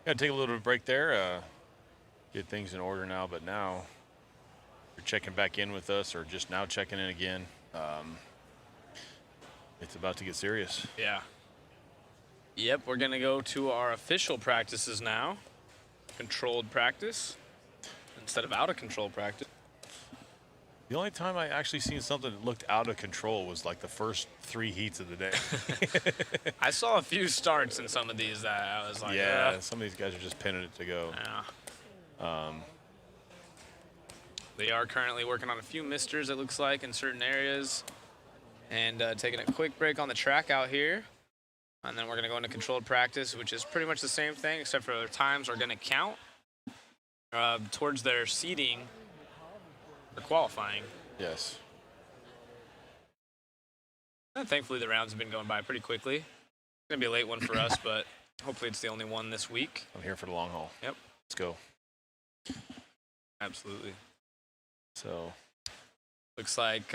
Got to take a little bit of a break there. Get things in order now, but now you're checking back in with us or just now checking in again. It's about to get serious. Yeah. Yep, we're going to go to our official practices now. Controlled practice instead of out of control practice. The only time I actually seen something that looked out of control was like the first 3 heats of the day. I saw a few starts in some of these that I was like, yeah, some of these guys are just pinning it to go. Yeah. They are currently working on a few misters, it looks like, in certain areas. And taking a quick break on the track out here. And then we're going to go into controlled practice, which is pretty much the same thing, except for their times are going to count towards their seeding for qualifying. Yes. And thankfully, the rounds have been going by pretty quickly. It's going to be a late one for us, but hopefully it's the only one this week. I'm here for the long haul. Yep. Let's go. Absolutely. So, looks like,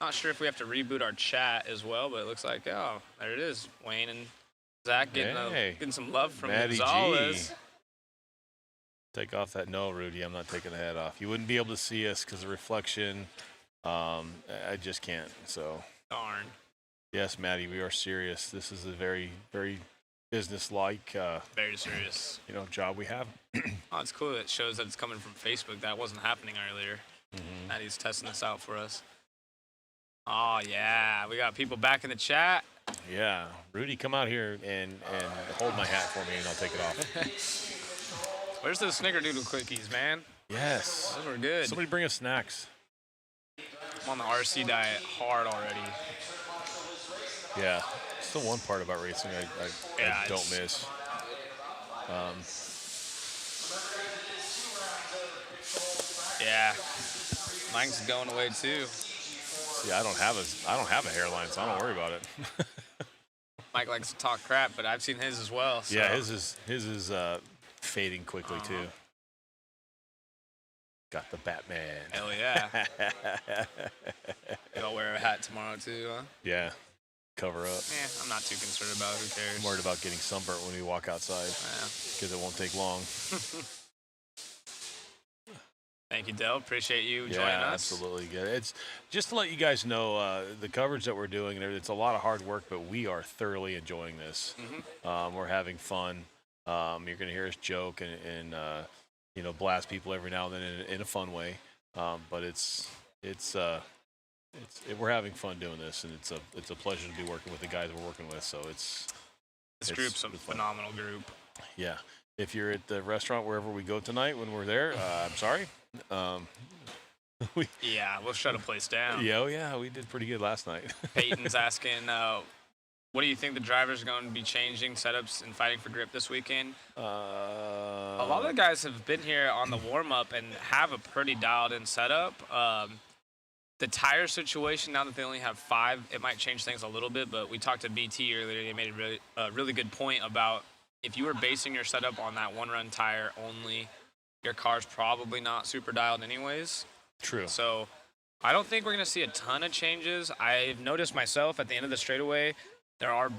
not sure if we have to reboot our chat as well, but it looks like, oh, there it is. Wayne and Zach getting some love from Maddie Gonzalez. G. Take off that no, Rudy. I'm not taking the hat off. You wouldn't be able to see us because of reflection. I just can't. So, darn. Yes, Maddie, we are serious. This is a very, very business-like, very serious, job we have. Oh, it's cool. It shows that it's coming from Facebook. That wasn't happening earlier. Maddie's testing this out for us. Oh, yeah. We got people back in the chat. Yeah. Rudy, come out here and hold my hat for me, and I'll take it off. Where's those snickerdoodle cookies, man? Yes. Those were good. Somebody bring us snacks. I'm on the RC diet hard already. Yeah. It's the one part about racing I don't miss. Yeah. Mine's going away too. See, I don't have a hairline, so I don't worry about it. Mike likes to talk crap, but I've seen his as well. So. Yeah, his is fading quickly too. Got the Batman. Hell yeah. I'll wear a hat tomorrow too, huh? Yeah. Cover up. Yeah, I'm not too concerned about it. Who cares? I'm worried about getting sunburnt when we walk outside because it won't take long. Thank you, Del. Appreciate you joining us. Yeah, absolutely good. It's just to let you guys know the coverage that we're doing. It's a lot of hard work, but we are thoroughly enjoying this. We're having fun. You're going to hear us joke and blast people every now and then in a fun way. But we're having fun doing this, and it's a pleasure to be working with the guys we're working with. So this group's a phenomenal group. Yeah. If you're at the restaurant wherever we go tonight when we're there, I'm sorry. We'll shut a place down. Yeah, we did pretty good last night. Peyton's asking, what do you think the drivers are going to be changing setups and fighting for grip this weekend? A lot of the guys have been here on the warm-up and have a pretty dialed-in setup. The tire situation, now that they only have 5, it might change things a little bit, but we talked to BT earlier. They made a really good point about if you were basing your setup on that one-run tire only, your car's probably not super dialed anyways. True. So I don't think we're going to see a ton of changes. I've noticed myself at the end of the straightaway, there are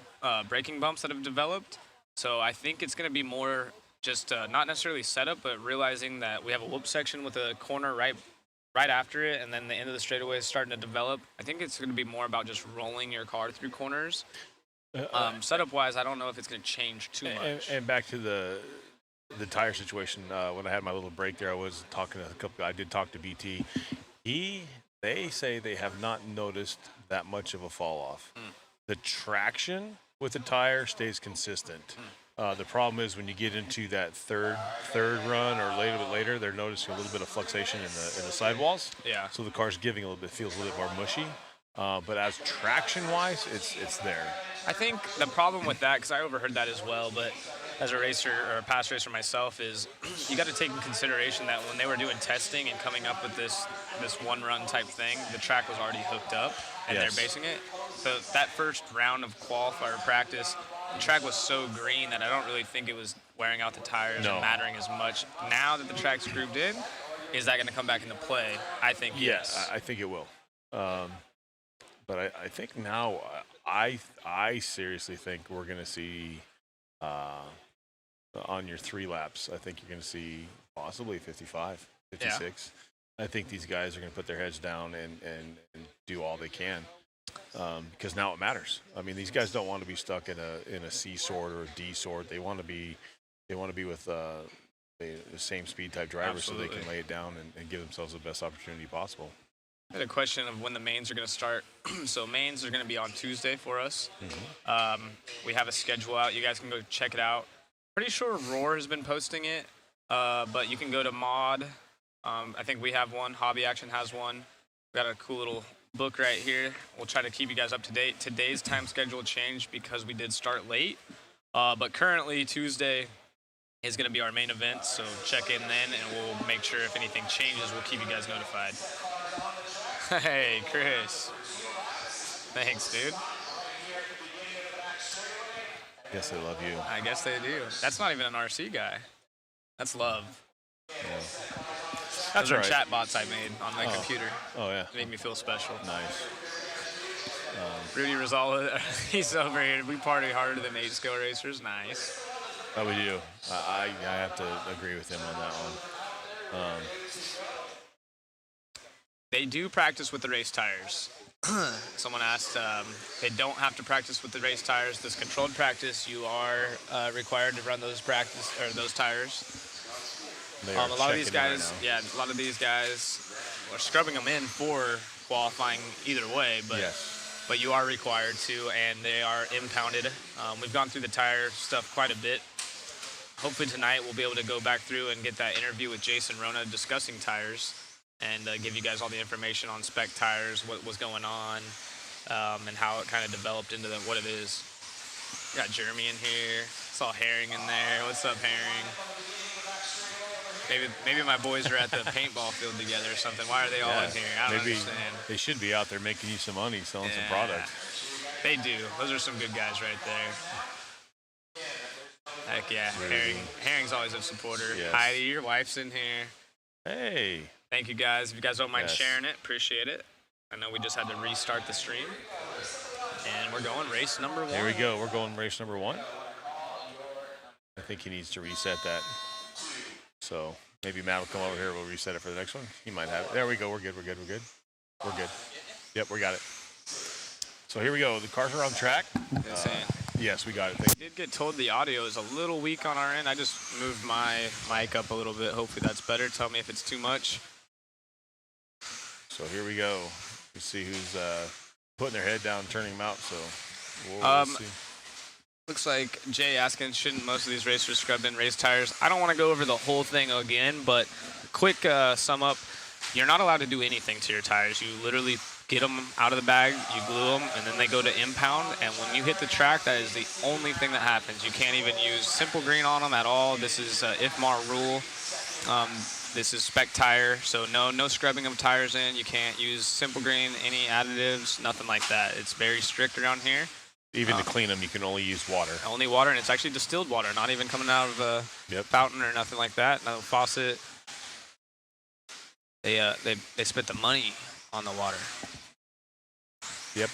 braking bumps that have developed. So I think it's going to be more just not necessarily setup, but realizing that we have a whoop section with a corner right after it, and then the end of the straightaway is starting to develop. I think it's going to be more about just rolling your car through corners. Setup-wise, I don't know if it's going to change too much. And back to the tire situation, when I had my little break there, I was talking to a couple. I did talk to BT. They say they have not noticed that much of a fall off. The traction with the tire stays consistent. The problem is when you get into that third run or a little bit later, they're noticing a little bit of fluxation in the sidewalls. Yeah. So the car's feels a little bit more mushy. But as traction-wise, it's there. I think the problem with that, because I overheard that as well, but as a racer or a past racer myself, is you got to take in consideration that when they were doing testing and coming up with this one-run type thing, the track was already hooked up, and they're basing it. So that first round of qualifier practice, the track was so green that I don't really think it was wearing out the tires and mattering as much. Now that the track's grooved in, is that going to come back into play? I think yes. I think it will. But I think now, I seriously think we're going to see, on on your 3 laps, I think you're going to see possibly 55, 56. Yeah. I think these guys are going to put their heads down and do all they can because now it matters. I mean, these guys don't want to be stuck in a C sort or a D sort. They want to be with the same speed type drivers. Absolutely. So they can lay it down and give themselves the best opportunity possible. I had a question of when the mains are going to start. So mains are going to be on Tuesday for us. Mm-hmm. We have a schedule out. You guys can go check it out. Pretty sure Roar has been posting it, but you can go to Mod. I think we have one. Hobby Action has one. We've got a cool little book right here. We'll try to keep you guys up to date. Today's time schedule changed because we did start late. But currently, Tuesday is going to be our main event. So check in then, and we'll make sure if anything changes, we'll keep you guys notified. Hey, Chris. Thanks, dude. Guess they love you. I guess they do. That's not even an RC guy. That's love. Yeah. Those are chat bots I made on my computer. Oh, yeah. Made me feel special. Nice. Rudy Rosales, he's over here. We party harder than 8-skill racers. Nice. Oh, we do. I have to agree with him on that one. They do practice with the race tires. Someone asked, they don't have to practice with the race tires. This controlled practice, you are required to run those tires. A lot of these guys, a lot of these guys are scrubbing them in for qualifying either way, but you are required to, and they are impounded. We've gone through the tire stuff quite a bit. Hopefully tonight we'll be able to go back through and get that interview with Jason Rona discussing tires. And give you guys all the information on spec tires, what was going on, and how it kind of developed into what it is. Got Jeremy in here. Saw Herring in there. What's up, Herring? Maybe my boys are at the paintball field together or something. Why are they all in here? I don't understand. They should be out there making you some money, selling some product. They do. Those are some good guys right there. Heck yeah. Herring's always a supporter. Yes. Heidi, your wife's in here. Hey. Thank you, guys. If you guys don't mind sharing it, appreciate it. I know we just had to restart the stream. And we're going race number 1. Here we go. We're going race number 1. I think he needs to reset that. So maybe Matt will come over here. We'll reset it for the next one. He might have it. There we go. We're good. We're good. Yep, we got it. So here we go. The cars are on track. Insane. Yes, we got it. I did get told the audio is a little weak on our end. I just moved my mic up a little bit. Hopefully that's better. Tell me if it's too much. So here we go. You see who's putting their head down, turning them out. So we'll see. Looks like Jay asking, shouldn't most of these racers scrub in race tires? I don't want to go over the whole thing again, but quick sum up. You're not allowed to do anything to your tires. You literally get them out of the bag, you glue them, and then they go to impound. And when you hit the track, that is the only thing that happens. You can't even use Simple Green on them at all. This is IFMAR rule. This is spec tire, so no scrubbing of tires in. You can't use Simple Green, any additives, nothing like that. It's very strict around here. Even to clean them, you can only use water. Only water, and it's actually distilled water, not even coming out of a fountain or nothing like that. No faucet. They spent the money on the water. Yep.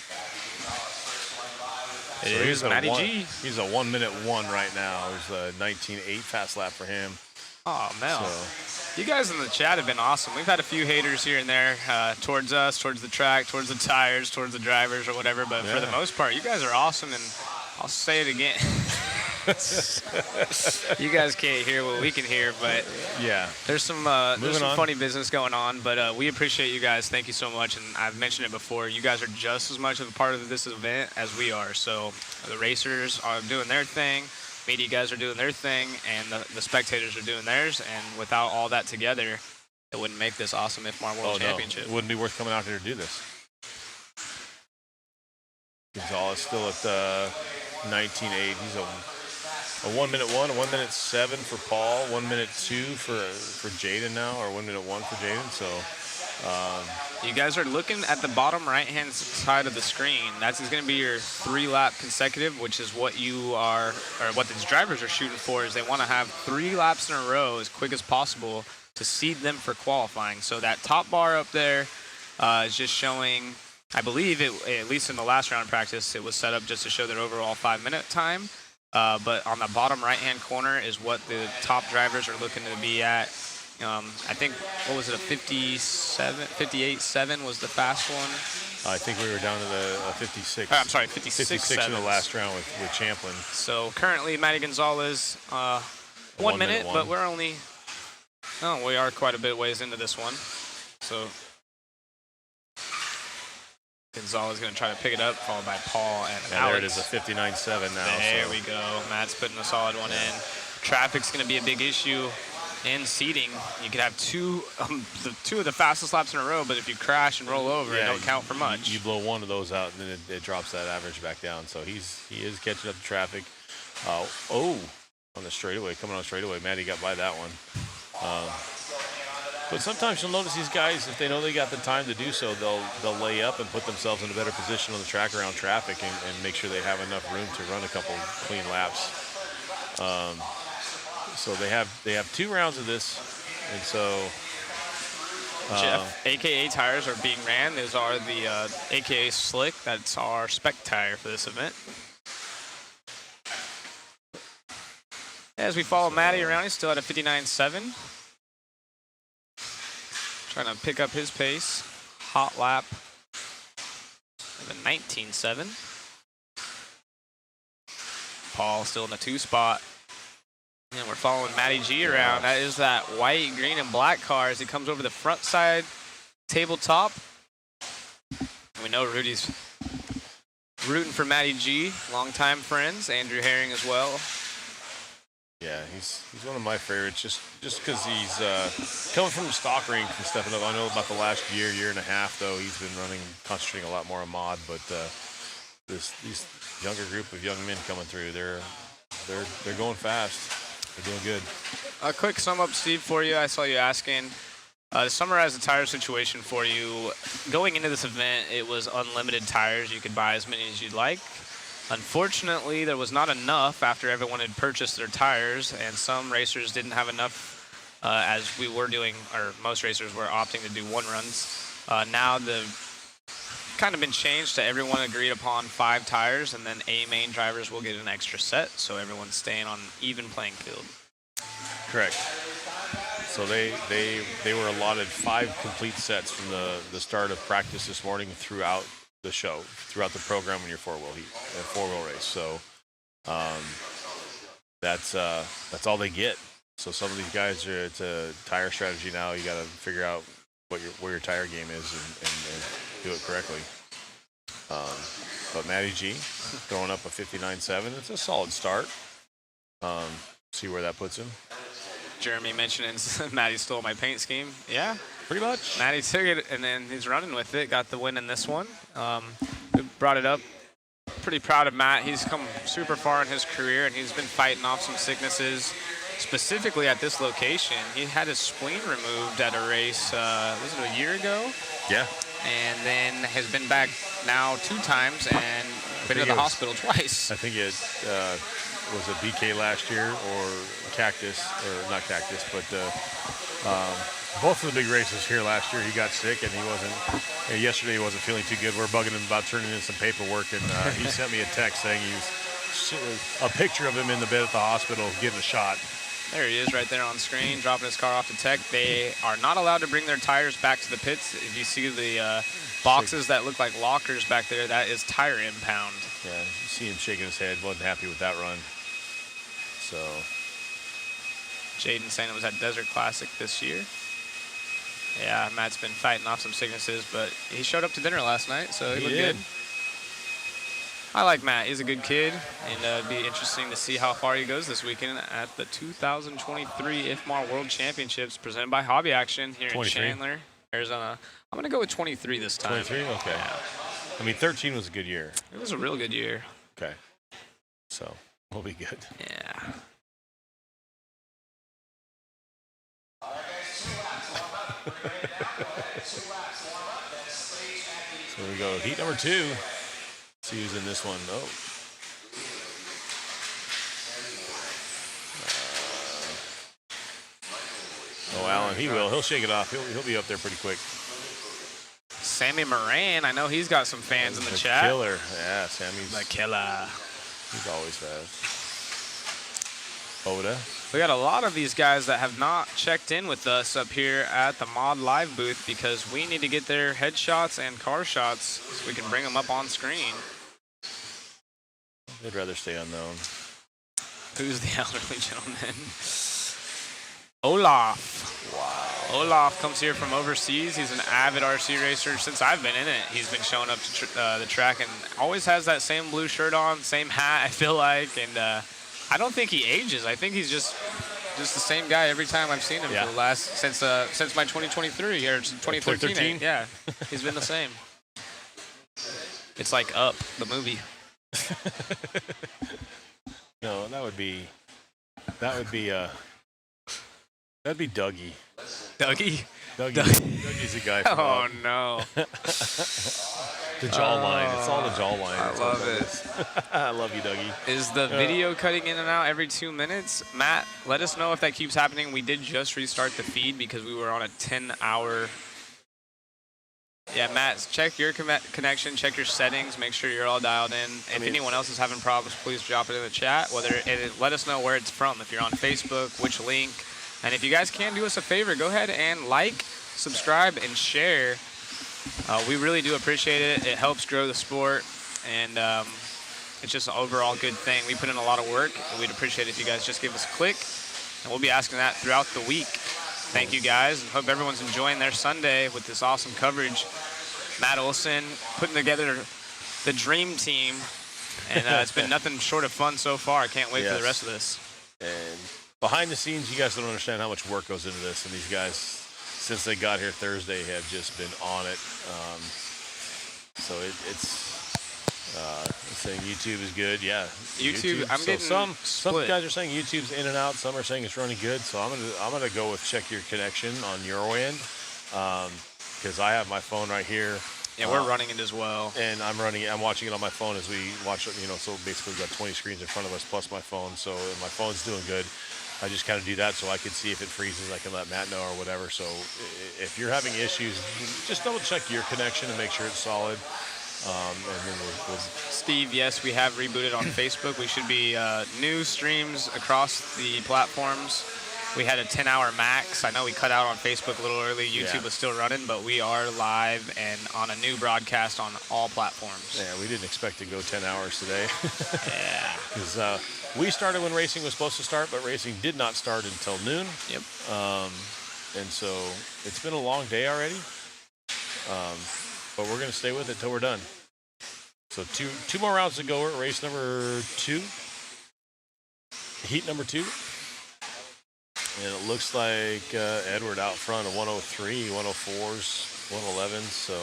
It is Matty G. He's a 1:01 right now. It's a 19.8 fast lap for him. Oh, man. So. You guys in the chat have been awesome. We've had a few haters here and there towards us, towards the track, towards the tires, towards the drivers or whatever. But for the most part, you guys are awesome. And I'll say it again. You guys can't hear what we can hear, but there's some funny business going on. But we appreciate you guys. Thank you so much. And I've mentioned it before. You guys are just as much of a part of this event as we are. So the racers are doing their thing. Media guys are doing their thing, and the spectators are doing theirs. And without all that together, it wouldn't make this awesome IFMAR World Championship. It wouldn't be worth coming out here to do this. Gonzalez still at 19.8. He's a 1:01, a 1:07 for Paul, 1:02 for Jaden now, or 1:01 for Jaden. So you guys are looking at the bottom right-hand side of the screen. That's going to be your 3-lap consecutive, which is what you are, or what these drivers are shooting for. Is they want to have 3 laps in a row as quick as possible to seed them for qualifying. So that top bar up there is just showing. I believe it, at least in the last round of practice, it was set up just to show their overall 5-minute time. But on the bottom right-hand corner is what the top drivers are looking to be at. I think, what was it, a 58.7 was the fast one. I think we were down to the 56. I'm sorry, 56 in the last round with Champlin. So currently, Matty Gonzalez, 1 minute, but we're only, we are quite a bit ways into this one. So Gonzalez is going to try to pick it up, followed by Paul and Alex. There it is, a 59.7 now. There we go. Matt's putting a solid one in. Traffic's going to be a big issue in seating. You could have two of the fastest laps in a row, but if you crash and roll over, it don't count for much. You blow one of those out, and then it drops that average back down. So he is catching up to traffic. On the straightaway, coming on the straightaway, Matty got by that one. But sometimes you'll notice these guys, if they know they got the time to do so, they'll lay up and put themselves in a better position on the track around traffic and make sure they have enough room to run a couple clean laps. So they have 2 rounds of this, and so Jeff, AKA tires are being ran. Those are the AKA Slick. That's our spec tire for this event. As we follow Matty around, he's still at a 59.7. Trying to pick up his pace. Hot lap of a 19.7. Paul still in the 2 spot. And we're following Matty G around. That is that white, green, and black car as he comes over the front side tabletop. We know Rudy's rooting for Matty G, longtime friends. Andrew Herring as well. Yeah, he's one of my favorites just because he's coming from the stock range and stepping up. I know about the last year and a half, though, he's been concentrating a lot more on mod. But these younger group of young men coming through, they're going fast. They're doing good. A quick sum up, Steve, for you. I saw you asking. To summarize the tire situation for you, going into this event, it was unlimited tires. You could buy as many as you'd like. Unfortunately, there was not enough after everyone had purchased their tires, and some racers didn't have enough as we were doing, or most racers were opting to do 1 runs. Now the kind of been changed to everyone agreed upon 5 tires, and then A main drivers will get an extra set, so everyone's staying on even playing field. Correct. So they were allotted 5 complete sets from the start of practice this morning throughout the show, throughout the program in your 4-wheel race. So that's all they get. So some of these guys it's a tire strategy now. You got to figure out where your tire game is and do it correctly. But Matty G throwing up a 59.7. It's a solid start. See where that puts him. Jeremy mentioning Matty stole my paint scheme. Yeah, pretty much. Matty took it, and then he's running with it. Got the win in this one. We brought it up. Pretty proud of Matt. He's come super far in his career, and he's been fighting off some sicknesses. Specifically at this location, he had his spleen removed at a race, was it a year ago? Yeah. And then has been back now 2 times and been to the hospital twice. I think it was a BK last year or Cactus, or not Cactus, but both of the big races here last year, he got sick and he wasn't. Yesterday he wasn't feeling too good. We're bugging him about turning in some paperwork, and he sent me a text saying a picture of him in the bed at the hospital getting a shot. There he is right there on screen, dropping his car off to tech. They are not allowed to bring their tires back to the pits. If you see the boxes that look like lockers back there, that is tire impound. Yeah, you see him shaking his head, wasn't happy with that run. So Jaden saying it was at Desert Classic this year. Yeah, Matt's been fighting off some sicknesses, but he showed up to dinner last night, so he looked good. I like Matt. He's a good kid, and it'd be interesting to see how far he goes this weekend at the 2023 IFMAR World Championships presented by Hobby Action here 23. In Chandler, Arizona. I'm going to go with 23 this time. 23? Okay. Yeah. I mean, 13 was a good year. It was a real good year. Okay. So, we'll be good. Yeah. So we go heat number 2. See who's in this one. Allen, he'll shake it off. He'll be up there pretty quick. Sammy Moran, I know he's got some fans in the chat. Killer. Yeah, Sammy's the killer. He's always fast. Oda. We got a lot of these guys that have not checked in with us up here at the Mod Live booth because we need to get their headshots and car shots so we can bring them up on screen. They'd rather stay unknown. Who's the elderly gentleman? Olaf. Wow. Olaf comes here from overseas. He's an avid RC racer. Since I've been in it, he's been showing up to the track and always has that same blue shirt on, same hat, I feel like. And I don't think he ages. I think he's just the same guy every time I've seen him for the last since my 2023 or 2013. Yeah, he's been the same. It's like Up, the movie. No, that'd be Dougie. Dougie? Dougie's a guy from Oh, no. the jawline. It's all the jawline. I love it. I love you, Dougie. Is the video cutting in and out every 2 minutes? Matt, let us know if that keeps happening. We did just restart the feed because we were on a 10-hour... Yeah, Matt, check your connection, check your settings, make sure you're all dialed in. If anyone else is having problems, please drop it in the chat. Let us know where it's from. If you're on Facebook, which link. And if you guys can do us a favor, go ahead and like, subscribe, and share. We really do appreciate it. It helps grow the sport, and it's just an overall good thing. We put in a lot of work, and we'd appreciate it if you guys just give us a click. And we'll be asking that throughout the week. Thank you guys, and hope everyone's enjoying their Sunday with this awesome coverage. Matt Olson putting together the dream team, and it's been nothing short of fun so far. I can't wait for the rest of this. And behind the scenes, you guys don't understand how much work goes into this, and these guys, since they got here Thursday, have just been on it. So it's saying YouTube is good. Yeah, YouTube. I'm getting some split. guys are saying YouTube's in and out. Some are saying it's running good. So I'm gonna go with check your connection on your end, because I have my phone right here. Yeah, we're running it as well. And I'm watching it on my phone as we watch it. So basically we've got 20 screens in front of us plus my phone. So my phone's doing good. I just kind of do that so I can see if it freezes. I can let Matt know or whatever. So if you're having issues, just double check your connection and make sure it's solid. And then we'll Steve, yes, we have rebooted on Facebook. We should be new streams across the platforms. We had a 10-hour max. I know we cut out on Facebook a little early. YouTube was still running, but we are live and on a new broadcast on all platforms. Yeah, we didn't expect to go 10 hours today. Yeah. Because we started when racing was supposed to start, but racing did not start until noon. Yep. And so it's been a long day already. But we're going to stay with it till we're done. So two more rounds to go. We're at race number 2. Heat number 2. And it looks like Edward out front of 103, 104s, 111s. So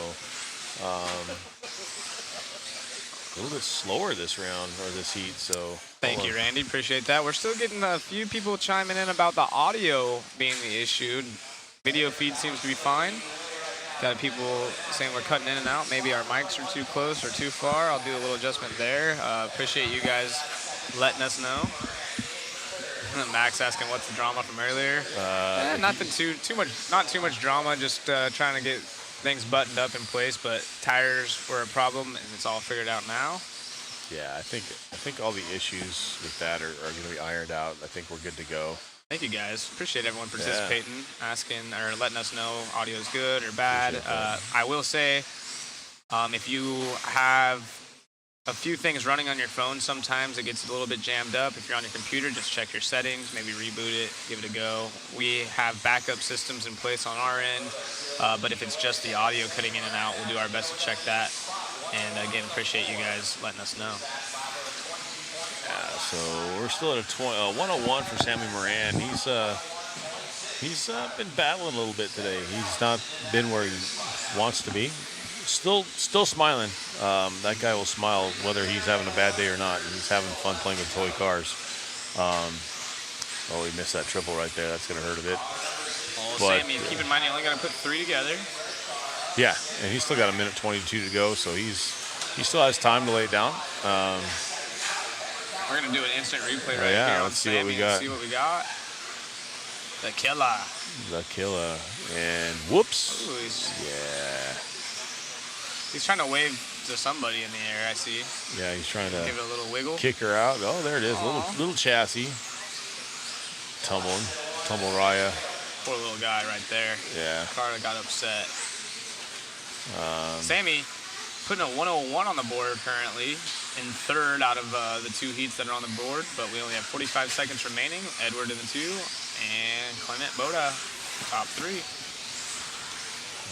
a little bit slower this round or this heat. So thank you, Randy. Appreciate that. We're still getting a few people chiming in about the audio being the issue. Video feed seems to be fine. Got people saying we're cutting in and out. Maybe our mics are too close or too far. I'll do a little adjustment there. Appreciate you guys letting us know. Max asking what's the drama from earlier. Nothing not too much drama. Just trying to get things buttoned up in place. But tires were a problem, and it's all figured out now. Yeah, I think all the issues with that are going to be ironed out. I think we're good to go. Thank you guys. Appreciate everyone participating, asking or letting us know audio is good or bad. I will say, if you have a few things running on your phone, sometimes it gets a little bit jammed up. If you're on your computer, just check your settings, maybe reboot it, give it a go. We have backup systems in place on our end, but if it's just the audio cutting in and out, we'll do our best to check that. And again, appreciate you guys letting us know. So we're still at a 101 for Sammy Moran. He's been battling a little bit today. He's not been where he wants to be. Still smiling. That guy will smile whether he's having a bad day or not. He's having fun playing with toy cars. Oh, he missed that triple right there. That's going to hurt a bit. Oh, Sammy, keep in mind you only got to put 3 together. Yeah, and he's still got a minute 22 to go, so he still has time to lay it down. We're going to do an instant replay right here on let's see Sammy what we got. and see what we got. The killer. The killer. And whoops. Ooh, yeah. He's trying to wave to somebody in the air, I see. Yeah, he's trying to give it a little wiggle. Kick her out. Oh, there it is. Little chassis. Tumble Raya. Poor little guy right there. Yeah. Carter got upset. Sammy putting a 101 on the board currently in third out of the 2 heats that are on the board, but we only have 45 seconds remaining. Edward in the 2, and Clement Boda, top 3.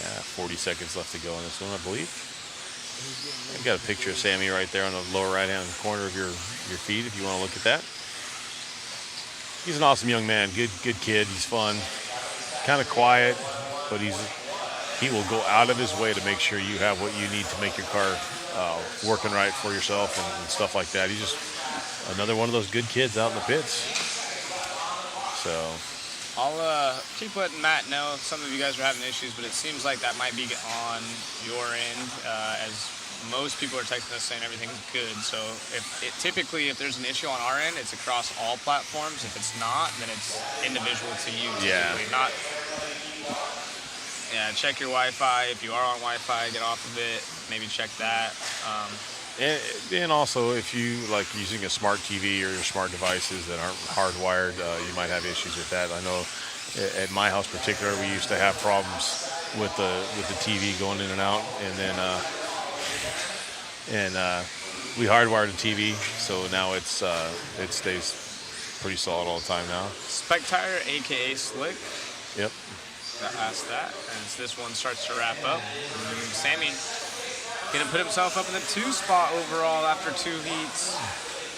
Yeah, 40 seconds left to go in this one, I believe. I've got a picture of Sammy right there on the lower right-hand corner of your feed if you want to look at that. He's an awesome young man, good kid. He's fun, kind of quiet, but he will go out of his way to make sure you have what you need to make your car working right for yourself and stuff like that. He's just another one of those good kids out in the pits. So I'll keep letting Matt know some of you guys are having issues, but it seems like that might be on your end, as most people are texting us saying everything's good. So typically if there's an issue on our end, it's across all platforms. If it's not, then it's individual to you. Typically. Yeah, check your Wi-Fi. If you are on Wi-Fi, get off of it. Maybe check that. And also, if you like using a smart TV or your smart devices that aren't hardwired, you might have issues with that. I know at my house in particular, we used to have problems with the TV going in and out, and then we hardwired the TV, so now it stays pretty solid all the time now. Spec Tire, aka Slick. Yep. Ask that as this one starts to wrap up. Sammy gonna put himself up in the 2 spot overall after 2 heats.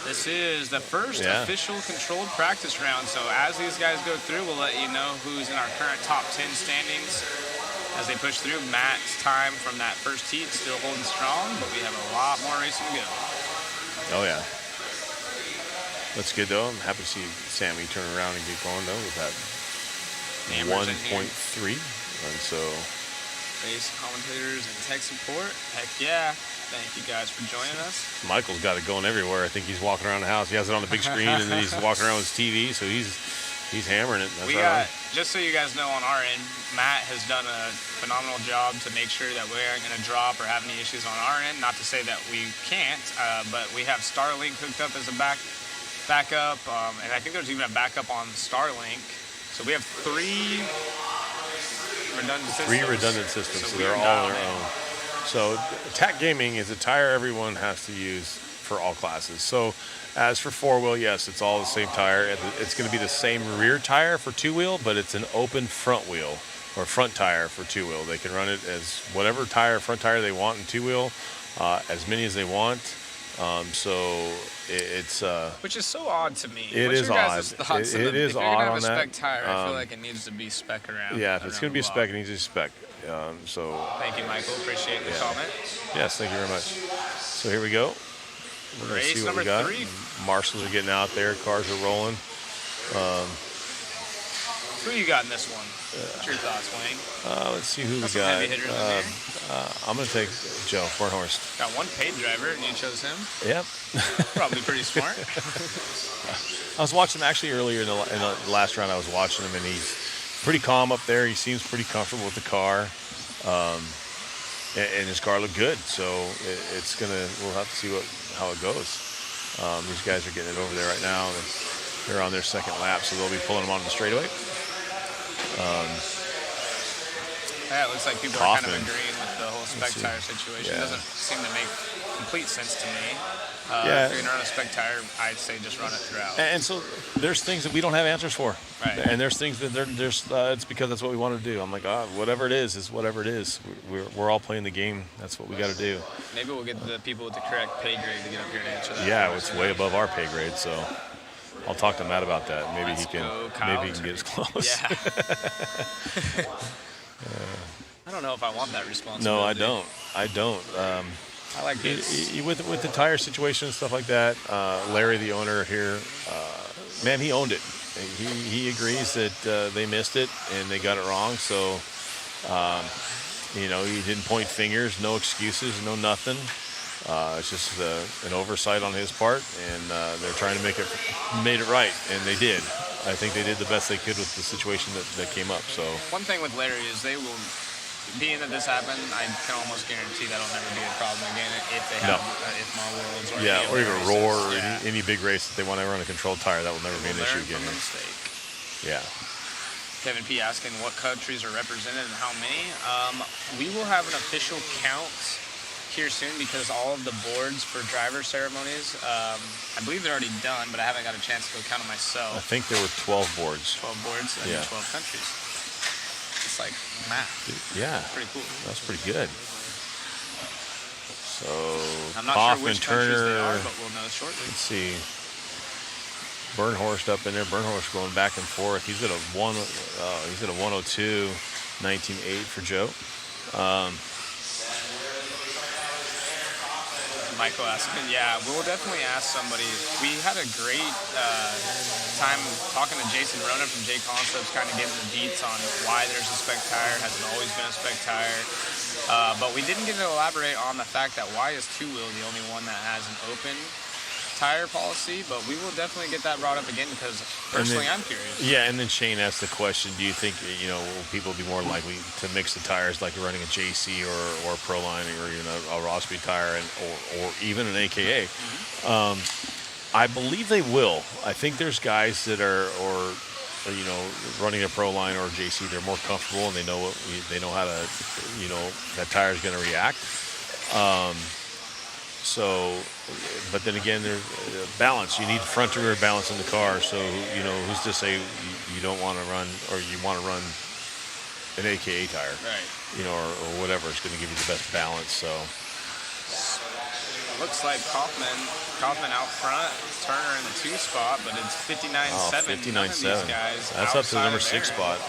This is the first official controlled practice round. So as these guys go through, we'll let you know who's in our current top 10 standings as they push through. Matt's time from that first heat still holding strong, but we have a lot more racing to go. Oh yeah. That's good though. I'm happy to see Sammy turn around and get going though with that 1.3, and so race commentators and tech support. Heck yeah. Thank you guys for joining us. Michael's got it going everywhere. I think he's walking around the house. He has it on the big screen, and then he's walking around with his TV, so he's hammering it. We got, just so you guys know on our end, Matt has done a phenomenal job to make sure that we aren't going to drop or have any issues on our end. Not to say that we can't, but we have Starlink hooked up as a backup, and I think there's even a backup on Starlink. So we have 3 redundant systems. So they're all their own. So TAC Gaming is a tire everyone has to use for all classes. So as for 4-wheel, yes, it's all the same tire. It's going to be the same rear tire for 2-wheel, but it's an open front wheel or front tire for 2-wheel. They can run it as whatever front tire they want in 2-wheel, as many as they want. So it's which is so odd to me. It is odd. It is odd on that. If you're gonna have a spec tire, I feel like it needs to be spec around. Yeah, if it's gonna be a spec, it needs to be spec. So thank you, Michael. Appreciate the comment. Yes, thank you very much. So here we go. We're gonna see what we got. 3. Marshals are getting out there. Cars are rolling. Who you got in this one? What's your thoughts, Wayne? Let's see who we got. I'm going to take Joe Hornhorst. Got one paid driver, and you chose him? Yep. Probably pretty smart. I was watching him actually earlier in the last round. I was watching him, and he's pretty calm up there. He seems pretty comfortable with the car. And his car looked good. So we'll have to see how it goes. These guys are getting it over there right now. They're on their second lap, so they'll be pulling them on the straightaway. Yeah, it looks like people are kind of agreeing with the whole spec tire situation. Yeah. It doesn't seem to make complete sense to me. Yeah. If you're going to run a spec tire, I'd say just run it throughout. And so there's things that we don't have answers for. Right. And there's things that it's because that's what we want to do. I'm like, whatever it is whatever it is. We're all playing the game. That's what we got to do. Maybe we'll get the people with the correct pay grade to get up here and answer that. Yeah, it's way above our pay grade, so I'll talk to Matt about that. Maybe he can get us close. Yeah. I don't know if I want that responsibility. No, I don't. I like this. With the tire situation and stuff like that, Larry, the owner here, man, he owned it. He agrees that they missed it and they got it wrong. So, he didn't point fingers, no excuses, no nothing. It's just an oversight on his part, and they're trying to made it right, and they did. I think they did the best they could with the situation that came up. So one thing with Larry is they will, being that this happened, I can almost guarantee that'll never be a problem again if they have IFMAR Worlds or or even Roar or any big race that they want to run a controlled tire. That will never be an issue again. From the mistake. Yeah. Kevin P. asking what countries are represented and how many. We will have an official count here soon because all of the boards for driver ceremonies, I believe they're already done, but I haven't got a chance to go count them myself. I think there were 12 boards. 12 boards, and 12 countries. It's like math. Yeah. Pretty cool. That's pretty good. So, I'm not sure which countries they are, but we'll know shortly. Let's see. Bernhorst up in there. Bernhorst going back and forth. He's at a 102, 19.8 for Joe. Michael asking, yeah, we'll definitely ask somebody. We had a great time talking to Jason Rona from J Concepts, kind of getting the deets on why there's a spec tire. Hasn't always been a spec tire. But we didn't get to elaborate on the fact that why is two-wheel the only one that has an open tire policy, but we will definitely get that brought up again because personally I'm curious. Yeah, and then Shane asked the question, do you think, will people be more likely to mix the tires like running a JC or a Proline or a Raw Speed tire or even an AKA? I believe they will. I think there's guys that are running a Proline or a JC, they're more comfortable and they know how to, that tire is going to react. So, but then again, there's balance. You need front to rear balance in the car. So, who's to say you don't want to run or you want to run an AKA tire, right? Or whatever is going to give you the best balance. So, looks like Kaufman out front, Turner in the 2 spot, but it's 59.7. 59.7. Guys that's up to the number 6 spot.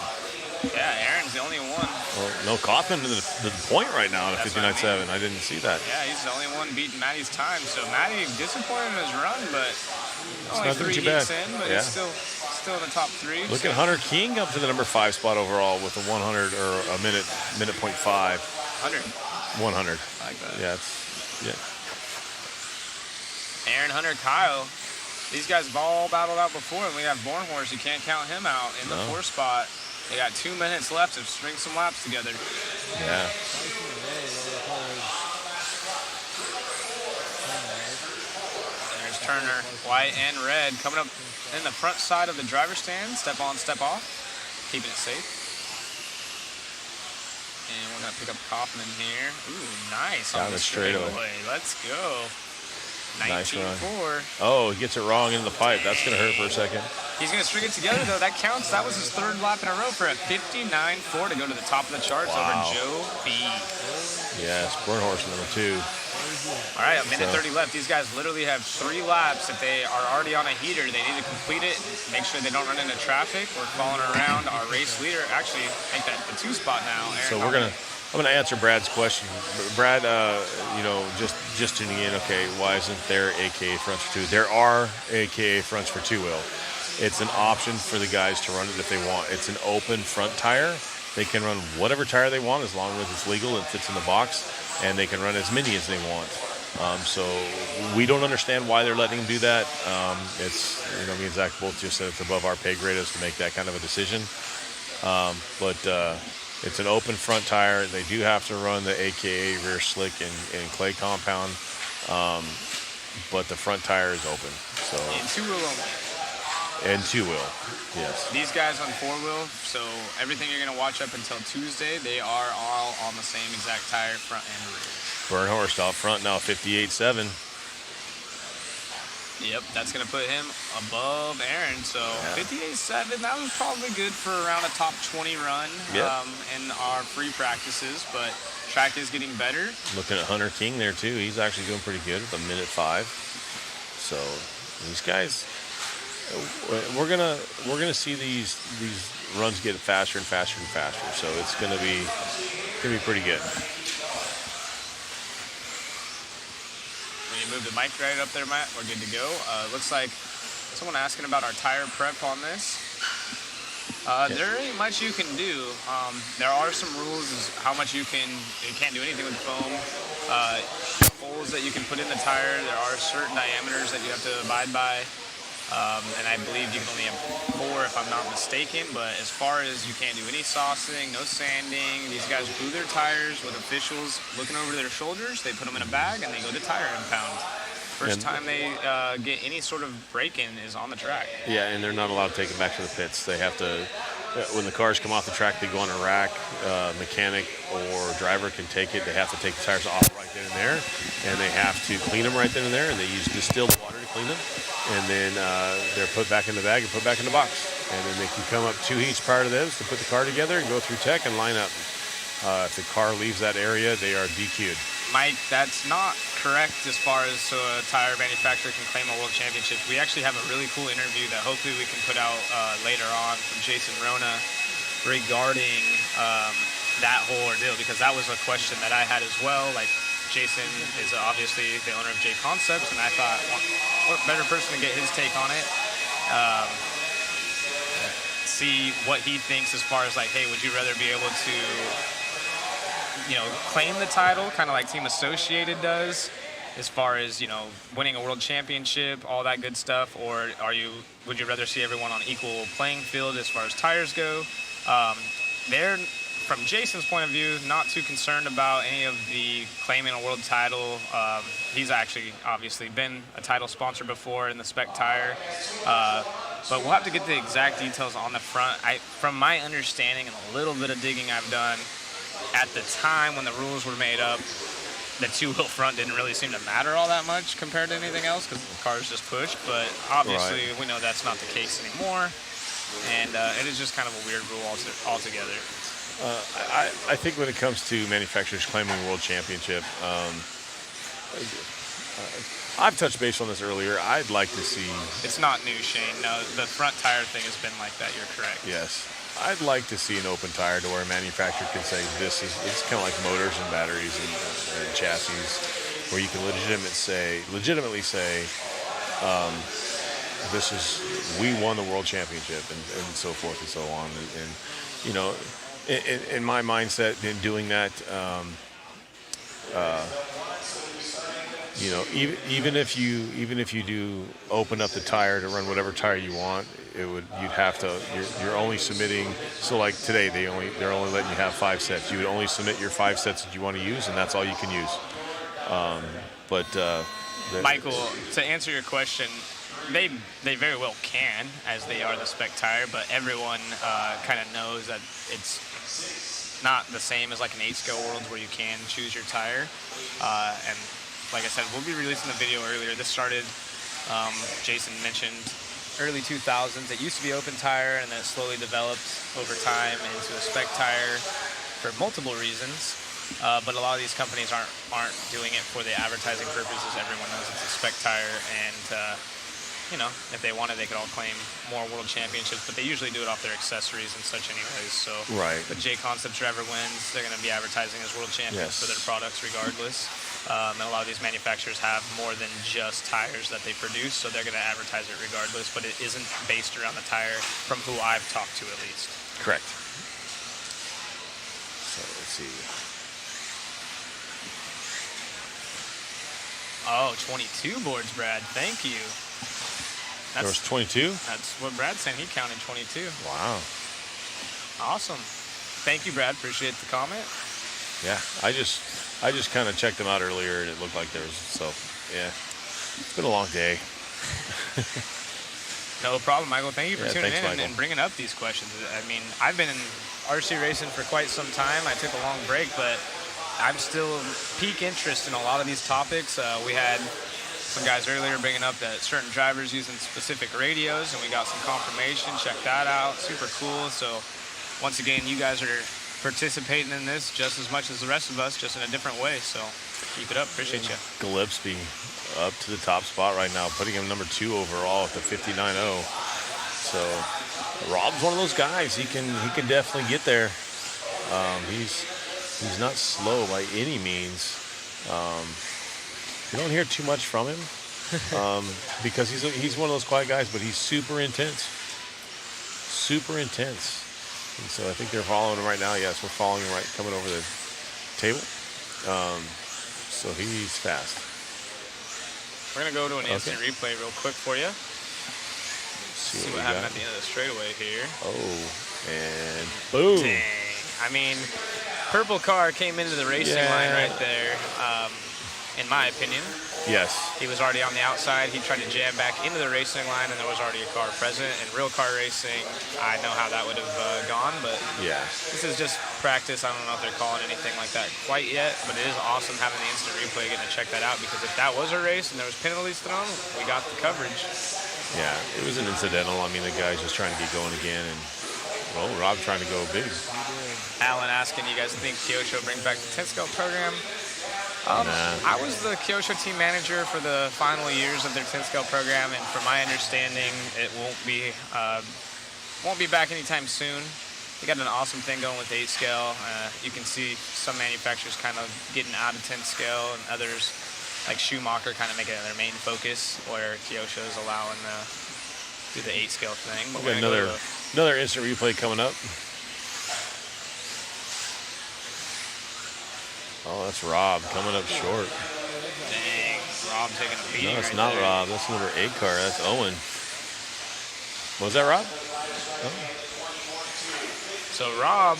Yeah, Aaron's the only one. Well, no, Kaufman to the point right now at 59.7. I didn't see that. Yeah, he's the only one beating Matty's time. So Matty disappointed in his run, but only 3 heats in, but he's still in the top 3. Look at Hunter King up to the number 5 spot overall with a 100 or a minute .5. 100. I like that. Yeah, Aaron, Hunter, Kyle. These guys have all battled out before, and we have Bornhorst. You can't count him out in the 4 spot. They got 2 minutes left to string some laps together. Yeah. There's Turner, white and red, coming up in the front side of the driver's stand. Step on, step off. Keeping it safe. And we're going to pick up Kaufman here. Ooh, nice on the straightaway. Let's go. 19.4. Oh, he gets it wrong in the pipe. That's going to hurt for a second. He's going to string it together, though. That counts. That was his 3rd lap in a row for a 59.4 to go to the top of the charts over Joe B. Yes, Bernhorst number 2. All right, a minute 30 left. These guys literally have 3 laps. If they are already on a heater, they need to complete it. Make sure they don't run into traffic. We're following around our race leader. Actually, I think that's the 2 spot now. Aaron so I'm going to answer Brad's question. Brad, just tuning in. Okay, why isn't there AKA fronts for 2? There are AKA fronts for 2-wheel. It's an option for the guys to run it if they want. It's an open front tire. They can run whatever tire they want as long as it's legal and fits in the box, and they can run as many as they want. So we don't understand why they're letting them do that. It's me and Zach both just said it's above our pay grade as to make that kind of a decision. But it's an open front tire. They do have to run the AKA rear slick and clay compound, but the front tire is open. So and 2-wheel only. And 2-wheel, yes. These guys on 4-wheel, so everything you're going to watch up until Tuesday, they are all on the same exact tire, front and rear. Bernhorst out front now, 58.7. Yep, that's going to put him above Aaron. So 58.7, that was probably good for around a top 20 run in our free practices, but track is getting better. Looking at Hunter King there, too. He's actually doing pretty good with a minute 5. So these guys... We're gonna see these runs get faster and faster and faster. So it's gonna be pretty good. When you move the mic right up there, Matt, we're good to go. Looks like someone asking about our tire prep on this. There ain't much you can do. There are some rules as how much you can't do anything with foam. Holes that you can put in the tire. There are certain diameters that you have to abide by. And I believe you can only have 4 if I'm not mistaken, but as far as you can't do any saucing, no sanding, these guys glue their tires with officials looking over their shoulders. They put them in a bag and they go to tire impound. First time they get any sort of break-in is on the track. Yeah, and they're not allowed to take it back to the pits. They have to, when the cars come off the track, they go on a rack. Mechanic or driver can take it. They have to take the tires off right then and there, and they have to clean them right then and there, and they use distilled water to clean them. And then they're put back in the bag and put back in the box. And then they can come up 2 heats prior to those to put the car together and go through tech and line up. If the car leaves that area, they are DQ'd. Mike, that's not correct as far as so a tire manufacturer can claim a world championship. We actually have a really cool interview that hopefully we can put out later on from Jason Rona regarding that whole ordeal, because that was a question that I had as well. Like, Jason is obviously the owner of J Concepts, and I thought, what better person to get his take on it? See what he thinks as far as like, hey, would you rather be able to, claim the title, kind of like Team Associated does, as far as, winning a world championship, all that good stuff, or would you rather see everyone on equal playing field as far as tires go? They're, from Jason's point of view, not too concerned about any of the claiming a world title. He's actually obviously been a title sponsor before in the Spec Tire. But we'll have to get the exact details on the front. From my understanding and a little bit of digging I've done, at the time when the rules were made up, the two-wheel front didn't really seem to matter all that much compared to anything else because the cars just pushed. But obviously, we know that's not the case anymore. And it is just kind of a weird rule altogether. I think when it comes to manufacturers claiming world championship, I've touched base on this earlier. I'd like to see... It's not new, Shane. No, the front tire thing has been like that. You're correct. Yes. I'd like to see an open tire to where a manufacturer can say it's kind of like motors and batteries and chassis, where you can legitimately say, we won the world championship and so forth and so on. And in my mindset, in doing that, even if you do open up the tire to run whatever tire you want, you're only submitting. So like today, they're only letting you have 5 sets. You would only submit your 5 sets that you want to use, and that's all you can use. Michael, to answer your question, they very well can, as they are the Spec Tire, but everyone kind of knows that it's not the same as like an 8-scale Worlds where you can choose your tire. And like I said, we'll be releasing the video earlier. This started, Jason mentioned, early 2000s. It used to be open tire, and then it slowly developed over time into a Spec Tire for multiple reasons. But a lot of these companies aren't doing it for the advertising purposes. Everyone knows it's a Spec Tire, and if they wanted, they could all claim more world championships, but they usually do it off their accessories and such anyways. So the J Concepts driver wins, they're going to be advertising as world champions for their products regardless. And a lot of these manufacturers have more than just tires that they produce, so they're going to advertise it regardless, but it isn't based around the tire from who I've talked to at least. Correct. So let's see. Oh, 22 boards, Brad. Thank you. There was 22? That's what Brad said. He counted 22. Wow. Awesome. Thank you, Brad. Appreciate the comment. Yeah, I just kind of checked them out earlier, and it looked like there was, so, yeah. It's been a long day. No problem, Michael. Thank you for tuning in and bringing up these questions. I mean, I've been in RC racing for quite some time. I took a long break, but I'm still peak interest in a lot of these topics. We had some guys earlier bringing up that certain drivers using specific radios, and we got some confirmation. Check that out. Super cool. So once again, you guys are participating in this just as much as the rest of us, just in a different way. So keep it up. Appreciate you. Gillespie up to the top spot right now, putting him number 2 overall at the 59.0. So Rob's one of those guys. He can definitely get there. He's not slow by any means. You don't hear too much from him because he's one of those quiet guys, but he's super intense. Super intense. And so I think they're following him right now. Yes, we're following him right, coming over the table. So he's fast. We're going to go to an instant replay real quick for you. See what happened at the end of the straightaway here. Oh, and boom. Dang. I mean, purple car came into the racing line right there, in my opinion. Yes. He was already on the outside. He tried to jam back into the racing line, and there was already a car present. In real car racing, I know how that would have gone, but Yeah. this is just practice. I don't know if they're calling anything like that quite yet, but it is awesome having the instant replay, getting to check that out, because if that was a race and there was penalties thrown, we got the coverage. Yeah, it was an incidental. I mean, the guy's just trying to get going again, and, well, Rob's trying to go big. Alan asking, you guys think Kyosho brings back the 10-scale program? Nah. I was the Kyosho team manager for the final years of their 10-scale program, and from my understanding, it won't be back anytime soon. They got an awesome thing going with 8-scale. You can see some manufacturers kind of getting out of 10-scale, and others, like Schumacher, kind of making it their main focus, where Kyosho is allowing do the 8-scale thing. But We got another instant replay coming up. Oh, that's Rob coming up short. Dang, Rob taking a beating. No, it's right not there. Rob. That's number 8 car. That's Owen. Was that Rob? Oh. So Rob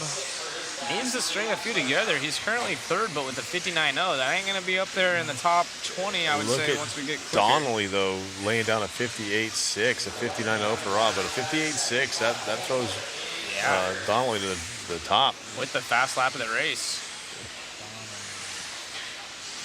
needs to string a few together. He's currently third, but with a 59.0, that ain't going to be up there in the top 20, I would Look say, at once we get quicker. Donnelly, though, laying down a 58.6, a 59.0 for Rob, but a 58.6, that throws Donnelly to the top. With the fast lap of the race.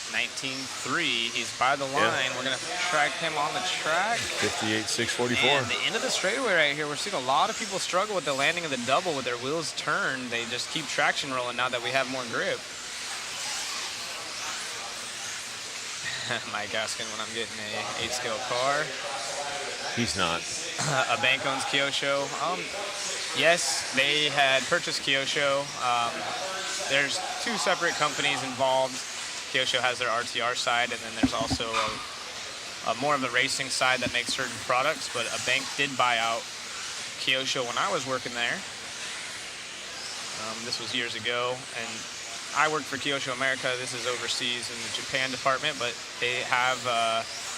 19.3, he's by the line. Yeah. We're going to track him on the track. 58.644. And the end of the straightaway right here, we're seeing a lot of people struggle with the landing of the double with their wheels turned. They just keep traction rolling now that we have more grip. Mike asking when I'm getting a 8-scale car. He's not. A bank owns Kyosho. Yes, they had purchased Kyosho. There's two separate companies involved. Kyosho has their RTR side, and then there's also more of the racing side that makes certain products. But a bank did buy out Kyosho when I was working there. This was years ago, and I worked for Kyosho America. This is overseas in the Japan department, but they have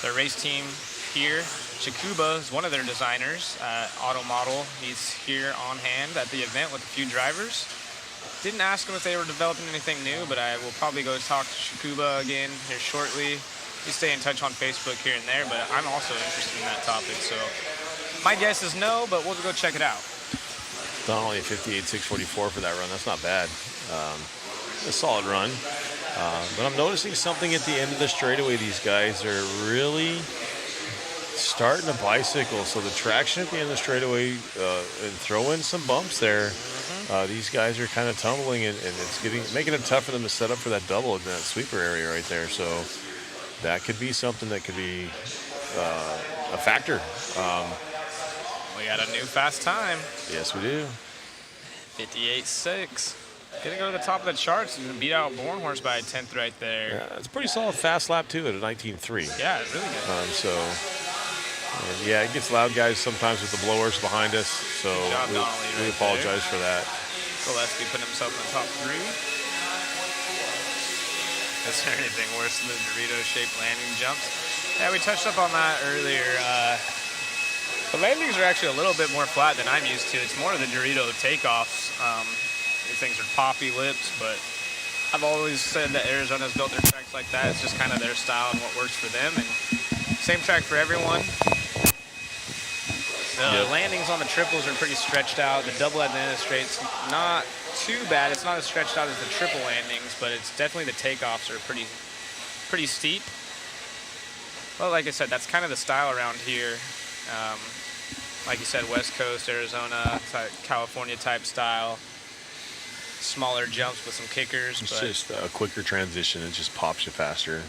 their race team here. Chikuba is one of their designers, auto model. He's here on hand at the event with a few drivers. Didn't ask him if they were developing anything new, but I will probably go talk to Chikuba again here shortly. We stay in touch on Facebook here and there, but I'm also interested in that topic. So my guess is no, but we'll go check it out. Donnelly a 58.644 for that run. That's not bad. A solid run. But I'm noticing something at the end of the straightaway. These guys are really starting to bicycle. So the traction at the end of the straightaway and throw in some bumps there. These guys are kind of tumbling, and it's making it tough for them to set up for that double in that sweeper area right there. So that could be something that could be a factor. We got a new fast time. Yes, we do. 58.6. Gonna go to the top of the charts and beat out Bornhorst by a 10th right there. Yeah, it's a pretty solid fast lap too at a 19.3. Yeah, really good. Yeah, it gets loud, guys, sometimes with the blowers behind us. So we apologize for that. Gillespie putting himself in the top 3. Is there anything worse than the Dorito-shaped landing jumps? Yeah, we touched up on that earlier. The landings are actually a little bit more flat than I'm used to. It's more of the Dorito takeoffs. These things are poppy lips, but I've always said that Arizona's built their tracks like that. It's just kind of their style and what works for them. And same track for everyone. The landings on the triples are pretty stretched out. The double at the end of the straight's not too bad. It's not as stretched out as the triple landings, but it's definitely the takeoffs are pretty steep. Well, like I said, that's kind of the style around here. Like you said, West Coast, Arizona, California type style. Smaller jumps with some kickers. It's just a quicker transition. It just pops you faster.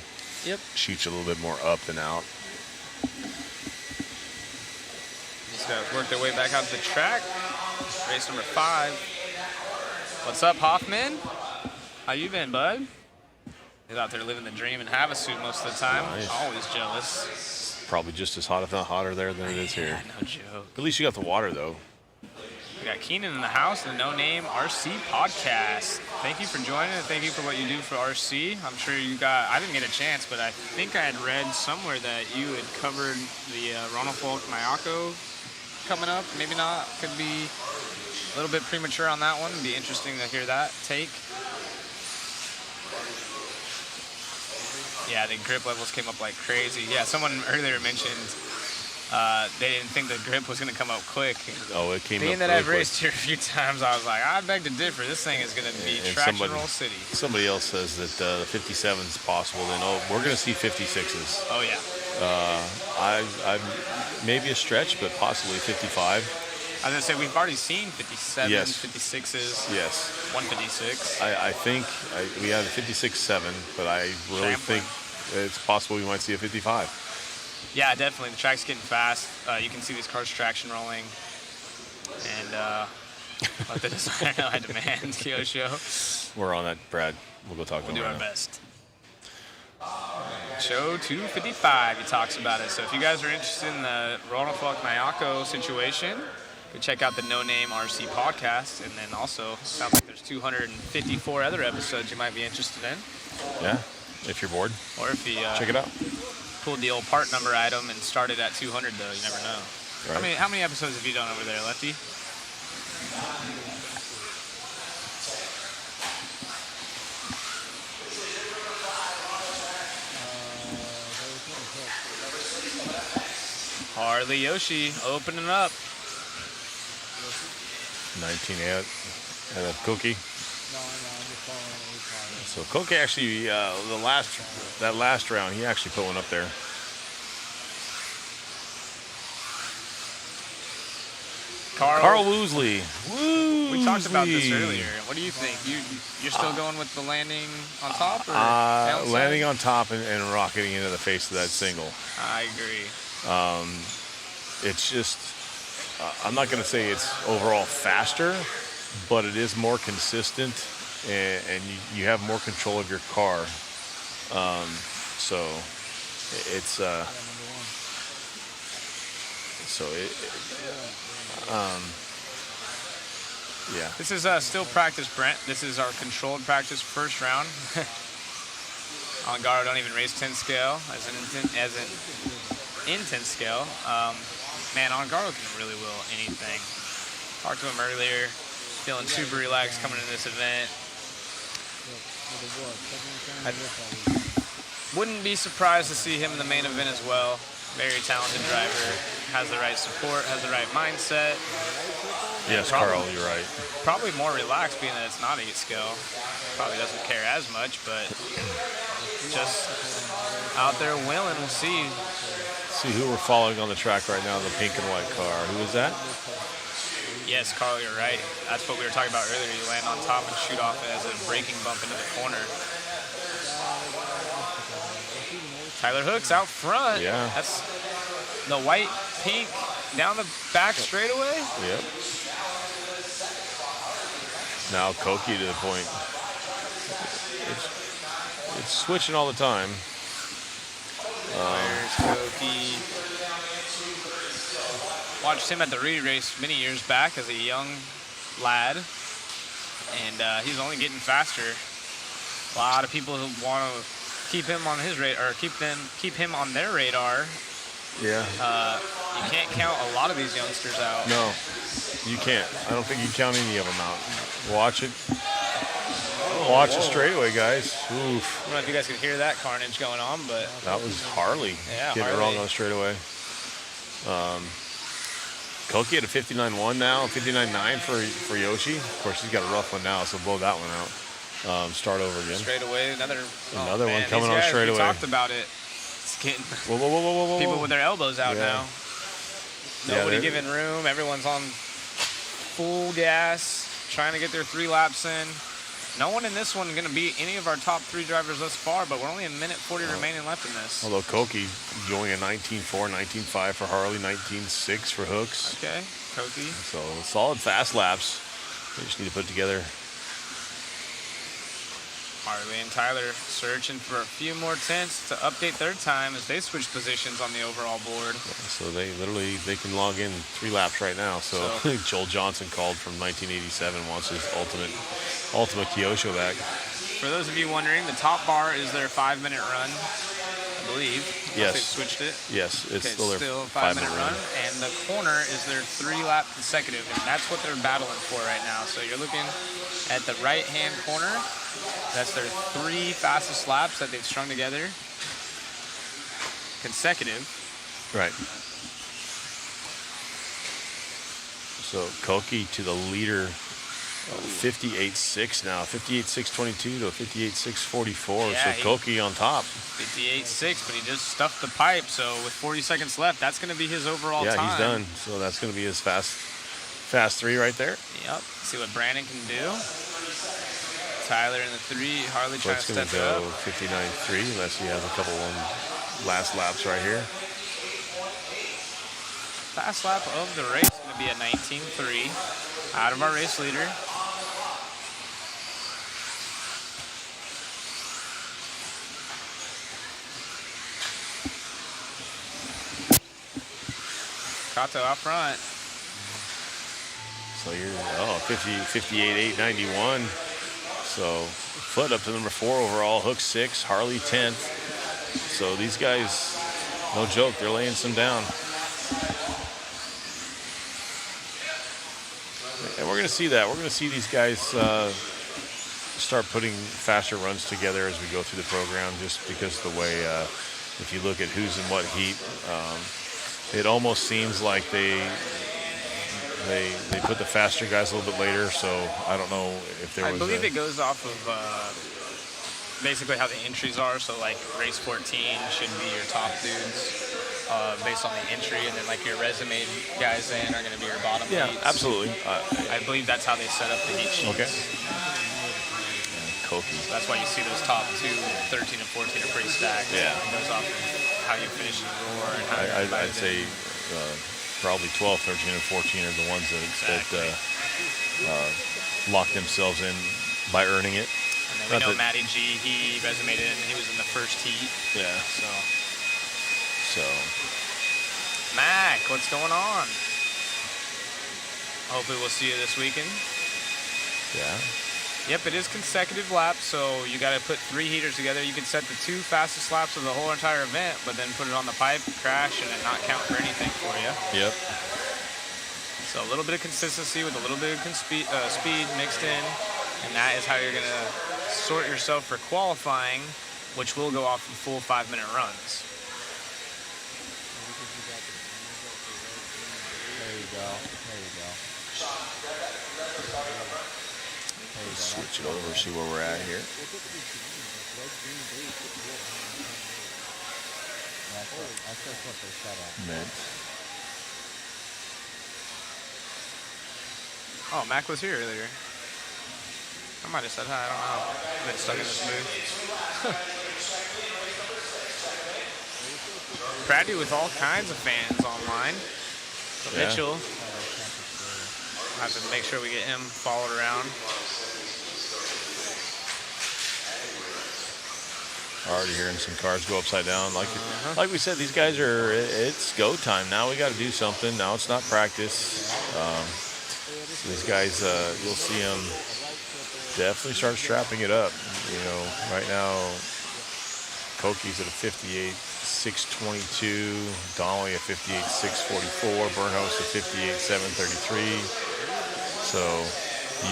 Yep. Shoots you a little bit more up than out. These guys work their way back out to the track. Race number 5. What's up, Hoffman? How you been, bud? He's out there living the dream in Havasu most of the time. Nice. Always jealous. Probably just as hot, if not hotter there than it is here. No joke. At least you got the water, though. We got Keenan in the house, the No Name RC podcast. Thank you for joining and thank you for what you do for RC. I'm sure I didn't get a chance, but I think I had read somewhere that you had covered the Ronald Folk Mayako coming up. Maybe not. Could be a little bit premature on that one. It'd be interesting to hear that take. Yeah, the grip levels came up like crazy. Yeah, someone earlier mentioned they didn't think the grip was going to come up quick. Oh, it came up Being that really I've raced here a few times, I was like, I beg to differ. This thing is going to be traction roll city. Somebody else says that the 57 is possible. Then, we're going to see 56s. Oh, yeah. I maybe a stretch, but possibly 55. I was going to say, we've already seen 57s, Yes. 56s. Yes. 156. I think we have a 56-7, but I really think it's possible we might see a 55. Yeah, definitely. The track's getting fast. You can see these cars traction rolling. And let the designer know I demand, Kyosho. We're on that, Brad. We'll go talk to him. We'll do our best. Show 255, he talks about it. So if you guys are interested in the Ronald Mayako situation, go check out the No Name RC podcast. And then also, sounds like there's 254 other episodes you might be interested in. Yeah, if you're bored. Or if you check it out. Pulled the old part number item and started at 200, though. You never know. Right. How many episodes have you done over there, Lefty? Harley Yoshi opening up. 19 and a Cookie. So Cookie actually, that last round, he actually put one up there. Carl Woosley. We talked about this earlier. What do you think? You're still going with the landing on top, or landing on top and rocketing into the face of that single? I agree. It's just, I'm not going to say it's overall faster, but it is more consistent, and you have more control of your car. So it's yeah. This is still practice, Brent. This is our controlled practice first round. Angaro don't even race 10 scale as an intense scale. Man, Angaro can really will anything. Talked to him earlier. Feeling super relaxed coming into this event. I wouldn't be surprised to see him in the main event as well. Very talented driver. Has the right support, has the right mindset. Yes, Carl, you're right. Probably more relaxed being that it's not 8 scale. Probably doesn't care as much, but just out there willing. We'll see. See who we're following on the track right now, the pink and white car. Who is that? Yes, Carl, you're right. That's what we were talking about earlier. You land on top and shoot off as a braking bump into the corner. Tyler Hook's out front. Yeah. That's the white, pink, down the back straightaway. Yep. Now Koki to the point. It's switching all the time. There's Koki. Watched him at the Reedy race many years back as a young lad, and he's only getting faster. A lot of people who want to keep him on his radar, or keep him on their radar. Yeah. You can't count a lot of these youngsters out. No, you can't. I don't think you count any of them out. Watch it. Watch the straightaway, guys. Oof. I don't know if you guys could hear that carnage going on, but that was Harley. Yeah, getting it wrong on the straightaway. Koki had a 59.1 now, 59.9 for Yoshi. Of course, he's got a rough one now, so blow that one out. Start over again. Straight away, another one coming on straight away. We talked about it. It's getting whoa. People with their elbows out now. Nobody Yeah, giving room. Everyone's on full gas, trying to get their 3 laps in. No one in this one going to beat any of our top 3 drivers thus far, but we're only a minute 40 remaining left in this. Although Koki going a 19.4, 19.5 for Harley, 19.6 for Hooks. Okay, Koki. So solid fast laps. They just need to put together. Harley and Tyler searching for a few more tenths to update their time as they switch positions on the overall board. So they can log in 3 laps right now. So Joel Johnson called from 1987, wants his ultimate Kyosho back. For those of you wondering, the top bar is their 5-minute run, I believe. Yes. They've switched it. Yes, it's still their 5-minute run. And the corner is their 3-lap consecutive, and that's what they're battling for right now. So you're looking at the right-hand corner. That's their 3 fastest laps that they've strung together. consecutive. Right. So Koki to the leader, 58.6 now, 58.622 to 58.644. Yeah, So Koki on top. 58.6, but he just stuffed the pipe. So with 40 seconds left, that's going to be his overall time. Yeah, he's done. So that's going to be his fast 3 right there. Yep. See what Brandon can do. Tyler in the 3. Harley trying to step go up. 59.3 unless he has a couple last laps right here. Fast lap of the race is going to be a 19.3 out of our race leader. Kato out front. So you're 58.891. So foot up to number 4 overall, Hook 6, Harley 10th. So these guys, no joke, they're laying some down. And we're going to see that. We're going to see these guys start putting faster runs together as we go through the program, just because of the way, if you look at who's in what heat, it almost seems like they put the faster guys a little bit later. So I don't know if there was. I believe it goes off of basically how the entries are. So like race 14 should be your top dudes. Based on the entry, and then like your resume guys in are going to be your bottom heats. Absolutely. I believe that's how they set up the heat sheets. Okay. Koki. So that's why you see those top 2, 13 and 14 are pretty stacked. Yeah. It goes off of how you finish the roar and how I'd say probably 12, 13, and 14 are the ones that lock themselves in by earning it. And then we know Matty G, he resumed in, he was in the first heat. Yeah. So, Mac, what's going on? Hopefully we'll see you this weekend. Yeah. Yep, it is consecutive laps, so you got to put 3 heaters together. You can set the 2 fastest laps of the whole entire event, but then put it on the pipe, crash, and it not count for anything for you. Yep. So a little bit of consistency with a little bit of speed mixed in, and that is how you're going to sort yourself for qualifying, which will go off in full 5-minute runs. Switch it over, see where we're at here. Mint. Oh, Mac was here earlier. I might have said hi, I don't know. I've been stuck in this booth. Pratty with all kinds of fans online. So Yeah. Mitchell. I have to make sure we get him followed around. Already hearing some cars go upside down. Like we said, these guys it's go time. Now we got to do something. Now it's not practice. So these guys, you'll see them definitely start strapping it up. You know, right now, Koki's at a 58.622, Donnelly at 58.644, Burnhouse at 58.733. So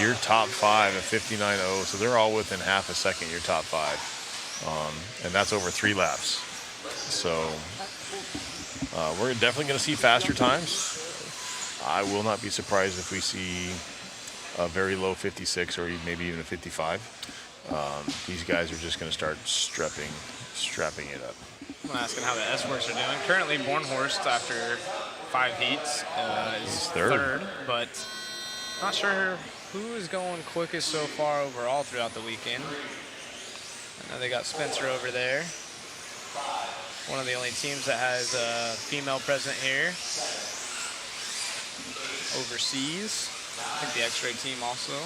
your top 5 at 59.0. So they're all within half a second, your top 5. And that's over 3 laps. So we're definitely going to see faster times. I will not be surprised if we see a very low 56 or maybe even a 55. These guys are just going to start strapping it up. I'm asking how the S-Works are doing. Currently, Bornhorst, after 5 heats, is third, but not sure who is going quickest so far overall throughout the weekend. I know they got Spencer over there. One of the only teams that has a female present here. Overseas. I think the X-Ray team also.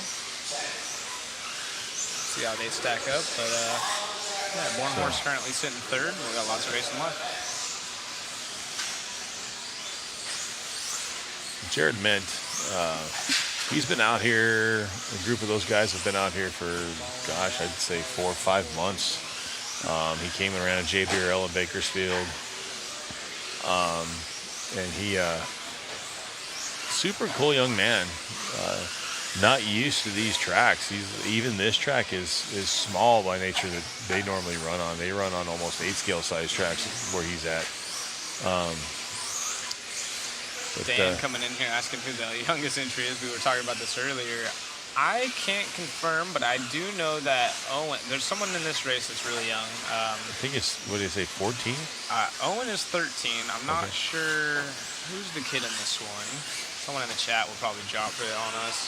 See how they stack up. But yeah, Bornhorst currently sitting third. We got lots of racing left. Jared Mint, he's been out here. A group of those guys have been out here for, gosh, I'd say 4 or 5 months. He came and ran a JBRL in Bakersfield. And he, super cool young man. not used to these tracks. Even this track is small by nature that they normally run on. They run on almost 8 scale size tracks where he's at. Dan coming in here asking who the youngest entry is. We were talking about this earlier. I can't confirm, but I do know that Owen, there's someone in this race that's really young. I think it's, what do you say, 14? Owen is 13. I'm not sure who's the kid in this one. Someone in the chat will probably drop it on us.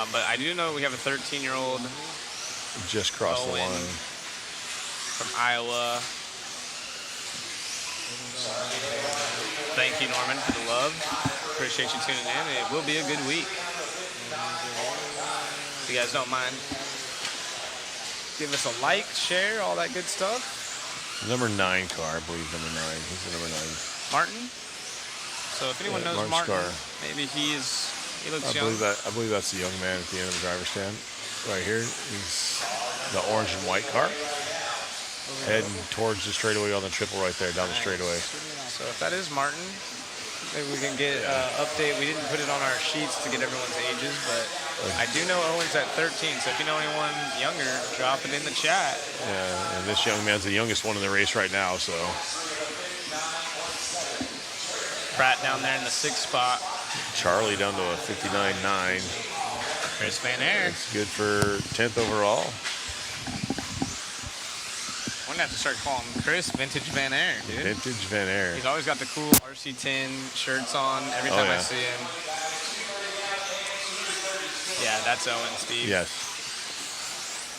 But I do know we have a 13-year-old. Just crossed the line. From Iowa. Thank you, Norman, for the love. Appreciate you tuning in. It will be a good week. If you guys don't mind, give us a like, share, all that good stuff. Number 9 car, I believe, number 9. He's the number 9. Martin? So if anyone knows Martin, maybe he looks young. I believe that's the young man at the end of the driver's stand. Right here, he's the orange and white car. Heading towards the straightaway on the triple right there, down the straightaway. So if that is Martin, maybe we can get an update. We didn't put it on our sheets to get everyone's ages, but I do know Owen's at 13. So if you know anyone younger, drop it in the chat. Yeah, and this young man's the youngest one in the race right now, so. Pratt down there in the 6th spot. Charlie down to a 59.9. Chris Van Air. It's good for 10th overall. We're going to have to start calling Chris Vintage Van Air, dude. Vintage Van Air. He's always got the cool RC10 shirts on every time I see him. Yeah, that's Owen, Steve. Yes.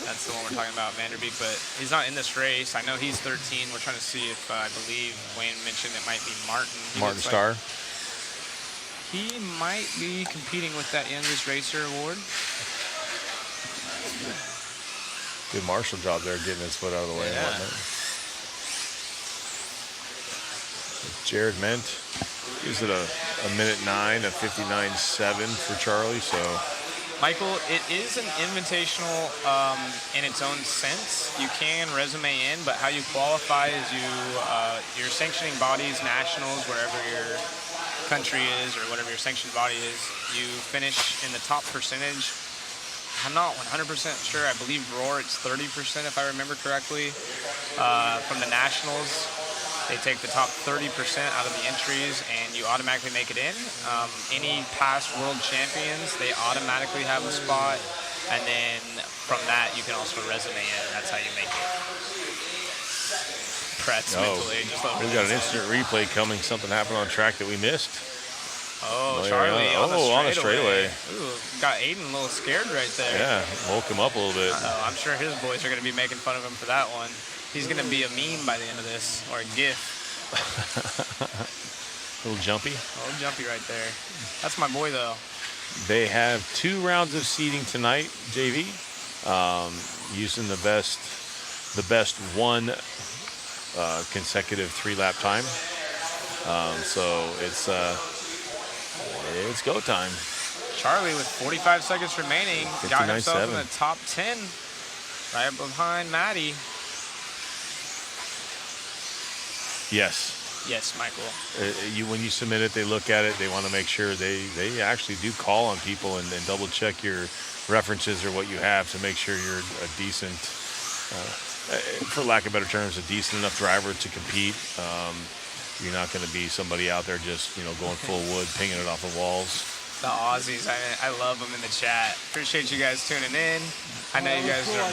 That's the one we're talking about, Vanderbeek, but he's not in this race. I know he's 13. We're trying to see if, I believe Wayne mentioned it might be Martin. Martin Starr. He might be competing with that Youngest Racer award. Good marshal job there, getting his foot out of the way. Yeah. And whatnot. Jared Ment. He's at a minute 9, a 59.7 for Charlie, so. Michael, it is an invitational in its own sense. You can resume in, but how you qualify is your sanctioning bodies, nationals, wherever your country is or whatever your sanctioned body is, you finish in the top percentage. I'm not 100% sure. I believe Roar, it's 30% if I remember correctly. From the nationals, they take the top 30% out of the entries and you automatically make it in. Any past world champions, they automatically have a spot. And then from that, you can also resume in. That's how you make it. Pretz mentally just over. We've got an instant replay coming. Something happened on track that we missed. Oh, Charlie on the straightaway. Ooh, got Aiden a little scared right there. Yeah, woke him up a little bit. I'm sure his boys are going to be making fun of him for that one. He's going to be a meme by the end of this, or a GIF. A little jumpy. A little jumpy right there. That's my boy, though. They have 2 rounds of seeding tonight, JV, using the best one consecutive 3-lap time. So it's go time. Charlie with 45 seconds remaining got himself in the top 10, right behind Maddie. Yes. Yes, Michael. When you submit it, they look at it. They want to make sure they actually do call on people and double check your references or what you have to make sure you're a decent, for lack of better terms, a decent enough driver to compete. You're not going to be somebody out there just, going full wood, pinging it off the walls. The Aussies, I love them in the chat. Appreciate you guys tuning in. I know you guys are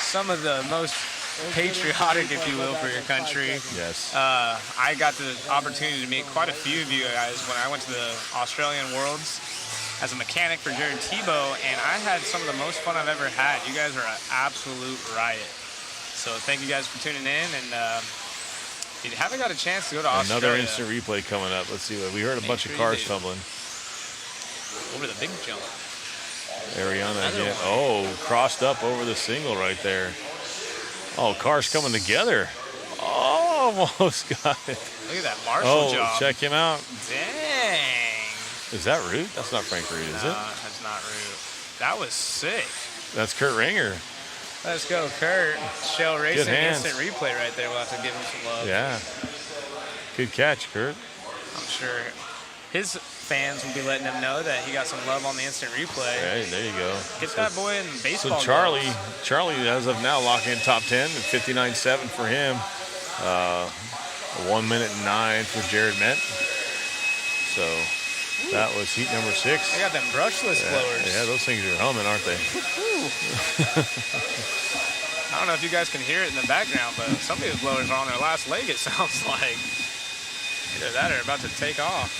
some of the most patriotic, if you will, for your country. Yes. I got the opportunity to meet quite a few of you guys when I went to the Australian Worlds as a mechanic for Jared Tebow, and I had some of the most fun I've ever had. You guys are an absolute riot. So thank you guys for tuning in, and if you haven't got a chance to go to Australia. Another instant replay coming up. Let's see. We heard a bunch of cars fumbling. Over the big jump. Ariana again. Oh, crossed up over the single right there. Oh, cars coming together. Oh, almost got it. Look at that marshal job. Oh, check him out. Dang. Is that Root? That's not Frank Root, is it? No, that's not Root. That was sick. That's Kurt Ringer. Let's go, Kurt. Shell Racing instant replay right there. We'll have to give him some love. Yeah. Good catch, Kurt. I'm sure his fans will be letting him know that he got some love on the instant replay. Hey, there you go. Get that boy in baseball. So Charlie, as of now, locking in top 10 at 59.7 for him. 1 minute and 9 for Jared Ment. So that was heat number 6. They got them brushless blowers. Yeah, those things are humming, aren't they? I don't know if you guys can hear it in the background, but some of these blowers are on their last leg, it sounds like. Either that or about to take off.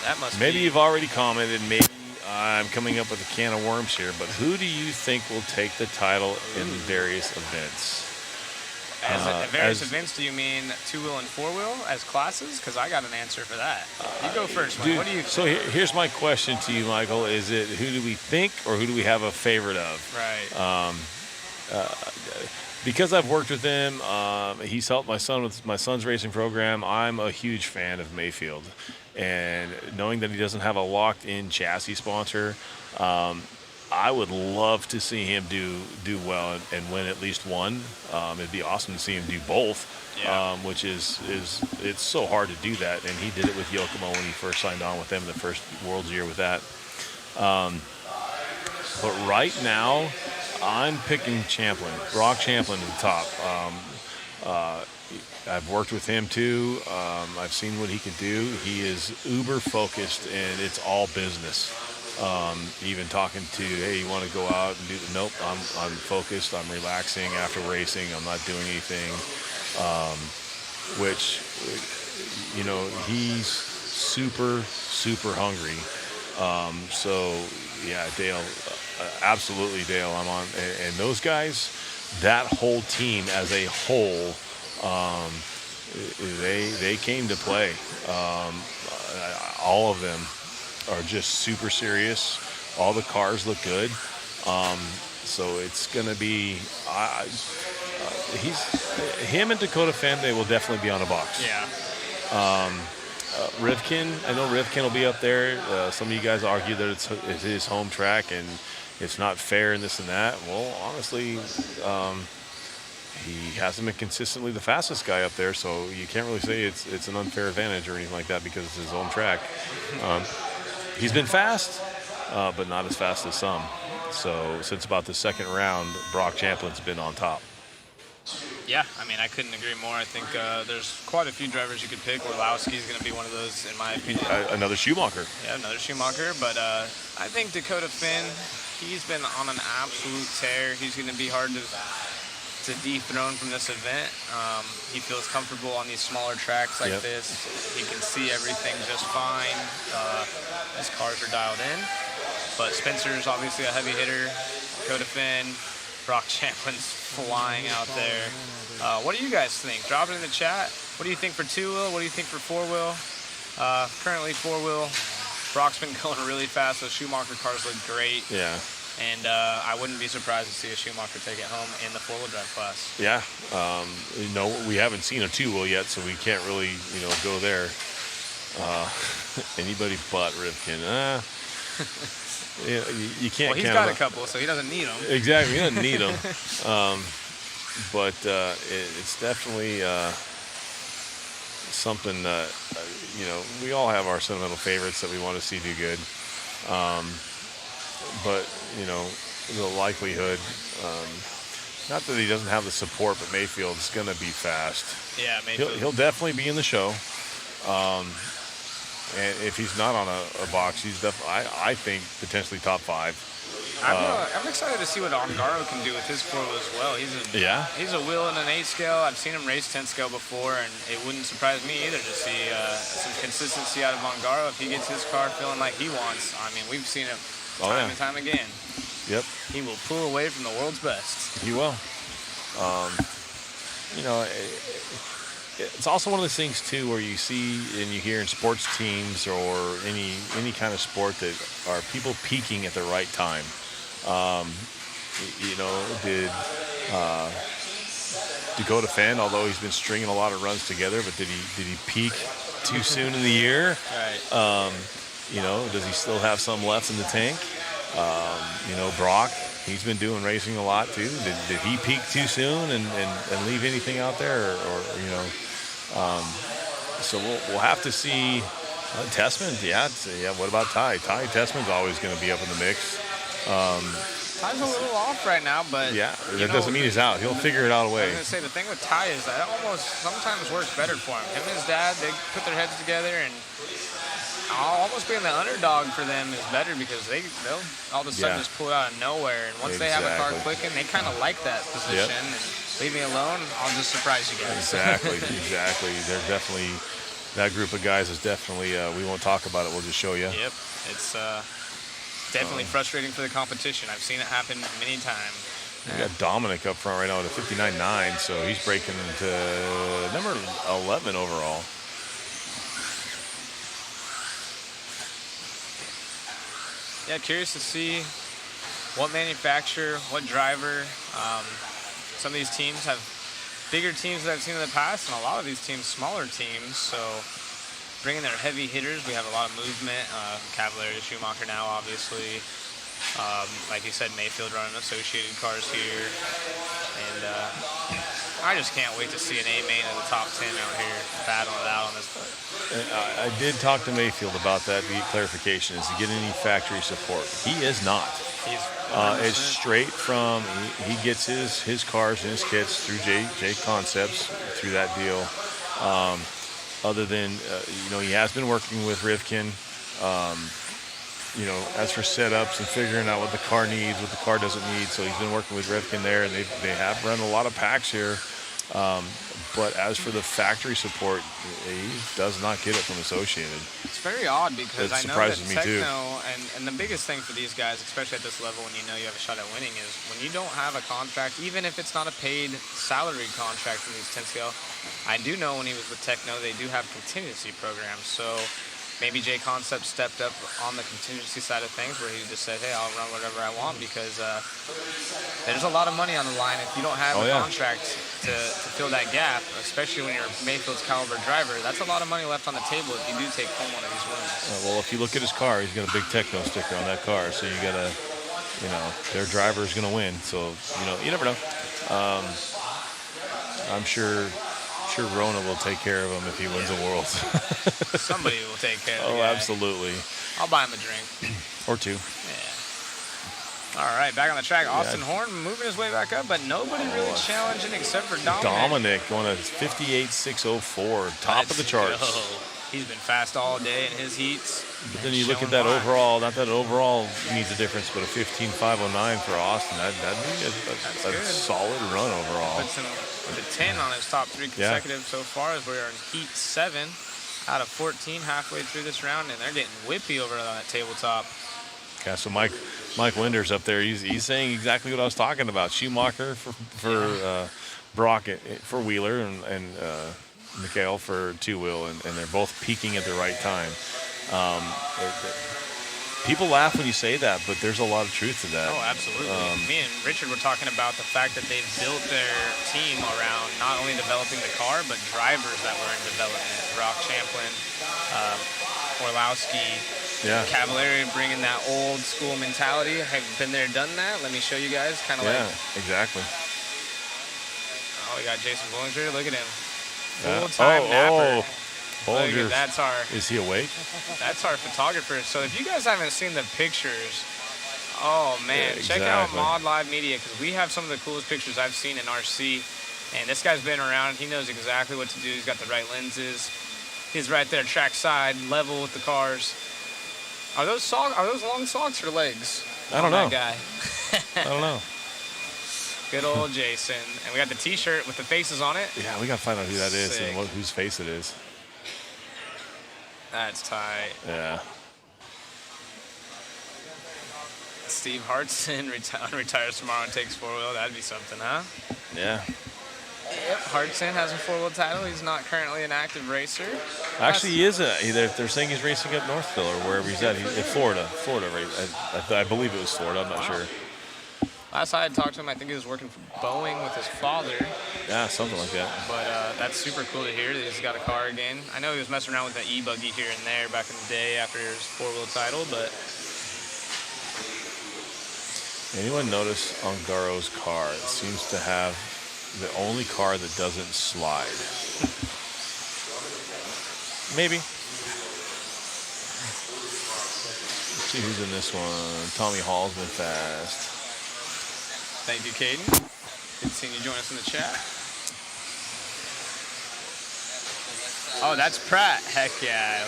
That must Maybe be. you've already commented, maybe I'm coming up with a can of worms here, but who do you think will take the title in various events? As various events, do you mean two-wheel and four-wheel as classes? Because I got an answer for that. You go first, Mike. What do you think? So here's my question to you, Michael. Is it who do we think or who do we have a favorite of? Right. Because I've worked with him, he's helped my son with my son's racing program. I'm a huge fan of Mayfield. And knowing that he doesn't have a locked-in chassis sponsor, I would love to see him do well and win at least one. It'd be awesome to see him do both, which is it's so hard to do that. And he did it with Yokomo when he first signed on with them the first World's year with that. But right now, I'm picking Champlin, Brock Champlin, to the top. I've worked with him too. I've seen what he can do. He is uber focused, and it's all business. Even talking to, hey, you want to go out and do the, nope, I'm focused, I'm relaxing after racing, I'm not doing anything, which, you know, he's super, super hungry. So, yeah, Dale, absolutely, Dale, I'm on, and those guys, that whole team as a whole, they came to play. All of them are just super serious. All the cars look good. So it's going to be him and Dakota Fenn, they will definitely be on a box. Yeah. Rivkin, I know Rivkin will be up there. Some of you guys argue that it's his home track and it's not fair and this and that. Well, honestly, he hasn't been consistently the fastest guy up there, so you can't really say it's an unfair advantage or anything like that because it's his own track. He's been fast, but not as fast as some. So since about the second round, Brock Champlin's been on top. Yeah, I mean, I couldn't agree more. I think there's quite a few drivers you could pick. Orlowski's going to be one of those, in my opinion. Another Schumacher. Yeah, another Schumacher. But I think Dakota Fenn, he's been on an absolute tear. He's going to be hard to dethrone from this event. He feels comfortable on these smaller tracks like this. He can see everything just fine. His cars are dialed in. But Spencer's obviously a heavy hitter. Dakota Fenn, Brock Champlin's flying out there. What do you guys think? Drop it in the chat. What do you think for two-wheel? What do you think for four-wheel? Currently four-wheel. Brock's been going really fast. Those Schumacher cars look great. Yeah. And I wouldn't be surprised to see a Schumacher take it home in the four-wheel drive class. Yeah. We haven't seen a two-wheel yet, so we can't really, go there. Anybody but Rivkin. You can't. Well, he's got a couple, so he doesn't need them. Exactly, he doesn't need them. But it's definitely something that, we all have our sentimental favorites that we want to see do good. But, the likelihood, not that he doesn't have the support, but Mayfield's going to be fast. Yeah, Mayfield. He'll definitely be in the show. And if he's not on a box, he's definitely, I think, potentially top 5. I'm excited to see what Ongaro can do with his four-wheel as well. He's a wheel and an 8 scale. I've seen him race 10 scale before, and it wouldn't surprise me either to see some consistency out of Ongaro if he gets his car feeling like he wants. I mean, we've seen it time and time again. Yep. He will pull away from the world's best. He will. It's also one of those things too where you see and you hear in sports teams or any kind of sport that are people peaking at the right time. Did Dakota Fenn, although he's been stringing a lot of runs together, but did he peak too soon in the year? Right. Does he still have some left in the tank? Brock, he's been doing racing a lot too. Did he peak too soon and leave anything out there, or So we'll have to see. Tessman, yeah. What about Ty? Ty Tessman's always going to be up in the mix. Ty's a little off right now, but yeah, that doesn't mean he's out. He'll figure it out a way. I was gonna say the thing with Ty is that it almost sometimes works better for him. Him and his dad, they put their heads together, and almost being the underdog for them is better because they'll all of a sudden just pull it out of nowhere. And once they have a car clicking, they kind of like that position. And leave me alone, I'll just surprise you guys. Exactly. They're definitely, that group of guys is definitely, we won't talk about it, we'll just show you. Yep, it's definitely frustrating for the competition. I've seen it happen many times. We got Dominic up front right now at a 59.9, so he's breaking into number 11 overall. Yeah, curious to see what manufacturer, what driver. Some of these teams have bigger teams that I've seen in the past, and a lot of these teams smaller teams. So bringing their heavy hitters, we have a lot of movement. Cavalieri, Schumacher now, obviously. Like you said, Mayfield running associated cars here. And I just can't wait to see an A main in the top 10 out here battling it out on this part. I did talk to Mayfield about that to get clarification. Is he getting any factory support? He is not. It's straight from, he gets his cars and his kits through J Concepts, through that deal. Other than, he has been working with Rivkin. As for setups and figuring out what the car needs, what the car doesn't need. So he's been working with Rivkin there, and they have run a lot of packs here. But as for the factory support, he does not get it from Associated. It's very odd because I know that Techno, and the biggest thing for these guys, especially at this level when you know you have a shot at winning, is when you don't have a contract, even if it's not a paid salary contract from these 10 scale. I do know when he was with Techno, they do have contingency programs. So maybe J Concept stepped up on the contingency side of things where he just said, hey, I'll run whatever I want because there's a lot of money on the line if you don't have a contract to fill that gap, especially when you're Mayfield's caliber driver. That's a lot of money left on the table if you do take home one of these wins. Well, if you look at his car, he's got a big Techno sticker on that car, so you got to, their driver is going to win. So, you never know. I'm sure Rona will take care of him if he wins the World. Somebody will take care of him. Oh, absolutely. I'll buy him a drink. Or two. Yeah. All right, back on the track. Austin Horn moving his way back up, but nobody really challenging except for Dominic. Dominic going to 58.604, top of the charts. He's been fast all day in his heats. But then you look at that overall, not that overall needs a difference, but a 15.509 for Austin. That'd be a solid run overall. Puts him with a 10 on his top 3 consecutive so far as we are in heat 7 out of 14 halfway through this round, and they're getting whippy over on that tabletop. Okay, so Mike Winder's up there. He's saying exactly what I was talking about. Schumacher for Brockett for Wheeler and Mikhail for two-wheel, and they're both peaking at the right time. People laugh when you say that, but there's a lot of truth to that. Oh, absolutely. Me and Richard were talking about the fact that they've built their team around not only developing the car, but drivers that were in development. Brock Champlin, Orlowski, Cavalieri, bringing that old school mentality. Have been there, done that. Let me show you guys. Kind of exactly. Oh, we got Jason Bullinger. Look at him. Full-time napper. Bullinger. Is he awake? That's our photographer. So if you guys haven't seen the pictures, oh man, check out Mod Live Media because we have some of the coolest pictures I've seen in RC. And this guy's been around. He knows exactly what to do. He's got the right lenses. He's right there, track side, level with the cars. Are those long socks or legs? I don't know. That guy. I don't know. Good old Jason. And we got the T-shirt with the faces on it. Yeah, we got to find out who that is and whose face it is. That's tight. Yeah. Steve Hartson retires tomorrow and takes four-wheel. That'd be something, huh? Yeah. Yep, Hartson has a four-wheel title. He's not currently an active racer. Actually, he is. They're saying he's racing at Northville or wherever he's at. He's in Florida. I believe it was Florida. I'm not sure. Last I had talked to him, I think he was working for Boeing with his father. Yeah, something like that. But that's super cool to hear that he's got a car again. I know he was messing around with the e-buggy here and there back in the day after his four-wheel title, but... Anyone notice on Garo's car, it seems to have the only car that doesn't slide. Maybe. Let's see who's in this one. Tommy Hall's been fast. Thank you, Caden. Good seeing you join us in the chat. Oh, that's Pratt. Heck yeah.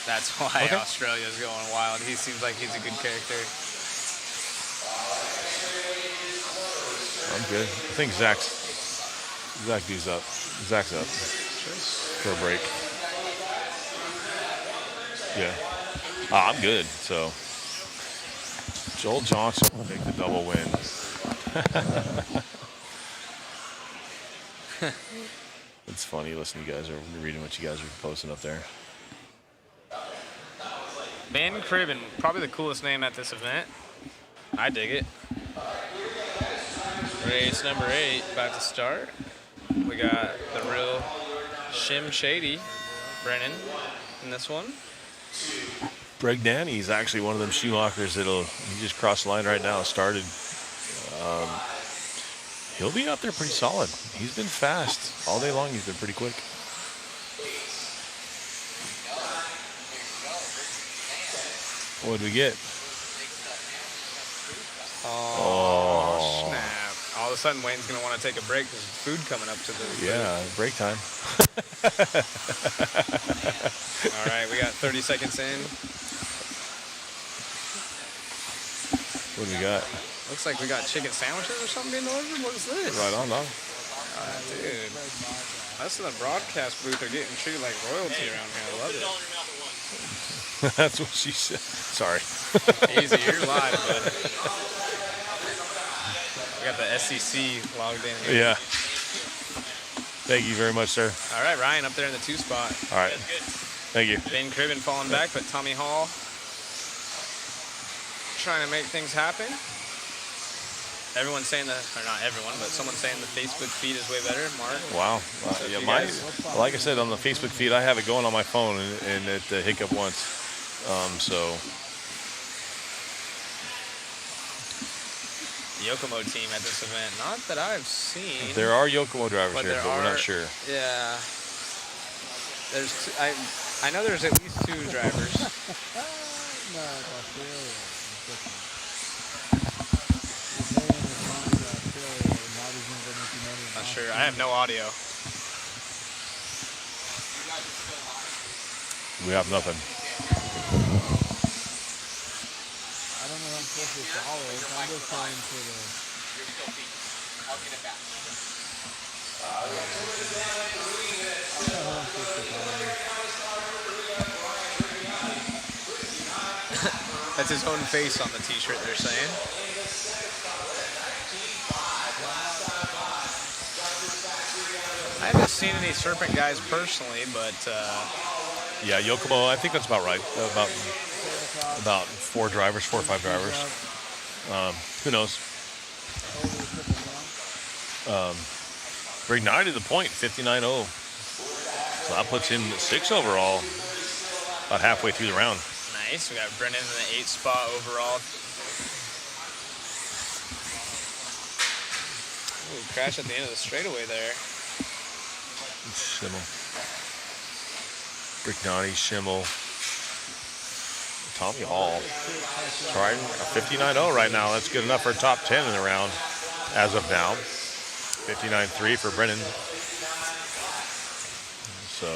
That's why Australia's going wild. He seems like he's a good character. I'm good. I think Zach's up. Zach's up for a break. Yeah. I'm good. So Joel Johnson will take the double win. It's funny. Listen, you guys are reading what you guys are posting up there. Ben Cribben, probably the coolest name at this event. I dig it. Race number 8 about to start. We got the real Shim Shady, Brennan, in this one. Bregnani's actually one of them Schumacher's he just crossed the line right now, started. He'll be out there pretty solid. He's been fast. All day long, he's been pretty quick. What did we get? Oh, snap. All of a sudden, Wayne's going to want to take a break because there's food coming up to the break time. All right, we got 30 seconds in. What do we got? Looks like we got chicken sandwiches or something being delivered. What is this? Right on, dog. Dude. Us in the broadcast booth are getting treated like royalty around here. I love it. That's what she said. Sorry. Easy, you're live, bud. We got the SEC logged in here. Yeah. Thank you very much, sir. All right, Ryan up there in the 2 spot. All right. Thank you. Ben Cribben falling back, but Tommy Hall trying to make things happen. Everyone's saying or not everyone, but someone's saying the Facebook feed is way better. Mark. Wow. Yeah, like I said on the Facebook feed, I have it going on my phone, and it hiccup once. So. Yokomo team at this event. Not that I've seen. There are Yokomo drivers here, but we're not sure. Yeah. There's I know there's at least 2 drivers. No, Australia. Not sure. I have no audio. We have nothing. I don't know if I'm supposed to follow it. I'm just trying for the... You're still feet. I'll get it back. That's his own face on the t-shirt, they're saying. I haven't seen any Serpent guys personally, but... Yeah, Yokomo, I think that's about right. About 4 drivers, 4 or 5 drivers. Who knows? Brignani to the point, 59.0. So that puts him at 6 overall, about halfway through the round. Nice. We got Brennan in the 8th spot overall. Ooh, crash at the end of the straightaway there. Schimmel. Brignani, Schimmel. Tommy Hall. Trying a 59.0 right now. That's good enough for a top 10 in the round as of now. 59.3 for Brennan. So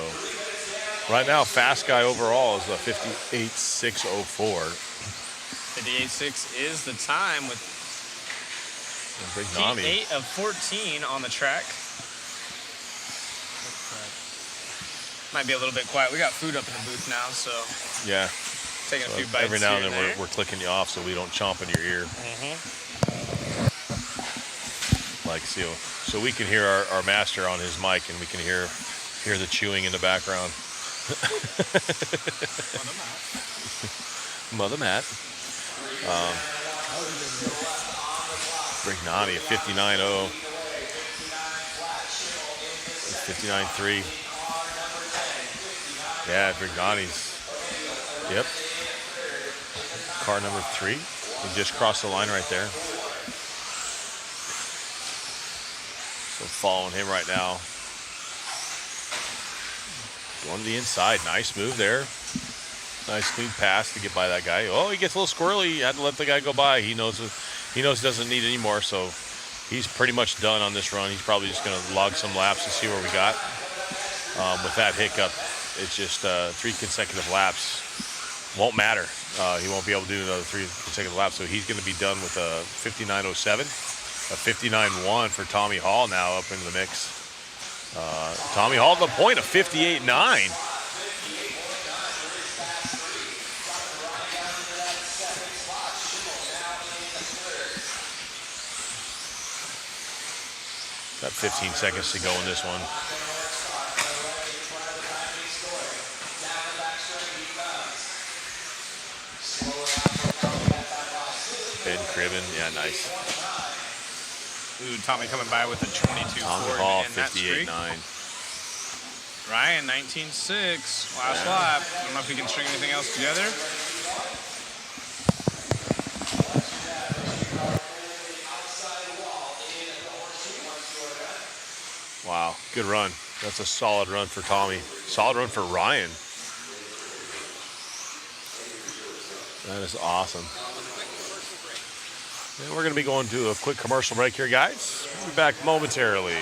right now, fast guy overall is a 58.604. 58.6 is the time with Brignani. 8 of 14 on the track. Might be a little bit quiet. We got food up in the booth now, so yeah. Taking a few bites every now and here then we're clicking you off so we don't chomp in your ear. Like so we can hear our master on his mic, and we can hear the chewing in the background. Mother Matt. Brignani at 59.0. 59.3. Yeah, Brignani's. Yep. Car number 3. He just crossed the line right there. So following him right now. Going to the inside. Nice move there. Nice clean pass to get by that guy. Oh, he gets a little squirrely. He had to let the guy go by. He knows he doesn't need any more, so he's pretty much done on this run. He's probably just going to log some laps to see where we got. With that hiccup, it's just 3 consecutive laps. Won't matter. He won't be able to do another 3 consecutive laps, so he's going to be done with a 59.07. A 59.1 for Tommy Hall now up into the mix. Tommy Hall to the point of 58.9. Got 15 seconds to go in this one. Ben Cribben, yeah, nice. Ooh, Tommy coming by with a 22 Tommy Hall, 58.9. Ryan, 19.6. Last lap. I don't know if he can string anything else together. Wow, good run. That's a solid run for Tommy. Solid run for Ryan. That is awesome. And we're going to be going to a quick commercial break here, guys. We'll be back momentarily.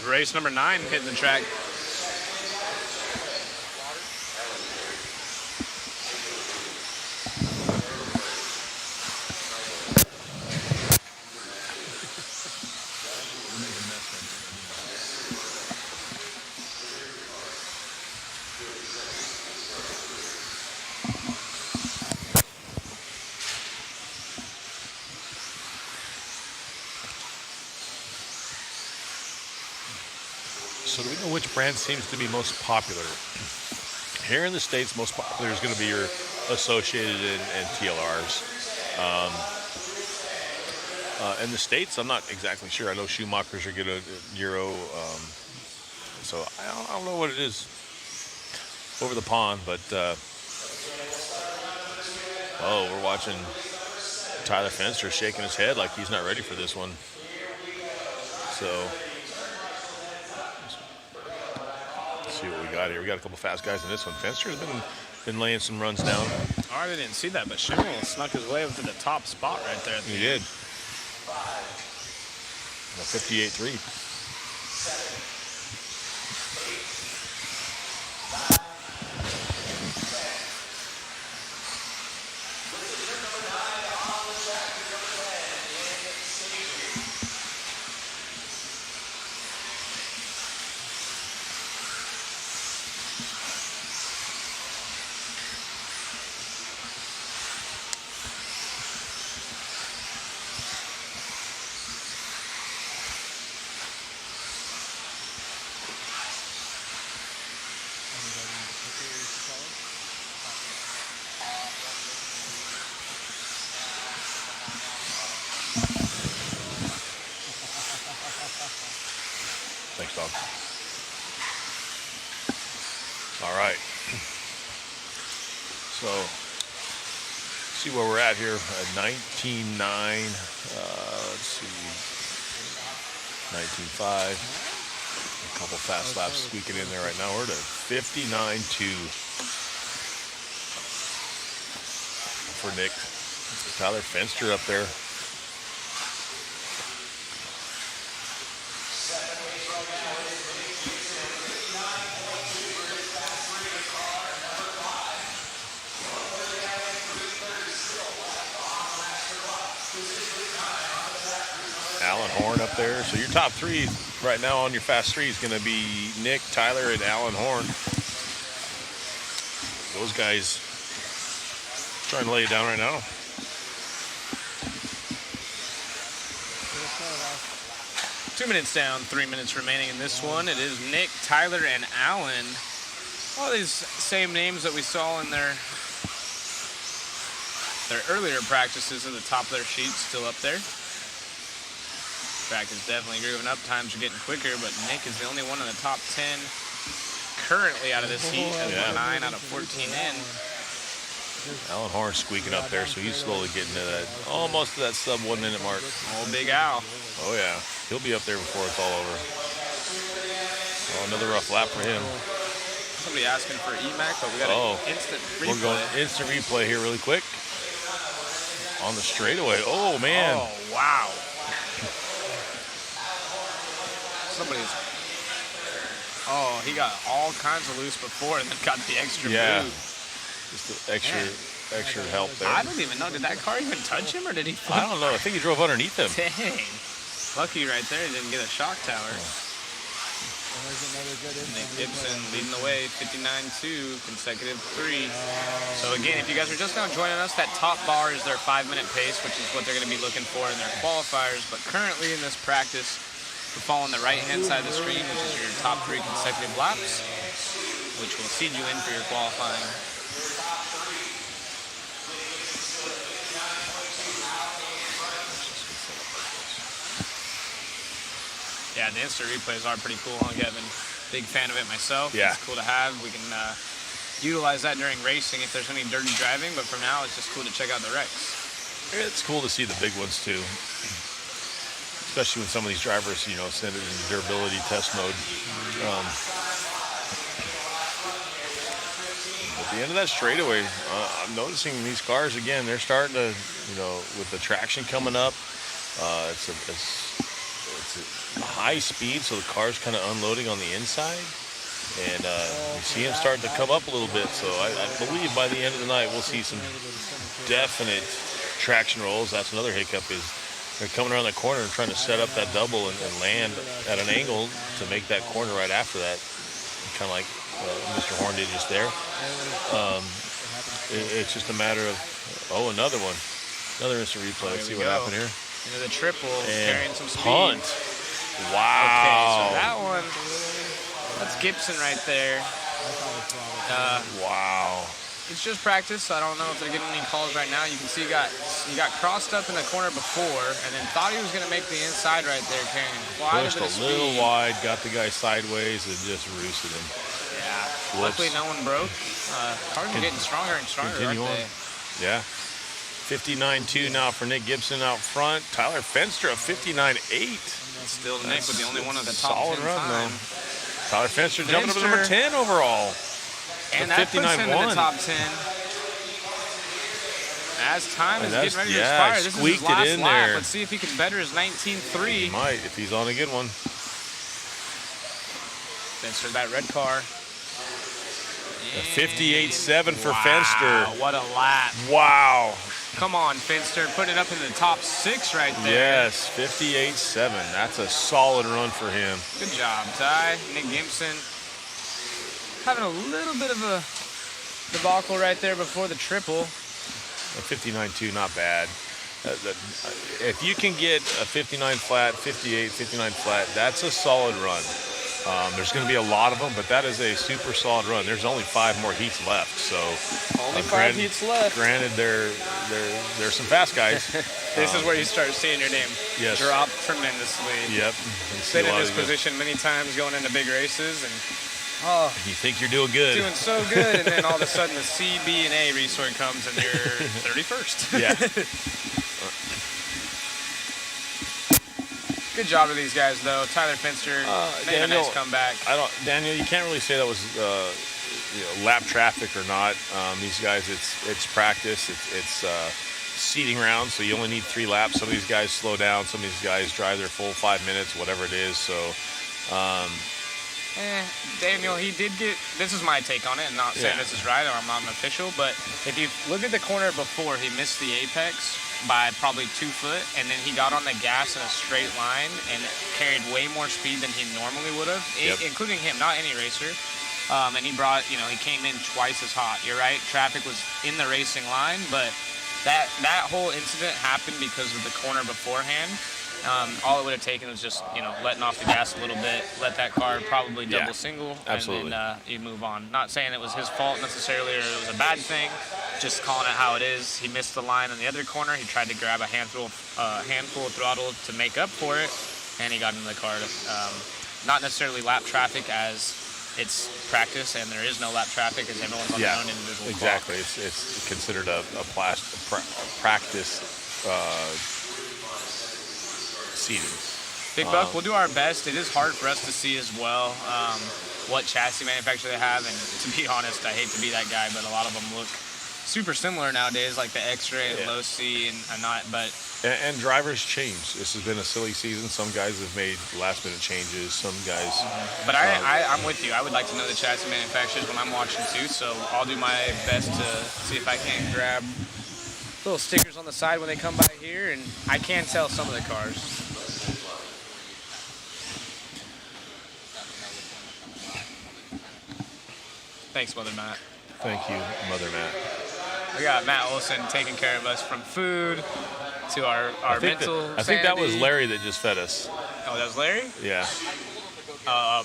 Race number 9 hitting the track. So do we know which brand seems to be most popular? Here in the States, most popular is going to be your Associated and TLRs. In the States, I'm not exactly sure. I know Schumachers are good at Euro. So I don't know what it is over the pond, but we're watching Tyler Fenster shaking his head like he's not ready for this one. So let's see what we got here. We got a couple fast guys in this one. Fenster's been laying some runs down. Oh, I didn't see that, but Schimmel snuck his way up to the top spot right there. He did. 58.3. dog. All right. So, see where we're at here. 19.9. Let's see. 19.5. A couple fast laps squeaking in there right now. We're at 59.2 for Nick. Tyler Fenster up there. Alan Horn up there. So your top three right now on your fast three is going to be Nick, Tyler, and Alan Horn. Those guys trying to lay it down right now. Two minutes down, 3 minutes remaining in this one. It is Nick, Tyler, and Alan. All these same names that we saw in their earlier practices at the top of their sheet, still up there. Track is definitely grooving up. Times are getting quicker, but Nick is the only one in the top 10 currently out of this heat. As 9 out of 14 in. Alan Horn squeaking up there, so he's slowly getting to that, almost to that sub 1 minute mark. Oh, Big Al. Oh yeah, he'll be up there before it's all over. Oh, another rough lap for him. Somebody asking for EMAC, but we got an instant replay. We're going instant replay here really quick. On the straightaway. Oh man. Oh wow. He got all kinds of loose before and then got the extra move. Just the extra help there. I don't even know. Did that car even touch him or did he? I don't know. I think he drove underneath him. Dang. Lucky right there. He didn't get a shock tower. Nick Gibson leading the way, 59.2, consecutive 3. So again, if you guys are just now joining us, that top bar is their 5-minute pace, which is what they're going to be looking for in their qualifiers. But currently in this practice, we're following the right-hand side of the screen, which is your top 3 consecutive laps, which will seed you in for your qualifying. Yeah, the instant replays are pretty cool, huh, Kevin? Big fan of it myself. Yeah. It's cool to have. We can utilize that during racing if there's any dirty driving, but for now, it's just cool to check out the wrecks. It's cool to see the big ones, too. Especially when some of these drivers, send it in durability test mode. At the end of that straightaway, I'm noticing these cars, again, they're starting to, with the traction coming up, it's a high speed, so the car's kind of unloading on the inside. And you see him starting to come up a little bit. So I believe by the end of the night, we'll see some definite traction rolls. That's another hiccup is they're coming around the corner and trying to set up that double and land at an angle to make that corner right after that. Kind of like Mr. Horn did just there. It's just a matter of, another one. Another instant replay. Let's see what happened here. Into the triple, carrying some speed. Punt. Wow. Okay, so that one, that's Gibson right there. Wow. It's just practice, so I don't know if they're getting any calls right now. You can see he got crossed up in the corner before, and then thought he was going to make the inside right there, carrying quite Pushed a bit of speed. little wide, got the guy sideways, and just roosted him. Yeah. Luckily, no one broke. Cars are getting stronger and stronger, aren't they? Yeah. 59.2 now for Nick Gibson out front. Tyler Fenster at 59.8. Still Nick with the only one at the top solid 10 run, time. though. Tyler Fenster jumping up to number 10 overall. And that puts him in the top 10. As time is getting ready to expire, this is his last lap. Let's see if he can better his 19.3. He might, if he's on a good one. Fenster, that red car. 58.7 for Fenster. What a lap. Wow. Come on, Fenster, putting it up in the top 6 right there. Yes, 58.7. That's a solid run for him. Good job, Ty. Nick Gibson having a little bit of a debacle right there before the triple. 59.2, not bad. If you can get a 59 flat, 58, 59 flat, that's a solid run. There's going to be a lot of them, but that is a super solid run. There's only 5 more heats left, so only 5 heats left. Granted, there's some fast guys. This is where you start seeing your name drop tremendously. Yep. Been in this position many times going into big races, and you think you're doing good, doing so good, and then all of a sudden the C, B, and A resort comes, and you're 31st. Yeah. Good job to these guys, though. Tyler Finster made a nice comeback. Daniel, you can't really say that was lap traffic or not. These guys, it's practice. It's seeding rounds, so you only need 3 laps. Some of these guys slow down. Some of these guys drive their full 5 minutes, whatever it is. So, Daniel, he did get. This is my take on it, and not saying this is right, or I'm not an official, but if you look at the corner before, he missed the apex by probably 2 foot, and then he got on the gas in a straight line and carried way more speed than he normally would have, including him, not any racer. And he brought, he came in twice as hot. You're right, traffic was in the racing line, but that whole incident happened because of the corner beforehand. All it would have taken was just, letting off the gas a little bit, let that car probably double single, absolutely. and then you move on. Not saying it was his fault necessarily or it was a bad thing, just calling it how it is. He missed the line in the other corner. He tried to grab a handful of throttle to make up for it, and he got into the car. Not necessarily lap traffic as it's practice, and there is no lap traffic as everyone's on their own individual clock. Exactly. It's considered a practice seating. Big Buck, we'll do our best. It is hard for us to see as well what chassis manufacturer they have, and to be honest, I hate to be that guy, but a lot of them look super similar nowadays, like the X-Ray and Low C and not, but... And drivers change. This has been a silly season. Some guys have made last-minute changes. Some guys... But I'm with you. I would like to know the chassis manufacturers when I'm watching too, so I'll do my best to see if I can grab little stickers on the side when they come by here, and I can tell some of the cars. Thanks, Mother Matt. Thank you, Mother Matt. We got Matt Olson taking care of us from food to our mental I think that was Larry that just fed us. Oh, that was Larry? Yeah.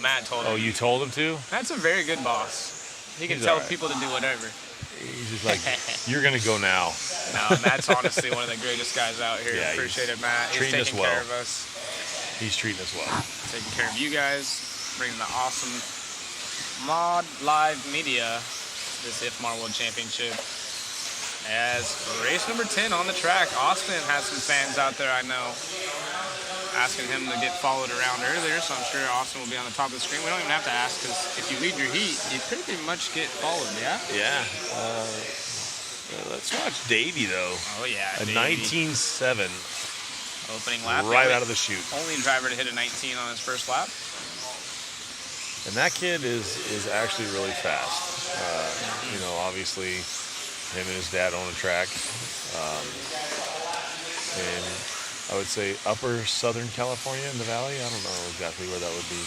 Matt told him. Oh, you told him to? Matt's a very good boss. He can tell people to do whatever. He's just like, you're going to go now. No, Matt's honestly one of the greatest guys out here. Yeah, appreciate it, Matt. He's taking care of us. He's treating us well. Taking care of you guys. Bringing the awesome Mod Live Media to this IFMAR World Championship. As race number 10 on the track, Austin has some fans out there, I know, asking him to get followed around earlier, so I'm sure Austin will be on the top of the screen. We don't even have to ask, because if you lead your heat, you pretty much get followed, yeah? Yeah. Let's watch Davey, though. Oh, yeah, a 19.7. Opening lap. Right out of the chute. Only driver to hit a 19 on his first lap. And that kid is actually really fast. Obviously, him and his dad own a track. And I would say upper Southern California in the valley. I don't know exactly where that would be.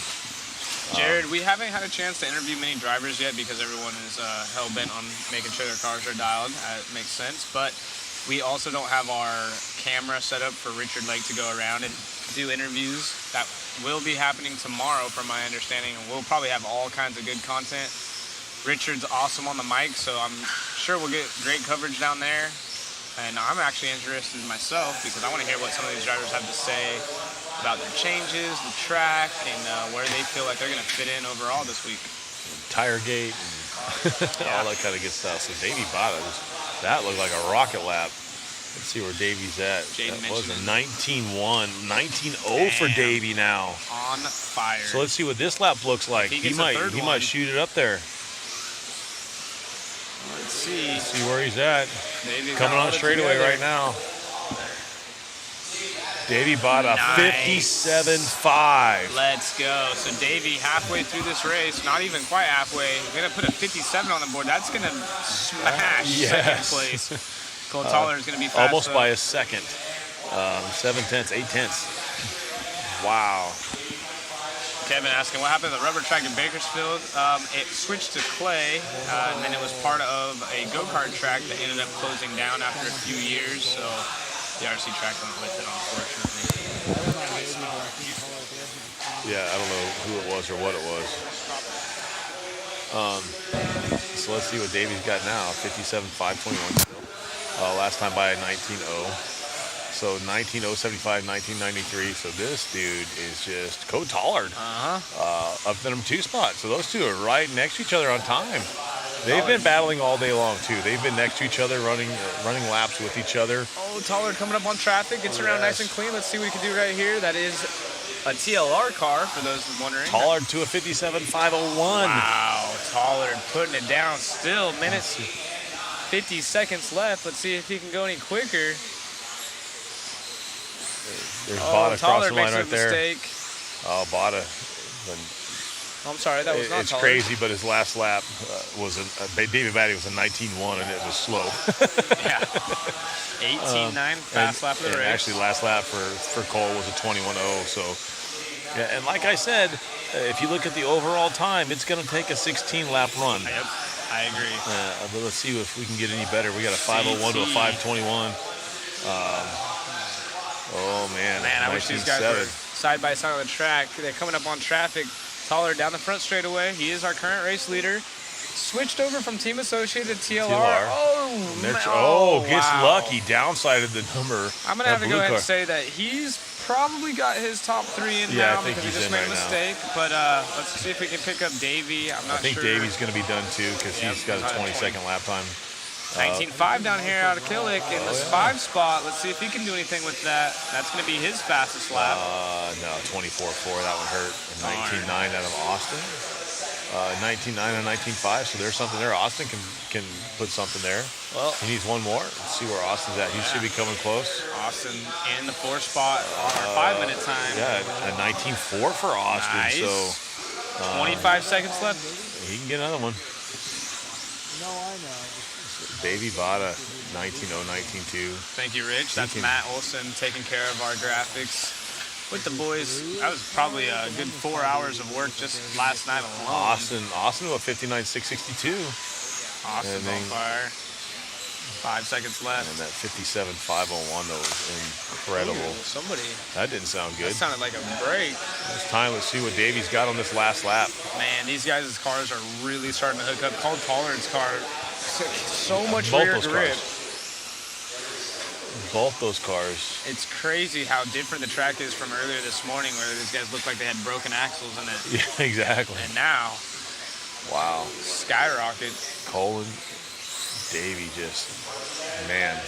Jared, we haven't had a chance to interview many drivers yet because everyone is hell-bent on making sure their cars are dialed. It makes sense. But we also don't have our camera set up for Richard Lake to go around and do interviews. That will be happening tomorrow, from my understanding, and we'll probably have all kinds of good content. Richard's awesome on the mic, so I'm sure we'll get great coverage down there. And I'm actually interested myself because I want to hear what some of these drivers have to say about their changes, the track, and where they feel like they're going to fit in overall this week. Tire gate, and all that kind of good stuff. So Davey Bada, that looked like a rocket lap. Let's see where Davey's at. That was a 19.1, 19.0 for Davey now. On fire. So let's see what this lap looks like. He might shoot it up there. Let's see. See where he's at. Davey's coming on straightaway right now. Davey bought a 57.5. Let's go. So Davey, halfway through this race, not even quite halfway, going to put a 57 on the board. That's going to smash second place. Cole Toller is going to be fast. Almost by a second. 7 tenths, 8 tenths. Wow. Kevin asking, what happened to the rubber track in Bakersfield? It switched to clay, and then it was part of a go-kart track that ended up closing down after a few years, so the RC track went with it, unfortunately. Yeah, I don't know who it was or what it was. So let's see what Davy's got now. 57.521. Last time by a 19.0. So 19.075, 1993. So this dude is just Code Tollard up the number 2 spot. So those two are right next to each other on time. They've been battling all day long too. They've been next to each other, running laps with each other. Oh, Tollard coming up on traffic. Gets around nice and clean. Let's see what he can do right here. That is a TLR car, for those wondering. Tollard to a 57.501. Wow, Tollard putting it down still. Minutes, 50 seconds left. Let's see if he can go any quicker. There's Bada crossing the line right there. Mistake. Oh, Bada. I'm sorry, that was not It's Tollard. crazy, but his last lap was David Batty was a 19.1, and it was slow. Yeah. 18.9, fast lap of the race. Actually, last lap for Cole was a 21.0. So, yeah, and like I said, if you look at the overall time, it's going to take a 16-lap run. Yep, I agree. But let's see if we can get any better. We got a 5:01 to a 5:21. Oh man! Man, I wish these guys were side by side on the track. They're coming up on traffic. Tollard down the front straightaway. He is our current race leader. Switched over from Team Associated TLR. Oh, man. Gets Wow. lucky. Downsided the number. I'm going to have to go ahead and say that he's probably got his top 3 in now because he just made a mistake. But let's see if we can pick up Davey. I'm not sure. I think Davey's going to be done too because he's got a 22nd lap time. 19.5 down here out of Killick in this 5 spot. Let's see if he can do anything with that. That's going to be his fastest lap. No, 24.4. That one hurt. 19.9 out of Austin. 19.9 and 19.5. So there's something there. Austin can put something there. Well, he needs one more. Let's see where Austin's at. He should be coming close. Austin in the 4th spot on our 5-minute time. Yeah, a 19.4 for Austin. Nice. So 25 seconds left. He can get another one. No, I know. Davey Bada, 19.0, 19.2. Thank you, Rich. That's Matt Olson taking care of our graphics with the boys. That was probably a good 4 hours of work just last night alone. Austin with 59.662. Austin's on fire. 5 seconds left. And that 57.501 though was incredible. Ooh, that didn't sound good. That sounded like a break. It's time. Let's see what Davey's got on this last lap. Man, these guys' cars are really starting to hook up. Cole Tollard's car, so much rear grip. Both those cars. It's crazy how different the track is from earlier this morning, where these guys looked like they had broken axles in it. Yeah, exactly. And now, wow, skyrocket. Colin, Davey, just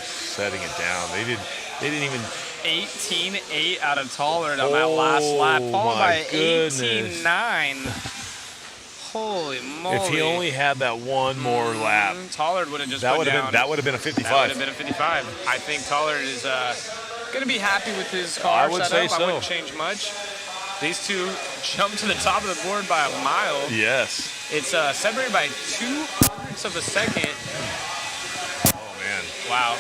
setting it down. They didn't even. 18.8 out of Tollard on that last lap, followed by 18.9. Holy moly! If he only had that one more lap, Tollard would have just that would have been a 55. That would have been a 55. I think Tollard is going to be happy with his car I would setup. say so. I wouldn't change much. These two jumped to the top of the board by a mile. Yes. It's separated by 0.02 of a second. Oh man! Wow.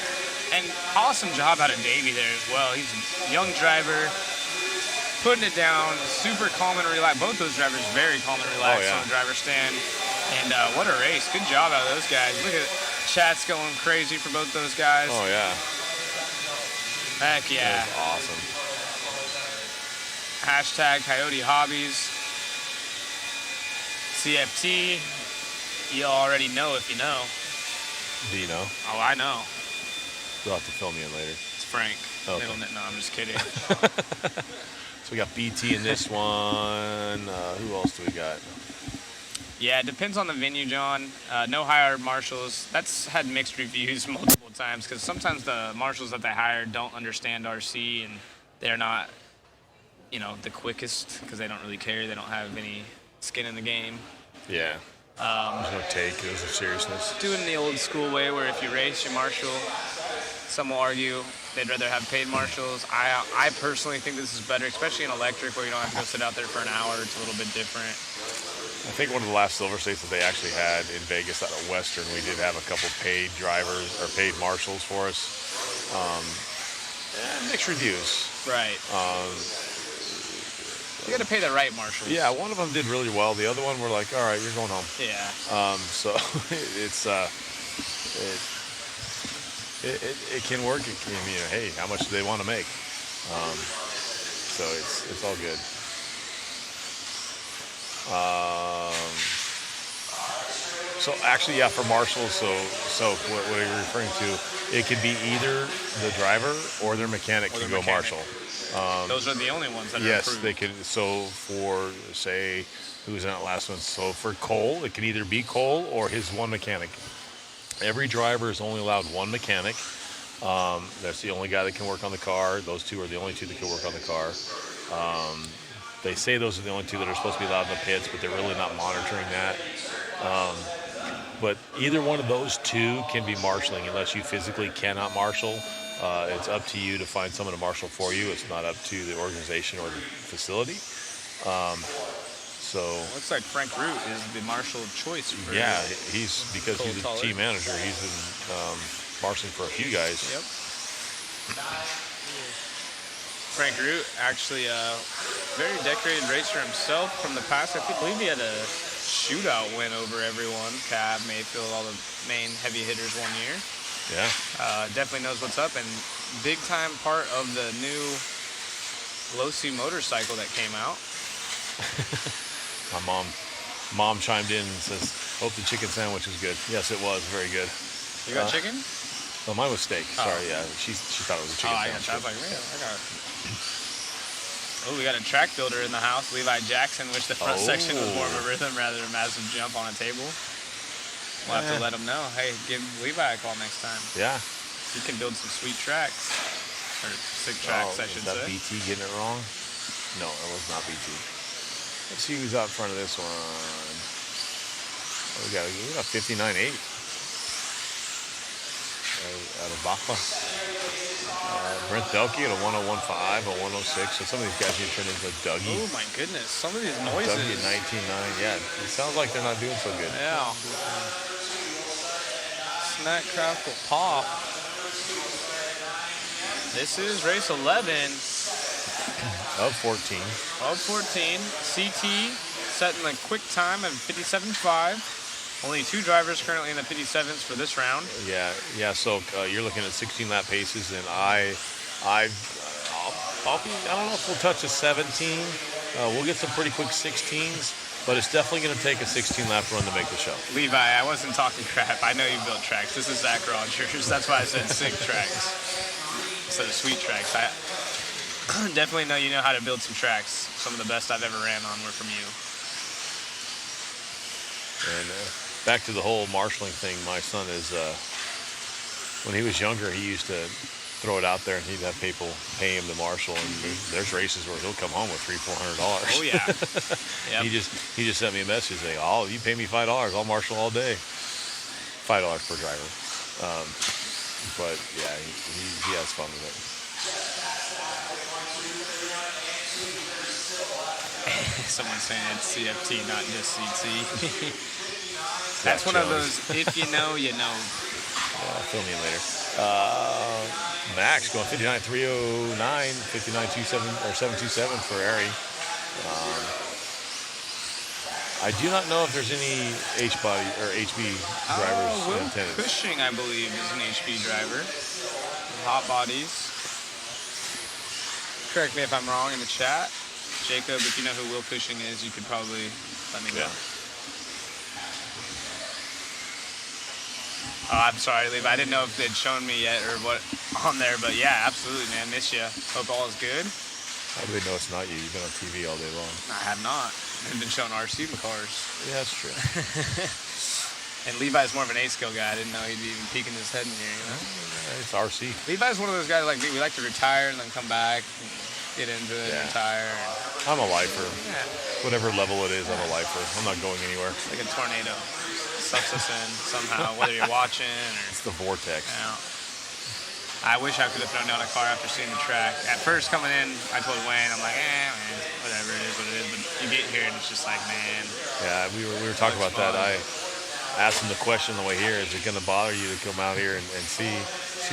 And awesome job out of Davey there as well. He's a young driver, putting it down, super calm and relaxed. Both those drivers very calm and relaxed on the driver's stand. And what a race. Good job out of those guys. Look at chat's going crazy for both those guys. Oh, yeah. Heck yeah. That was awesome. Hashtag Coyote Hobbies. CFT. You already know if you know. Do you know? Oh, I know. You'll have to fill me in later. It's Frank. Okay. No, I'm just kidding. So we got BT in this one. Who else do we got? Yeah, it depends on the venue, John. No hired marshals. That's had mixed reviews multiple times because sometimes the marshals that they hire don't understand RC and they're not, the quickest because they don't really care. They don't have any skin in the game. Yeah. There's no take. There's no seriousness. Doing the old school way where if you race, you marshal. Some will argue they'd rather have paid marshals. I personally think this is better, especially in electric where you don't have to go sit out there for an hour. It's a little bit different. I think one of the last Silver States that they actually had in Vegas out of Western, we did have a couple paid drivers or paid marshals for us. Mixed reviews. Right. You got to pay the right marshals. Yeah, one of them did really well. The other one, we're like, all right, you're going home. Yeah. So it can work. It can, hey, how much do they want to make? So it's all good. So actually, yeah, for marshals. So what you're referring to, it could be either the driver or their mechanic Or can their go mechanic. marshal. Those are the only ones that are Yes, approved. they could. So for say, who was in that last one? So for Cole, it can either be Cole or his one mechanic. Every driver is only allowed one mechanic. That's the only guy that can work on the car. Those two are the only two that can work on the car. They say those are the only two that are supposed to be allowed in the pits, but they're really not monitoring that. But either one of those two can be marshaling unless you physically cannot marshal. It's up to you to find someone to marshal for you. It's not up to the organization or the facility. So Looks like Frank Root is the marshal of choice. For yeah, because he's a Cole team manager. He's been marshaling for a few guys. Yep. Frank Root, actually a very decorated racer himself from the past. I believe he had a shootout win over everyone. Cab, Mayfield, all the main heavy hitters one year. Yeah. Definitely knows what's up, and big time part of the new low-C motorcycle that came out. My mom chimed in and says, "Hope the chicken sandwich is good." Yes, it was very good. You got chicken? Well, mine was steak. Oh. Sorry, yeah. She thought it was a chicken I sandwich. was like, man, I got. Oh, we got a track builder in the house, Levi Jackson. Wish the front section was more of a rhythm rather than a massive jump on a table. We'll have to let him know. Hey, give Levi a call next time. Yeah. He can build some sweet tracks. Or sick tracks, I should is that say. BT getting it wrong? No, it was not BT. Let's see who's out front of this one. Oh, we got 59.8. Out of Baca. Brent Delkey at a 101.5, a 106. So some of these guys need to turn into Dougie. Oh my goodness, some of these noises. Dougie at 19.9. Yeah, it sounds like they're not doing so good. Yeah. Snack Crackle Pop. This is race 11 Of 14. of 14. CT setting the quick time of 57.5. Only two drivers currently in the 57s for this round. Yeah. So you're looking at 16 lap paces, and I don't know if we'll touch a 17. We'll get some pretty quick 16s, but it's definitely going to take a 16 lap run to make the show. Levi, I wasn't talking crap. I know you built tracks. This is Zach Rogers. That's why I said sick tracks instead of sweet tracks. I definitely know you know how to build some tracks. Some of the best I've ever ran on were from you. And back to the whole marshaling thing, my son is, when he was younger, he used to throw it out there and he'd have people pay him to marshal. And there's races where he'll come home with $300-400. Oh yeah. Yep. He just sent me a message saying, "Oh, you pay me $5, I'll marshal all day." $5 per driver. But yeah, he has fun with it. Someone's saying it's CFT, not just CT. That's one of those, if you know, you know. Fill me in later. Max going 59.309, 59.27 or 7.27 for Ari. I do not know if there's any H-body or HB drivers in Will attendance. Cushing, I believe, is an HB driver. Hot bodies. Correct me if I'm wrong in the chat. Jacob, if you know who Will Cushing is, you could probably let me know. Yeah. Oh, I'm sorry, Levi. I didn't know if they'd shown me yet or what on there, but yeah, absolutely, man. Miss you. Hope all is good. How do they know it's not you? You've been on TV all day long. I have not. I've been showing RC cars. Yeah, that's true. And Levi's more of an A-skill guy. I didn't know he'd be even peeking his head in here, you know? It's RC. Levi's one of those guys like me. We like to retire and then come back, and get into it, and retire. I'm a lifer. Yeah, Whatever level it is, I'm a lifer. I'm not going anywhere. it's like a tornado. Sucks us in somehow, whether you're watching or... It's the vortex. Yeah. I wish I could have thrown down a car after seeing the track. At first, coming in, I told Wayne, I'm like, man, whatever, it is what it is. But you get here, and it's just like, man. Yeah, we were talking about that. I asked him the question on the way here: is it going to bother you to come out here and see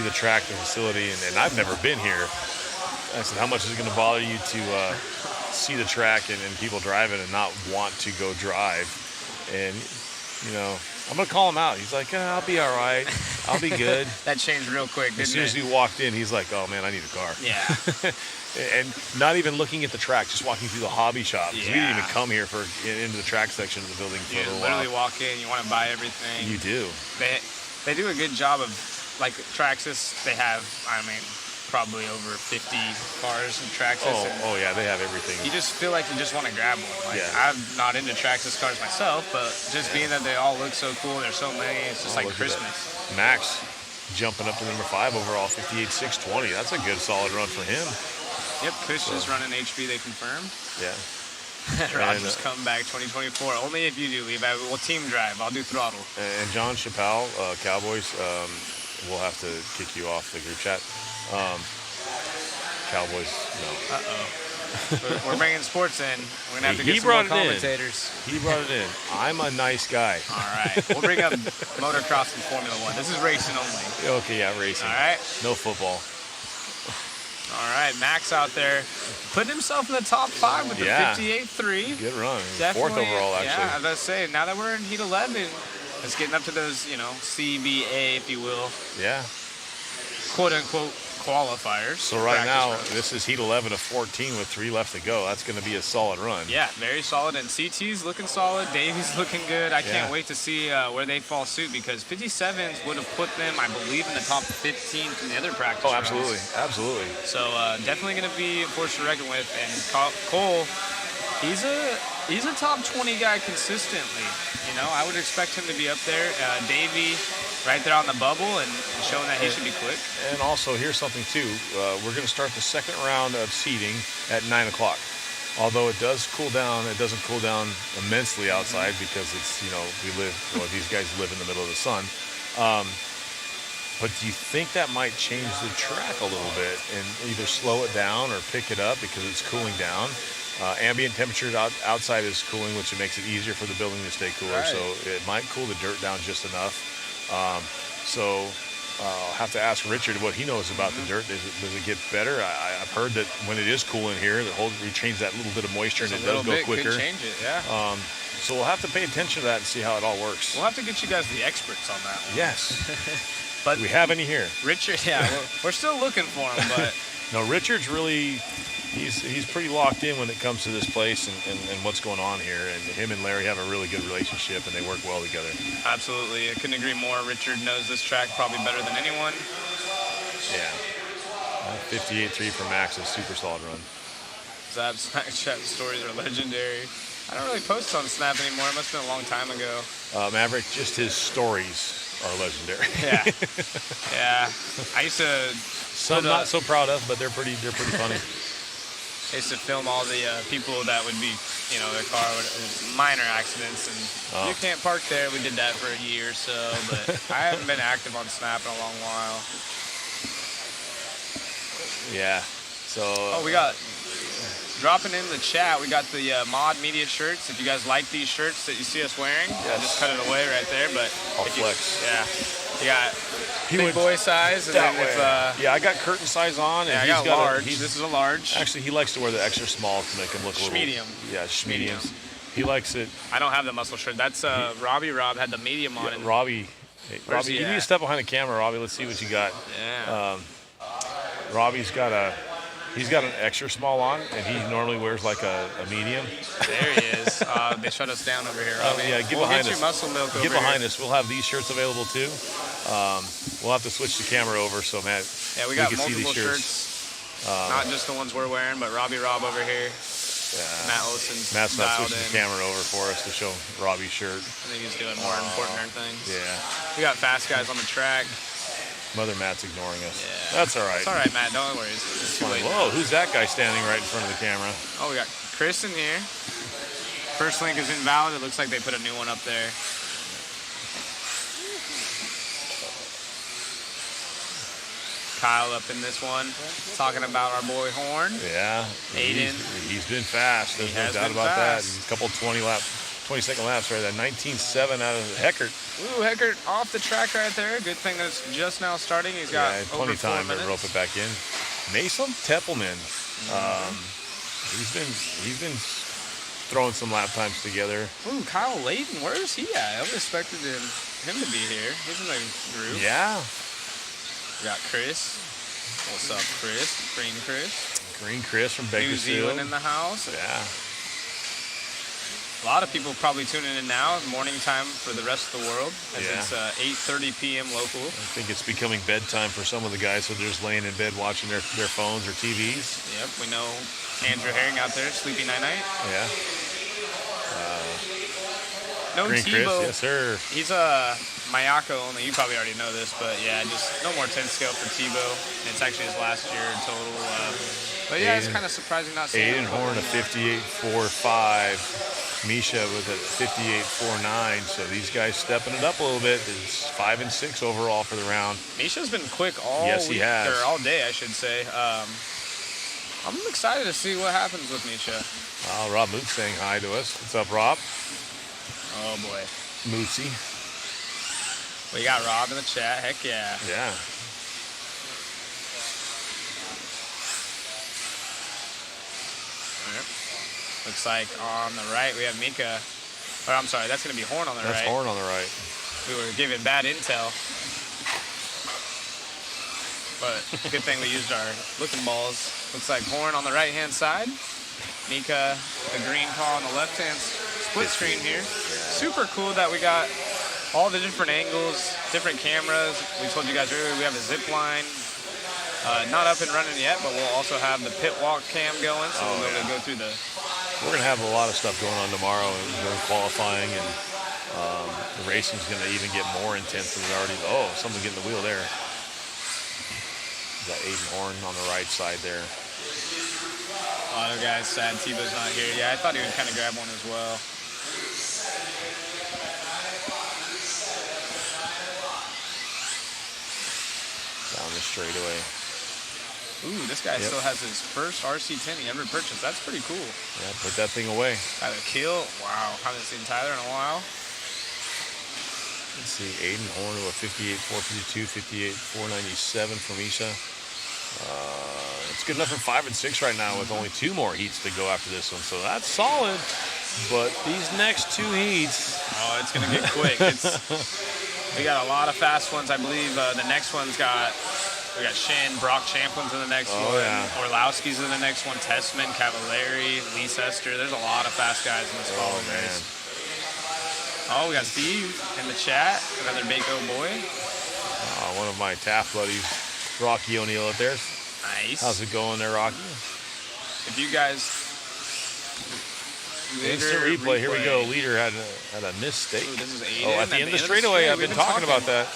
the track, the facility? And I've never been here. I said, how much is it going to bother you to see the track and people driving and not want to go drive? And you know, I'm going to call him out. He's like, I'll be all right. I'll be good. That changed real quick, didn't it? As soon as he walked in, he's like, oh, man, I need a car. Yeah. And not even looking at the track, just walking through the hobby shop. 'Cause we didn't even Yeah. come here into the track section of the building for You a little literally while. walk in, you want to buy everything. You do. They do a good job of, like, Traxxas, they have, I mean, probably over 50 cars in Traxxas. Oh, yeah, they have everything. You just feel like you just want to grab one. Like, Yeah. I'm not into Traxxas cars myself, but just being that they all look so cool, there's so many, it's just like Look at that. Christmas. Max jumping up to number 5 overall, 58.620. That's a good solid run for him. Yep, Chris is running HB, they confirmed. Yeah. Rogers comeback 2024. Only if you do, Levi. We'll team drive. I'll do throttle. And John Chappelle, Cowboys, we'll have to kick you off the group chat. Cowboys, no. Uh-oh. We're bringing sports in. We're going to have to He get some more brought it in. commentators. He brought it in. I'm a nice guy. All right. We'll bring up motocross and Formula One. This is racing only. Okay, yeah, racing. All right. No football. All right. Max out there putting himself in the top 5 with the Yeah. 58.3. Good run. Definitely, 4th overall, actually. Yeah, I was about to say, now that we're in Heat 11, it's getting up to those, CBA, if you will, Yeah. quote-unquote qualifiers. So right practice now, runs. this is Heat 11 of 14 with 3 left to go. That's going to be a solid run. Yeah, very solid. And CT's looking solid. Davies looking good. I can't Yeah. wait to see where they fall suit because 57s would have put them, I believe, in the top 15 from the other practice Oh, runs. absolutely. Absolutely. So definitely going to be a force to reckon with. And Cole, he's a top 20 guy consistently. I would expect him to be up there. Davey, right there on the bubble and showing that he should be quick. And also, here's something, too. We're going to start the second round of seeding at 9 o'clock. Although it does cool down, it doesn't cool down immensely outside because it's, these guys live in the middle of the sun. But do you think that might change the track a little bit and either slow it down or pick it up because it's cooling down? Ambient temperature outside is cooling, which makes it easier for the building to stay cooler. Right. So it might cool the dirt down just enough. I'll have to ask Richard what he knows about the dirt. Does it get better? I've heard that when it is cool in here, it retains that little bit of moisture and it does go quicker. Could change it, yeah. So we'll have to pay attention to that and see how it all works. We'll have to get you guys the experts on that one. Yes. But Do we have any here? Richard, yeah, we're still looking for him, but No, Richard's really, he's pretty locked in when it comes to this place and what's going on here. And him and Larry have a really good relationship and they work well together. absolutely, I couldn't agree more. Richard knows this track probably better than anyone. Yeah. 58.3 for Max, a super solid run. Zab's Snapchat stories are legendary. I don't really post on Snap anymore. It must have been a long time ago. Maverick, just his stories are legendary. Yeah. Yeah. I used to Some not so proud of, but they're pretty funny. I used to film all the people that would be, their car would minor accidents, and you can't park there. We did that for a year or so, but I haven't been active on Snap in a long while. Yeah. So. We got dropping in the chat. We got the Mod Media shirts. If you guys like these shirts that you see us wearing, I just cut it away right there. But I'll if flex. You got big boy size, and then if yeah, I got curtain size on, and I he's got got large. This This is a large. Actually, he likes to wear the extra small to make him look a little. Medium. Yeah, medium. He likes it. I don't have the muscle shirt. That's Robbie. Rob had the medium on. Yeah, And Robbie, Where's you he need to at? step behind the camera, Robbie. Let's see what you got. yeah. Robbie's got an extra small on, and he normally wears like a medium. There he is. They shut us down over here, Robbie. Yeah, get we'll behind get us. your muscle milk over Get behind here. us. We'll have these shirts available too. We'll have to switch the camera over so Matt. Yeah, we got can see these multiple shirts. Not just the ones we're wearing, but Rob over here. Matt Olson's Matt's not dialed switching in. the camera over for us to show Robbie's shirt. I think he's doing more important things. Yeah. We got fast guys on the track. Mother Matt's ignoring us. Yeah. That's all right. It's all right, Matt. Don't worry. It's too late. Whoa, who's that guy standing right in front of the camera? Oh, we got Chris in here. First link is invalid. It looks like they put a new one up there. Kyle up in this one, talking about our boy Horn. Yeah. Aiden. He's been fast. There's He no has doubt been about that. fast. A couple 20-second laps right there. 19.7 out of Heckert. Ooh, Heckert off the track right there. Good thing that's just now starting. He's got Yeah, over plenty of 4 time to minutes. rope it back in. Mason Teppelman. He's been throwing some lap times together. Ooh, Kyle Layton, where is he at? I would expected him to be here. He's in the group. Yeah. We got Chris. What's up, Chris? Green Chris. Green Chris from New Bakersfield. Zealand in the house. Yeah. A lot of people probably tuning in now, morning time for the rest of the world, as it's 8:30 p.m. local. I think it's becoming bedtime for some of the guys, so they're just laying in bed watching their phones or TVs. Yep, we know Andrew Herring out there, sleepy night-night. Yeah. No Green Chris, Tebow. yes, sir. He's a Mayako only. You probably already know this, but yeah, just no more 10 scale for Tebow. It's actually his last year in total. But yeah, it's kind of surprising not seeing Aiden him. Horn, a 58.45. Misha with a 58.49. So these guys stepping it up a little bit. It's 5 and 6 overall for the round. Misha's been quick all Yes, he week, has. or all day, I should say. I'm excited to see what happens with Misha. Rob Moot saying hi to us. What's up, Rob? Oh boy. Mootsy. We got Rob in the chat. Heck yeah. Yeah. Yep. Looks like on the right we have Mika. Or I'm sorry, that's going to be Horn on the That's right. Horn on the right. We were given bad intel. But good thing we used our looking balls. Looks like Horn on the right-hand side. Mika, the green car on the left-hand split screen here. Super cool that we got all the different angles, different cameras. We told you guys earlier we have a zip line. Not up and running yet, but we'll also have the pit walk cam going, so we'll be able to go through the... We're going to have a lot of stuff going on tomorrow during qualifying, and the racing's going to even get more intense than it already... Oh, someone getting the wheel there. Got Aiden Horn on the right side there. A lot of guys sad Tebow's not here. Yeah, I thought he would kind of grab one as well. Down the straightaway. Ooh, this guy still has his first RC10 he ever purchased. That's pretty cool. Yeah, put that thing away. Tyler Kill. Wow, haven't seen Tyler in a while. Let's see, Aiden Horn with a 58.452, 58.497 from Isha. It's good enough for 5 and 6 right now with only 2 more heats to go after this one. So that's solid. But these next 2 heats... Oh, it's going to get quick. We got a lot of fast ones. I believe the next one's we got Shin, Brock Champlin's in the next one. Yeah. Orlowski's in the next one. Tessman, Cavallari, Lee Sester. There's a lot of fast guys in this following race. Oh, we got Steve in the chat. Another Baco boy. One of my Taft buddies, Rocky O'Neill out there. Nice. How's it going there, Rocky? If you guys... Instant replay. Here we go. Leader had a mistake. Ooh, this is Aiden. At the end of the straightaway. I've been talking about that.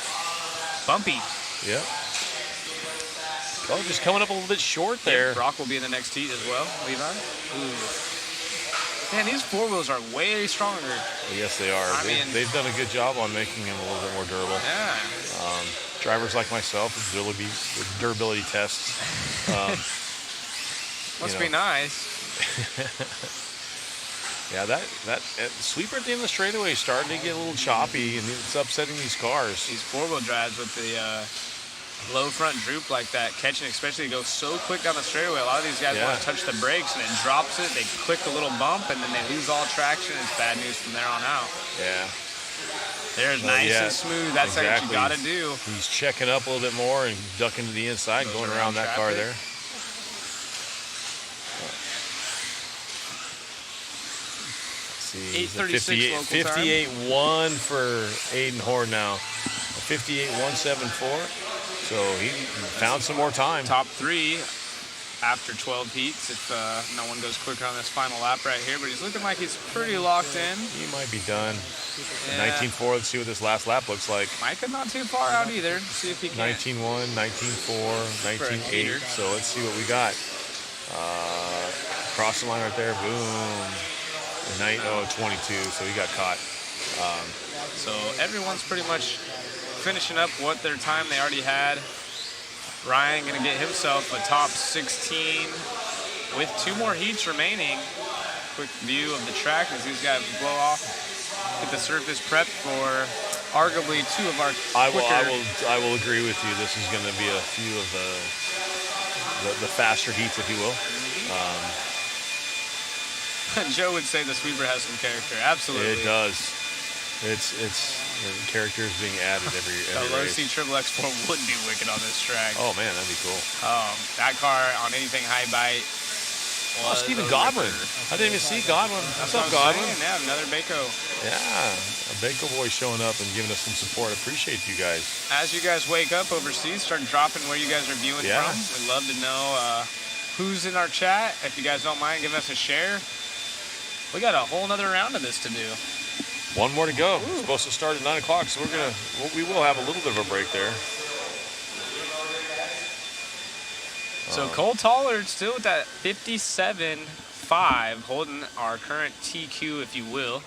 Bumpy. Yep. Oh, just coming up a little bit short there. Yeah, Brock will be in the next heat as well, Levi. Ooh. Man, these 4-wheels are way stronger. Yes, they are. They've done a good job on making them a little bit more durable. Yeah. Drivers like myself with durability tests. Must be nice. Yeah, that sweeper at the end of the straightaway is starting to get a little choppy, and it's upsetting these cars. These 4-wheel drives with the low front droop like that, catching, especially go so quick down the straightaway. A lot of these guys want to touch the brakes, and it drops it. They click a little bump, and then they lose all traction. It's bad news from there on out. Yeah. There's nice and smooth. That's what you got to do. He's checking up a little bit more and ducking to the inside, going around that car there. See, 8:36 58.1 for Aiden Horn now. 58.174. So he found some more time. Top 3 after 12 heats if no one goes quicker on this final lap right here. But he's looking like he's pretty locked in. He might be done. Yeah. 19.4. Let's see what this last lap looks like. Micah not too far out either. See if he can. 19.1, 19.4, 19.8. So let's see what we got. Cross the line right there. Boom. 22. So he got caught. So everyone's pretty much finishing up what their time they already had. Ryan going to get himself a top 16 with 2 more heats remaining. Quick view of the track as these guys blow off. Get the surface prepped for arguably 2 of our quicker. I will agree with you. This is going to be a few of the faster heats, if you will. Joe would say the sweeper has some character. Absolutely. It does. It's the character is being added every The low race. C triple X4 would be wicked on this track. Oh man, that'd be cool. That car on anything high bite. Oh, Stephen Godwin. I didn't even see Godwin. What's up, Godwin? Yeah, another Baco. Yeah, a Baco boy showing up and giving us some support. Appreciate you guys. As you guys wake up overseas, start dropping where you guys are viewing from. We'd love to know who's in our chat. If you guys don't mind giving us a share. We got a whole nother round of this to do. One more to go. It's supposed to start at 9 o'clock, so we will have a little bit of a break there. So Cole Tollard still with that 57.5, holding our current TQ, if you will.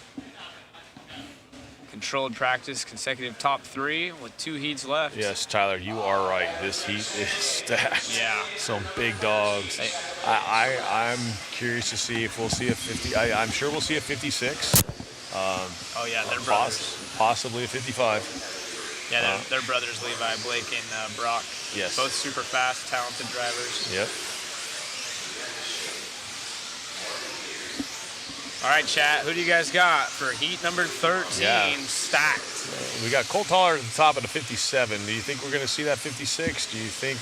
Controlled practice, consecutive top 3 with 2 heats left. Yes, Tyler, you are right. This heat is stacked. Yeah. Some big dogs. I'm curious to see if we'll see a 50. I'm sure we'll see a 56. Oh yeah, they're brothers. Possibly a 55. Yeah, they're brothers, Levi, Blake, and Brock. Yes. Both super fast, talented drivers. Yep. All right, chat. Who do you guys got for heat number 13 stacked? We got Cole Tollard at the top of the 57. Do you think we're going to see that 56? Do you think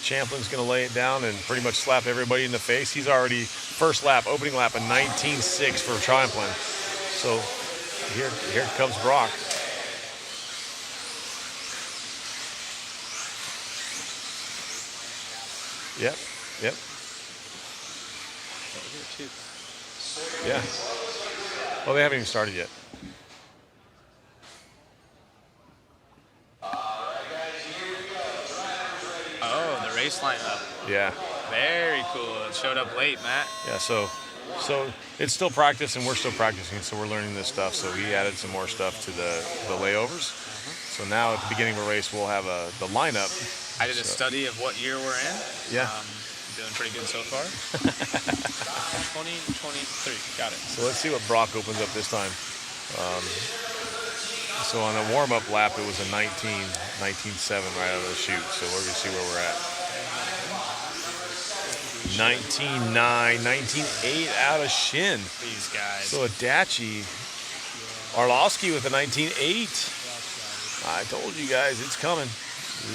Champlin's going to lay it down and pretty much slap everybody in the face? He's already first lap, opening lap, a 19.6 for Champlin. So here comes Brock. Yep. Yeah. Well, they haven't even started yet. Oh, the race lineup. Yeah. Very cool. It showed up late, Matt. Yeah, so it's still practice and we're still practicing, so we're learning this stuff. So we added some more stuff to the layovers. So now at the beginning of a race, we'll have the lineup. I did a study of what year we're in. Yeah. Doing pretty good so far. 2023. Got it. So let's see what Brock opens up this time. So on a warm-up lap, it was a 19.7 right out of the chute. So we're going to see where we're at. 19.9, 19.8 out of Shin. These guys. So Adachi, Arlovsky with a 19.8. I told you guys, it's coming.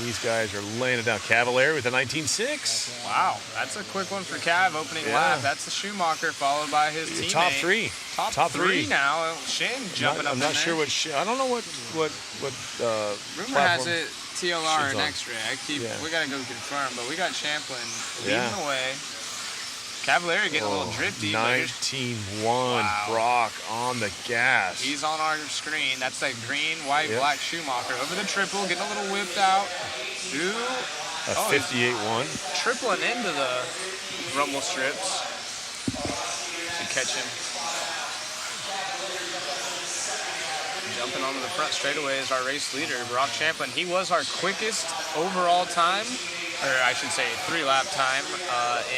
These guys are laying it down. Cavalier with a 19.6. Wow, that's a quick one for Cav opening lap. That's the Schumacher followed by his teammate. Top 3. Top three now. Shin jumping up. I'm not sure what. I don't know what. Rumor has it TLR and on. X-ray. We gotta go confirm, but we got Champlin leading Yeah. the way. Cavalieri getting a little drifty. 19.1. Brock on the gas. He's on our screen. That's that green, white, black Schumacher over the triple, getting a little whipped out. A 58.1. Tripling into the rumble strips to catch him. Jumping onto the front straightaway is our race leader, Brock Champlin. He was our quickest overall time, or I should say 3-lap time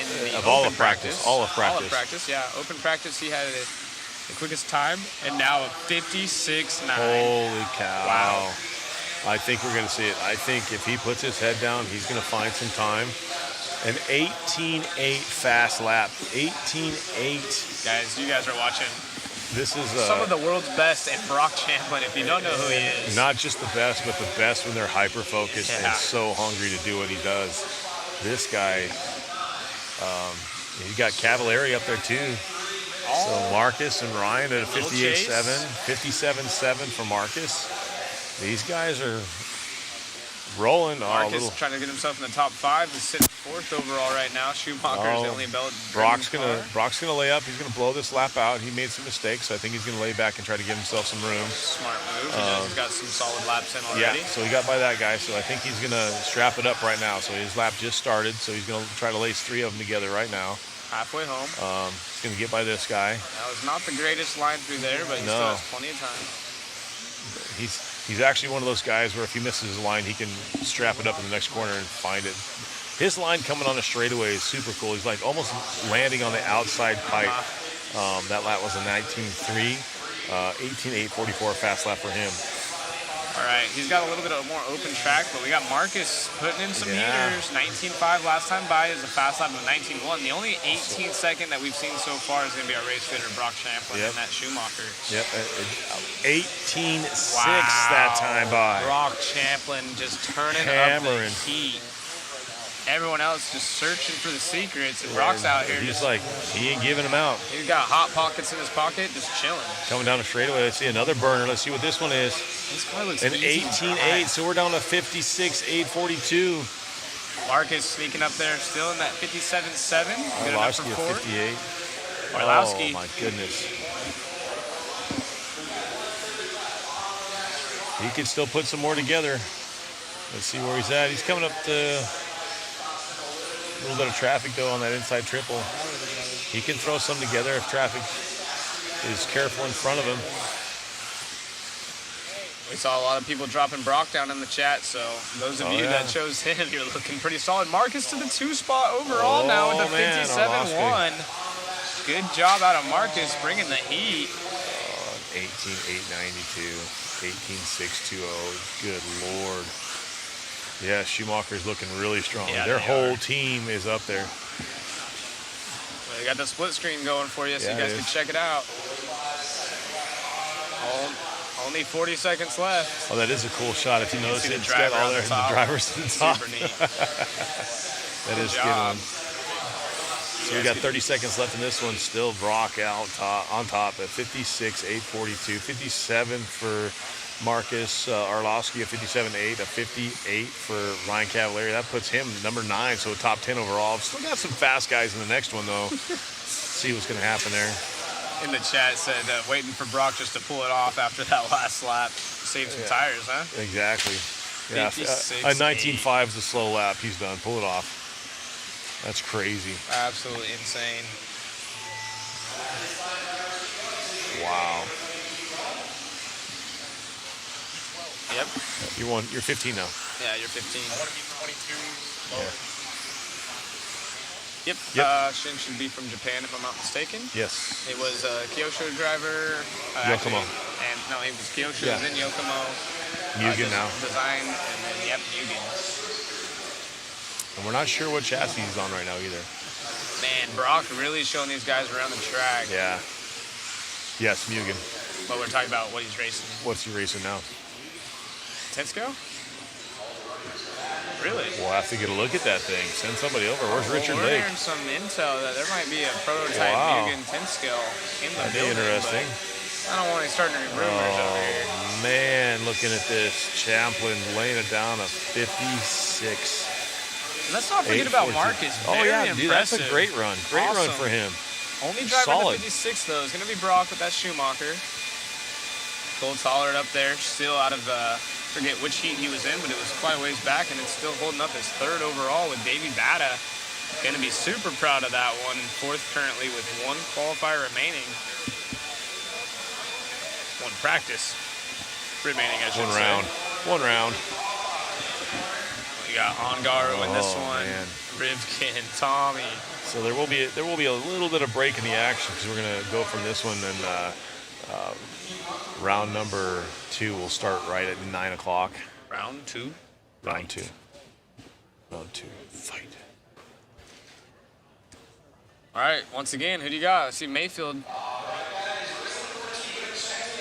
in the all open of practice. All of practice, yeah. Open practice, he had the quickest time, and now a 56.9. Holy cow. Wow. I think we're going to see it. I think if he puts his head down, he's going to find some time. An 18.8 fast lap. 18.8. Guys, you guys are watching This is some of the world's best and Brock Champlin, if you don't know who he is. Not just the best, but the best when they're hyper-focused Yeah. and so hungry to do what he does. This guy, he got Cavalieri up there too. So Marcus and Ryan at a 58.7, 57.7 for Marcus. These guys are rolling. Marcus trying to get himself in the top 5. He's sitting 4th overall right now. Schumacher's the only belt. Brock's gonna lay up. He's gonna blow this lap out. He made some mistakes, so I think he's gonna lay back and try to give himself some room. Smart move. He's got some solid laps in already. Yeah, so he got by that guy. So I think he's gonna strap it up right now. So his lap just started. So he's gonna try to lace 3 of them together right now. Halfway home. He's gonna get by this guy. That was not the greatest line through there, but he still has plenty of time. He's actually one of those guys where if he misses his line, he can strap it up in the next corner and find it. His line coming on a straightaway is super cool. He's like almost landing on the outside pipe. That lap was a 19.3, 18.844 fast lap for him. All right, he's got a little bit of a more open track, but we got Marcus putting in some meters. 19.5 last time by is a fast lap of 19.1. The only 18-second that we've seen so far is going to be our race leader, Brock Champlin, and that Schumacher. Yep, 18.6 that time by. Brock Champlin just turning up the heat. Everyone else just searching for the secrets, and Brock's out here. He's like, he ain't giving them out. He's got hot pockets in his pocket, just chilling. Coming down the straightaway, let's see another burner. Let's see what this one is. This car looks an 18.8, so we're down to 56.842. Marcus sneaking up there, still in that 57.7. Good enough for 58. Orlowski. Oh my goodness. He could still put some more together. Let's see where he's at. He's coming up to a little bit of traffic though on that inside triple. He can throw some together if traffic is careful in front of him. We saw a lot of people dropping Brock down in the chat, so those of you that chose him, you're looking pretty solid. Marcus to the 2 spot overall now with the 57.1. Good job out of Marcus bringing the heat. 18.892, 18.620. Good Lord. Yeah, Schumacher's looking really strong. Yeah, their whole team is up there. Well, they got the split screen going for you, so you guys can check it out. Only 40 seconds left. Oh, that is a cool shot. If you notice it, it's got all the drivers at the top. Super neat. That is a good one. So we got 30 seconds left in this one. Still Brock on top at 56.842. 57 for Marcus Orlowski, a 57.8, a 58 for Ryan Cavalieri. That puts him number 9, so top 10 overall. Still got some fast guys in the next one, though. See what's going to happen there. In the chat said waiting for Brock just to pull it off after that last lap. Save some tires, huh? Exactly. Yeah, a 19.5 is a slow lap. He's done. Pull it off. That's crazy. Absolutely insane. Wow. Yep. You're 15 now. Yeah, you're 15. I want to be 22. Yeah. Yep. Shin should be from Japan, if I'm not mistaken. Yes. It was Kyosho driver. Yokomo. No, he was Kyosho, then Yokomo. Mugen now. Design, and then, Mugen. And we're not sure what chassis he's on right now either. Man, Brock really showing these guys around the track. Yeah. Yes, Mugen. But we're talking about what he's racing. What's he racing now? Tensco? Really? We'll have to get a look at that thing. Send somebody over. Where's Richard We're Lake? hearing some intel that there might be a prototype Mugen Tensco in the That'd building. be interesting. I don't want to start any rumors over here. Man, looking at this. Champlin laying it down a 56. And let's not forget about Marcus. Very dude, that's a great run. Great run for him. Only driver in the 56, though, is going to be Brock with that Schumacher. Cole Tollard up there, still out of, forget which heat he was in, but it was quite a ways back, and it's still holding up his 3rd overall with Davey Bata. Going to be super proud of that one. 4th currently with 1 qualifier remaining. 1 practice remaining, I should say. One round. We got Ongaro in this one. Man. Rivkin, Tommy. So there will be a little bit of break in the action because we're going to go from this one and round number 2 will start right at 9 o'clock. Round 2. Round 2. Fight. All right, once again, who do you got? I see Mayfield.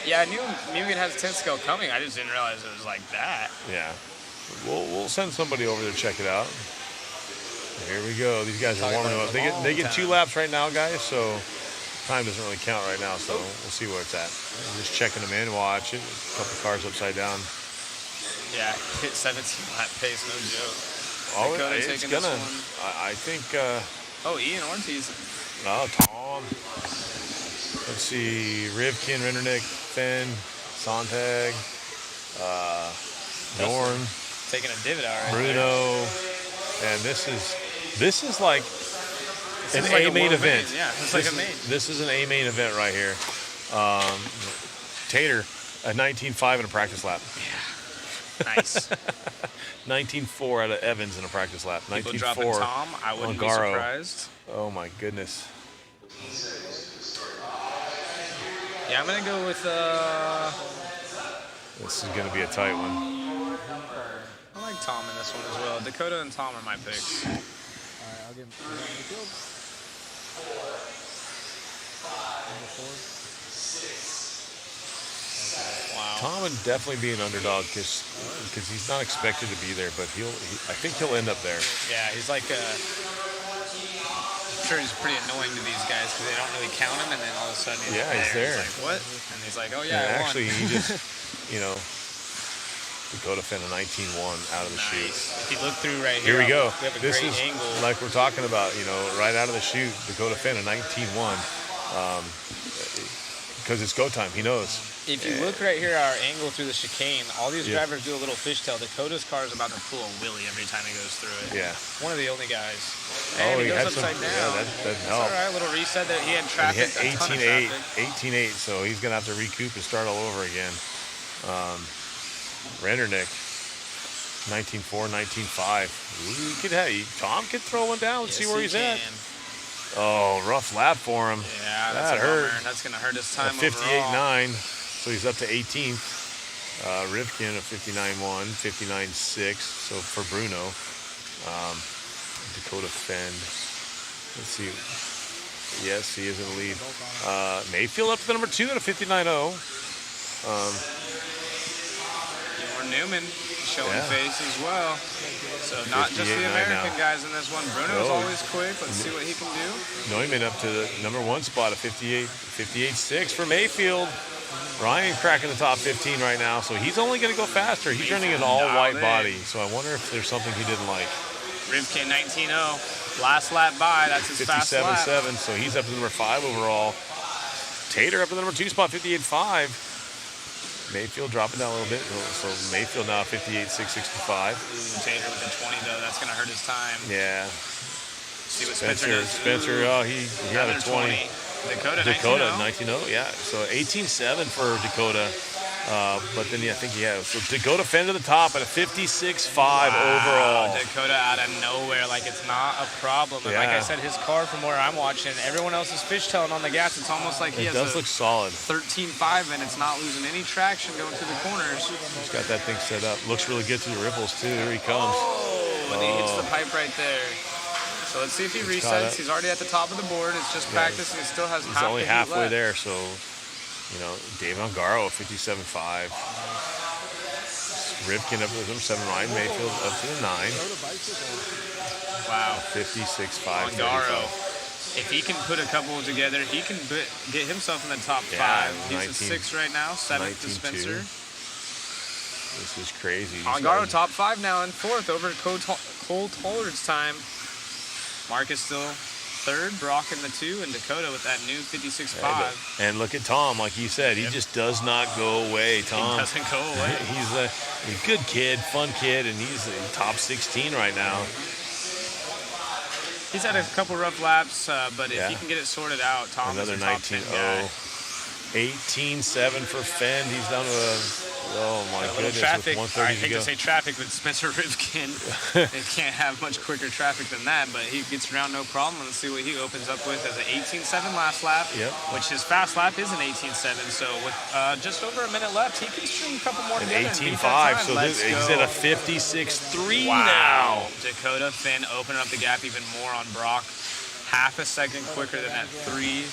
Yeah, I knew Mugen has a 10 scale coming. I just didn't realize it was like that. Yeah. We'll send somebody over there to check it out. Here we go. These guys are warming up. They get 2 laps right now, guys, so time doesn't really count right now, so we'll see where it's at. I'm just checking them in, watch it. A couple cars upside down. Yeah, hit 17 lap pace, no joke. Oh, it's gonna. I think. Ian Ortiz. Oh, Tom. Let's see. Rivkin, Rendernick, Fenn, Sontag, Dorn. Taking a divot out right Bruno. And this is like an A-main event. Yeah, it's like a main. This is an A-main event right here. Tater, a 19.5 in a practice lap. Yeah. Nice. 19.4 out of Evans in a practice lap. 19.4. Tom, I wouldn't be surprised. Oh my goodness. Yeah, I'm gonna go with This is going to be a tight one. I like Tom in this one as well. Dakota and Tom are my picks. All right, I'll give him the field. Number 4. Wow. Tom would definitely be an underdog because he's not expected to be there, but I think he'll end up there. Yeah, he's like I'm sure he's pretty annoying to these guys because they don't really count him, and then all of a sudden he's there. He's like, what? And he's like, oh yeah, And I actually, won. he just, Dakota Finn a 19-1 out of the chute. If you look through right Here here, we go. We have a This great is angle. like we're talking about, right out of the chute, Dakota Finn a 19-1. Because it's go time. He knows. If you look right here, our angle through the chicane, all these Yeah. drivers do a little fishtail. Dakota's car is about to pull a wheelie every time he goes through it. Yeah. One of the only guys. Oh, And he he goes had some. upside down. Yeah, that That's helped. all right. Little reset there. He had And traffic. he A ton of hit traffic. 18-8, so he's going to have to recoup and start all over again. Rendernick, 19-4, 19-5. Tom could throw one down. Let's see where he's at. Oh, rough lap for him. Yeah, that's That a hurt. bummer. That's going to hurt his time 58-9, so he's up to 18th. Rivkin a 59-1, 59-6. So for Bruno, Dakota Fend. Let's see. Yes, he is in the lead. Mayfield up to the number 2 at a 59-0. Newman showing Yeah. face as well. So not just the 58-9 American now. guys in this one. Bruno's No. always quick. Let's see what he can do. Neumann up to the number 1 spot at 58-6 for Mayfield. Ryan cracking the top 15 right now, so he's only going to go faster. He's running an all-white body, so I wonder if there's something he didn't like. Rivkin 19-0. Last lap by. That's his fast lap. 57-7, so he's up to number 5 overall. Tater up to the number 2 spot, 58-5. Mayfield dropping down a little bit, so Mayfield now 58-6, 65. Tater with a 20 though. That's going to hurt his time. Yeah. See what Spencer does. Spencer, he had a Another 20. Dakota 19-0, yeah. So 18-7 for Dakota. But then I think so Dakota Fend to the top at a 56-5 overall. Dakota out of nowhere, like it's not a problem. And like I said, his car from where I'm watching, everyone else is fishtailing on the gas. It's almost like he It has does look solid. 13.5 and it's not losing any traction going through the corners. He's got that thing set up. Looks really good through the ripples too. Here he comes. Oh, and he hits the pipe right there. So let's see if he resets. He's already at the top of the board. It's just practice and he still has He's only halfway there, so David Ongaro, 57.5. Rivkin up to number 7. Ryan Mayfield up to the 9. Wow. 56.5. Ongaro. If he can put a couple together, he can get himself in the top 5. He's at 6 right now, 7th to Spencer. This is crazy. Ongaro top 5 now in 4th over Cole Tollard's time. Marcus still 3rd, Brock in the 2, and Dakota with that new 56.5. And look at Tom, like you said, he just does not go away. Tom He doesn't go away. He's a good kid, fun kid, and he's top 16 right now. He's had a couple rough laps, but if he can get it sorted out, Tom Another is a top 10 guy. 18-7 for Fend. He's down to goodness, traffic. with 130 I to hate go. to say traffic, but Spencer Rivkin, it can't have much quicker traffic than that, but he gets around no problem. Let's see what he opens up with as an 18.7 last lap, which his fast lap is an 18.7. So with just over a minute left, he can string a couple more together. 18.5, so he's at a 56.3 now. Dakota Finn opening up the gap even more on Brock. Half a second quicker than that 3.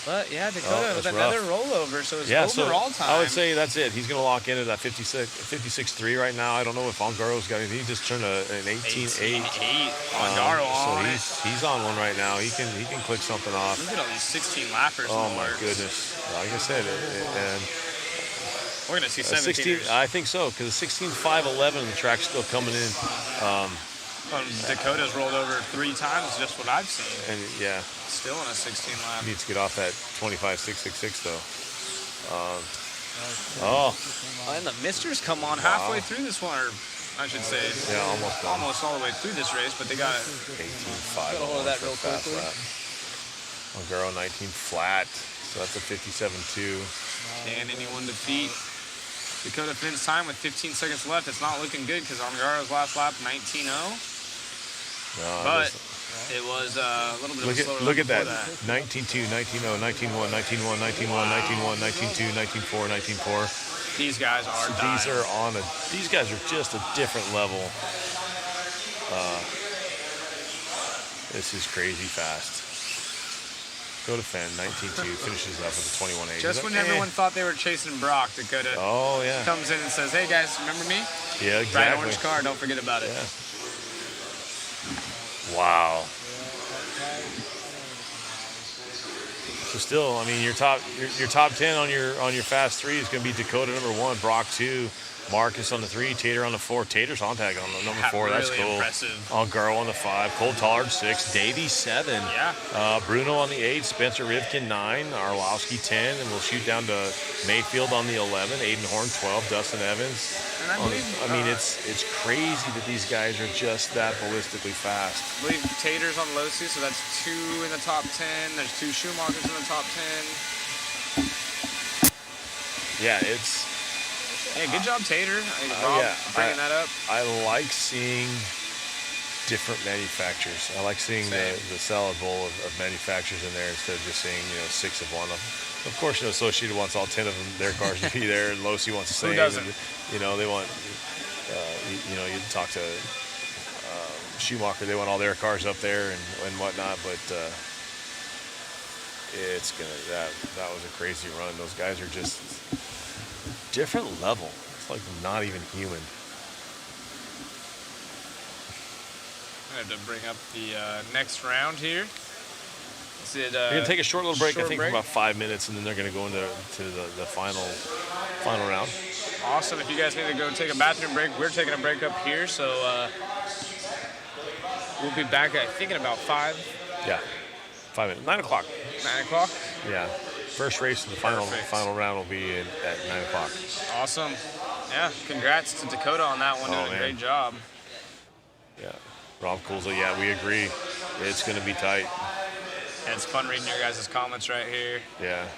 But yeah, Dakota with another rollover, so his overall time. I would say that's it. He's going to lock in at that 56.3 right now. I don't know if Ongaro's got anything. He just turned an 18.8. Ongaro on it. He's on one right now. He can click something off. Look at all these 16 lappers. Oh my goodness! Like I said, and we're going to see 16. I think so because the 16.5.11, the track's still coming in. Dakota's rolled over 3 times, just what I've seen. And still in a 16 lap. Needs to get off that 25.666 though. And the misters come on halfway through this one, or I should say, almost all the way through this race, but they got 18.5. hold of that real quickly. Ongaro 19 flat, so that's a 57.2. Can anyone defeat Dakota Finn's time with 15 seconds left? It's not looking good because Ongaro's last lap 19.0. No, but It was a little bit of a slower Look run at that. before 19-2, 19-0, 19-1, 19-1, 19-1, 19-1, 19-2, 19-4, 19-4. These guys are These dying. are these guys are just a different level. This is crazy fast. Go to Fenn, 19-2, finishes up with a 21-8. Just when everyone thought they were chasing Brock, Dakota comes in and says, "Hey guys, remember me? Yeah, exactly. Bright orange car, don't forget about it." Yeah. Wow. So still, I mean, your top 10 on your fast 3 is going to be Dakota number 1, Brock 2, Marcus on the 3, Tater on the 4. Tater's on tag on the number 4. That's really cool. impressive. Garl on the 5, Cole Tollard 6, Davey 7. Yeah. Bruno on the 8, Spencer Rivkin 9, Arlowski 10, and we'll shoot down to Mayfield on the 11, Aiden Horn 12, Dustin Evans. And I believe, it's crazy that these guys are just that ballistically fast. I believe Tater's on low C, so that's 2 in the top 10. There's 2 Schumachers in the top 10. Yeah, it's. Hey, good job, Tater. Rob, bringing that up. I like seeing different manufacturers. I like seeing the salad bowl of manufacturers in there instead of just seeing 6 of one. Of course, Associated wants all 10 of them, their cars to be there, and Losi wants the same. Who doesn't? They want. You talk to Schumacher, they want all their cars up there and whatnot, but that was a crazy run. Those guys are just different level. It's like not even human. I have to bring up the next round here. We're gonna take a short little break. I think for about 5 minutes, and then they're gonna go into the final round. Awesome. If you guys need to go take a bathroom break, we're taking a break up here, so we'll be back, I think, in about 5. Yeah, 5 minutes. 9 o'clock. 9 o'clock. Yeah. First race of the final round will be at 9 o'clock. Awesome. Yeah, congrats to Dakota on that one. Doing a great job. Yeah. Rob Coolsey, yeah, we agree. It's going to be tight. And it's fun reading your guys' comments right here. Yeah.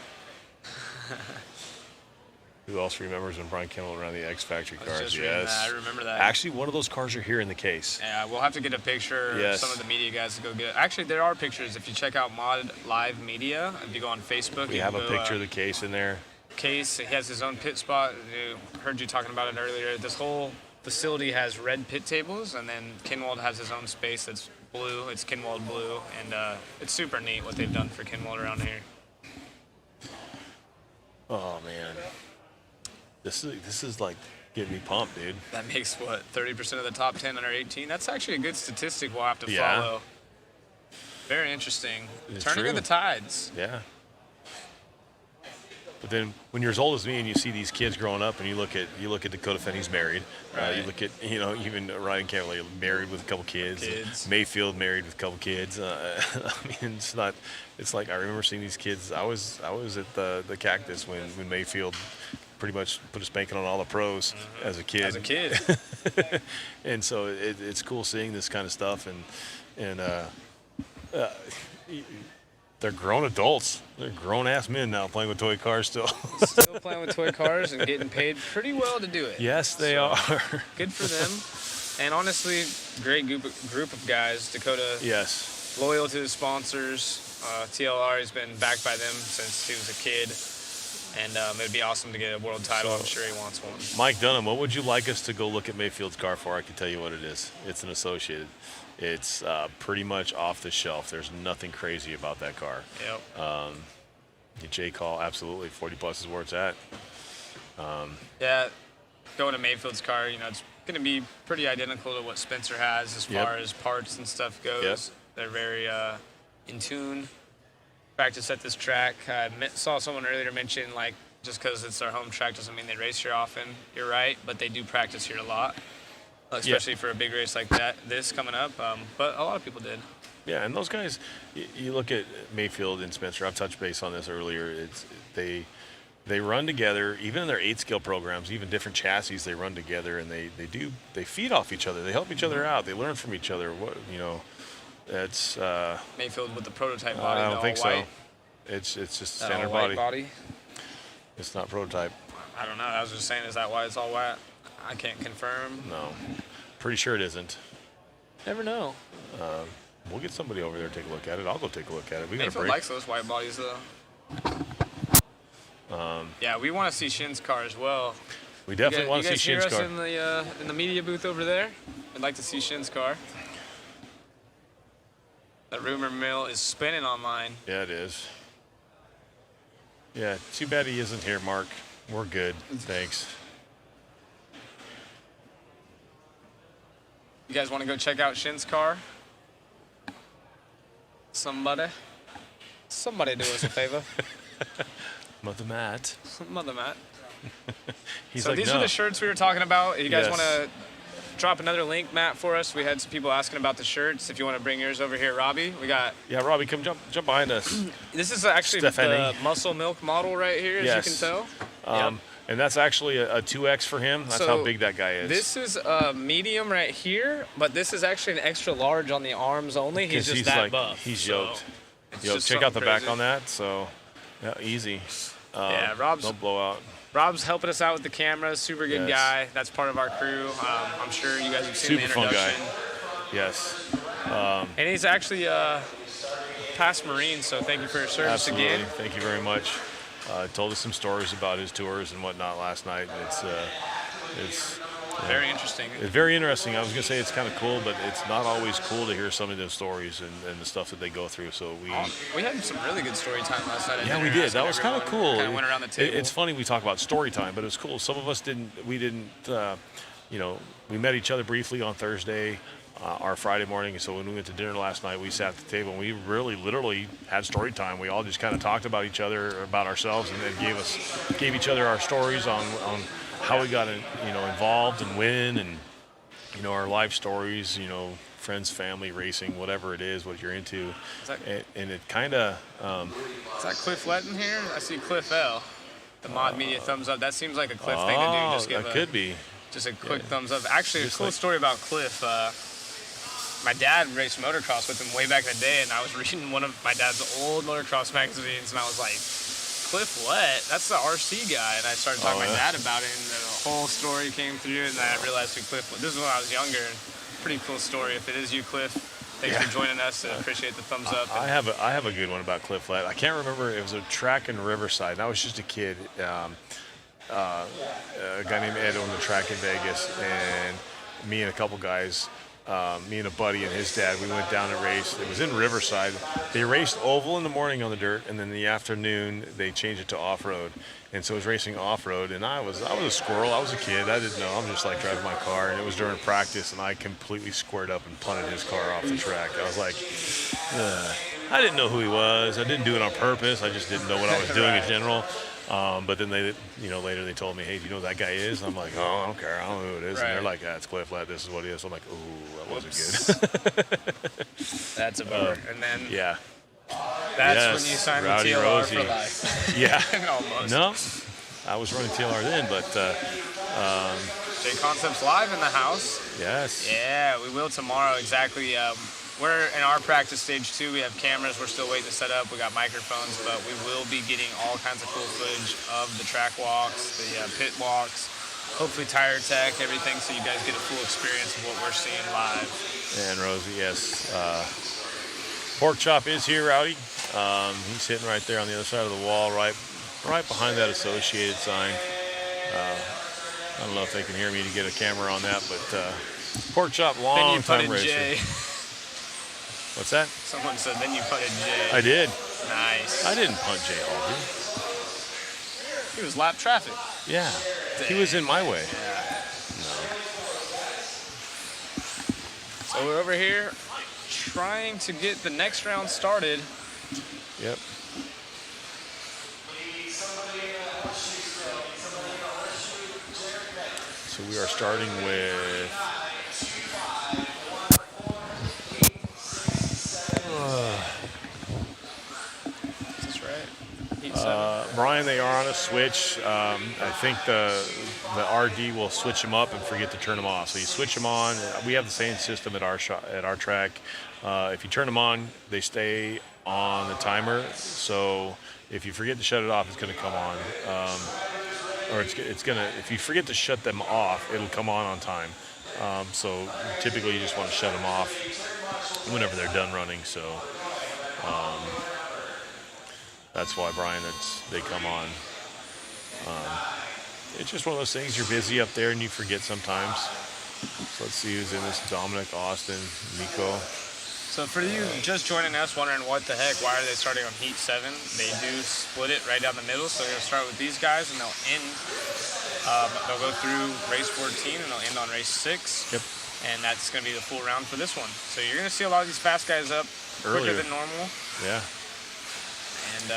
Who else remembers when Brian Kimmel ran the X Factory cars? Yes. I remember that. Actually, one of those cars are here in the case. Yeah, we'll have to get a picture of some of the media guys to go get. Actually, there are pictures. If you check out Mod Live Media, if you go on Facebook, we have a picture of the case in there. Case, he has his own pit spot. Heard you talking about it earlier. This whole facility has red pit tables, and then Kinwald has his own space that's blue. It's Kinwald blue, and it's super neat what they've done for Kinwald around here. Oh man, this is like getting me pumped, dude. That makes what 30% of the top 10 under 18. That's actually a good statistic we'll have to follow. Very interesting. Turning of the tides. Yeah. But then when you're as old as me and you see these kids growing up, and you look at Dakota Fenn, he's married. Right. You look at even Ryan Campbell married with a couple kids. Mayfield married with a couple kids. I mean, it's not. It's like I remember seeing these kids. I was at the Cactus when Mayfield pretty much put a spanking on all the pros as a kid. And so it's cool seeing this kind of stuff and they're grown adults. They're grown-ass men now playing with toy cars still. Still playing with toy cars and getting paid pretty well to do it. Yes, they are. Good for them. And honestly, great group of guys. Dakota, yes, loyal to his sponsors. TLR has been backed by them since he was a kid. And it would be awesome to get a world title. I'm sure he wants one. Mike Dunham, what would you like us to go look at Mayfield's car for? I can tell you what it is. It's an Associated. It's pretty much off the shelf. There's nothing crazy about that car. Yep. J Call, absolutely. 40 plus is where it's at. Yeah, going to Mayfield's car, it's going to be pretty identical to what Spencer has as far as parts and stuff goes. Yep. They're very in tune. Practice at this track. I saw someone earlier mention, just because it's their home track doesn't mean they race here often. You're right, but they do practice here a lot. Especially for a big race like this coming up. But a lot of people did. Yeah, and those guys, you look at Mayfield and Spencer. I've touched base on this earlier. They run together, even in their 8-scale programs, even different chassis. They run together, and they feed off each other. They help each other out. They learn from each other. That's Mayfield with the prototype body. I don't think white. So. It's just standard body. It's not prototype. I don't know. I was just saying, is that why it's all white? I can't confirm. No, pretty sure it isn't. Never know. We'll get somebody over there to take a look at it. I'll go take a look at it. We got a Mayfield break. likes those white bodies, though. Yeah, we want to see Shin's car as well. We definitely want to see Shin's car. You guys hear us in the media booth over there? I'd like to see Shin's car. The rumor mill is spinning online. Yeah, it is. Yeah, too bad he isn't here, Mark. We're good. Thanks. You guys want to go check out Shin's car? Somebody do us a favor. Mother Matt. Mother Matt. He's so like, these no. are the shirts we were talking about. You guys Yes. want to drop another link, Matt, for us? We had some people asking about the shirts. If you want to bring yours over here, Robbie. We got. Yeah, Robbie, come jump behind us. This is actually Stephanie. the muscle milk model right here, as Yes. you can tell. Yep. And that's actually a 2X for him. That's how big that guy is. This is a medium right here, but this is actually an extra large on the arms only. He's just that buff. He's yoked. it's Yo, just check out the something back crazy. on that. So, yeah, easy. Yeah, Don't blow out. Rob's helping us out with the cameras. Super good Yes. guy. That's part of our crew. I'm sure you guys have seen Super the fun guy. introduction. Yes. And he's actually past Marine, so thank you for your service Absolutely. again. Thank you very much. Told us some stories about his tours and whatnot last night. It's Very interesting. It's very interesting. I was gonna say it's kind of cool, but it's not always cool to hear some of those stories and the stuff that they go through. So We had some really good story time last night. at yeah, we dinner. did. That was kind of cool. Kind of went around the table. It's funny we talk about story time, but it was cool. Some of us didn't. We didn't. We met each other briefly on Thursday, our Friday morning. So when we went to dinner last night, we sat at the table and we really, literally had story time. We all just kind of talked about each other, about ourselves, and then gave each other our stories on how we got involved and when, and our life stories. Friends, family, racing, whatever it is, what you're into, and it kind of. Is that Cliff Letton here? I see Cliff L. The mod media thumbs up. That seems like a Cliff thing to do. Just give that could be. Just a quick thumbs up. Actually, a Just cool like- story about Cliff. My dad raced motocross with him way back in the day, and I was reading one of my dad's old motocross magazines, and I was like, Cliff what? That's the RC guy. And I started talking to my dad about it, and the whole story came through, and then I realized who Cliff was. This is when I was younger. Pretty cool story. If it is you, Cliff, thanks for joining us. I appreciate the thumbs up. I have a good one about Cliff Lett. I can't remember. It was a track in Riverside. And I was just a kid. A guy named Ed owned the track in Vegas, and me and a couple guys, me and a buddy and his dad, we went down and raced. It was in Riverside. They raced oval in the morning on the dirt, and then in the afternoon they changed it to off-road. And so it was racing off-road, and I was a squirrel. I was a kid. I didn't know. I'm just like driving my car, and it was during practice, and I completely squared up and punted his car off the track. I was like, I didn't know who he was. I didn't do it on purpose. I just didn't know what I was doing in general. But then they, later they told me, hey, do you know who that guy is? I'm like, oh, I don't care. I don't know who it is. Right. And they're like, yeah, it's Cliff Lett. This is what he is. So I'm like, ooh, that wasn't good. That's a bummer. And then Yeah. that's when you signed Rowdy the TLR Rosie. for life. Yeah. Almost. No, I was running TLR then, but J Concepts live in the house. yes. Yeah, we will tomorrow. Exactly. We're in our practice stage 2. We have cameras. We're still waiting to set up. We got microphones, but we will be getting all kinds of cool footage of the track walks, the pit walks, hopefully tire tech, everything, so you guys get a full experience of what we're seeing live. And Rosie, yes. Pork Chop is here, Rowdy. He's sitting right there on the other side of the wall, right behind that Associated sign. I don't know if they can hear me to get a camera on that, but Pork Chop, Then you long time putted racer. J. What's that? Someone said, then you putted J. I did. Nice. I didn't punt Jay Holder. He was lap traffic. Yeah. He was in my way. So we're over here trying to get the next round started. Yep. So we are starting with Is this right? Heat 7. Brian. They are on a switch. I think the RD will switch them up and forget to turn them off. So you switch them on. We have the same system at our track. If you turn them on, they stay on the timer. So if you forget to shut it off, it's going to come on. Or it's gonna. If you forget to shut them off, it'll come on time. So typically you just want to shut them off whenever they're done running. So that's why, Brian, they come on. It's just one of those things. You're busy up there and you forget sometimes. So let's see who's in this. Dominic, Austin, Nico. So for you just joining us, wondering what the heck, why are they starting on Heat 7? They do split it right down the middle. So they're going to start with these guys, and they'll end. They'll go through race 14, and they'll end on race 6. Yep. And that's going to be the full round for this one. So you're going to see a lot of these fast guys up quicker than normal. Yeah. And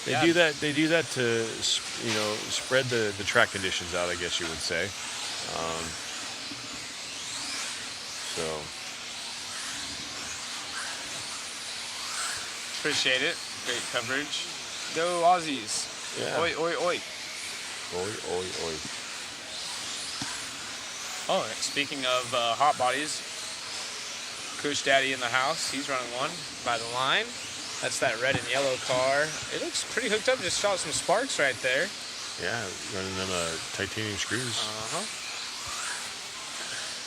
They do that. They do that to, spread the track conditions out, I guess you would say. So appreciate it. Great coverage. Go Aussies. yeah. Oi, oi, oi. Oi, oi, oi. Oh, speaking of hot bodies, Kush Daddy in the house. He's running one by the line. That's that red and yellow car. It looks pretty hooked up. Just shot some sparks right there. Yeah, running them titanium screws.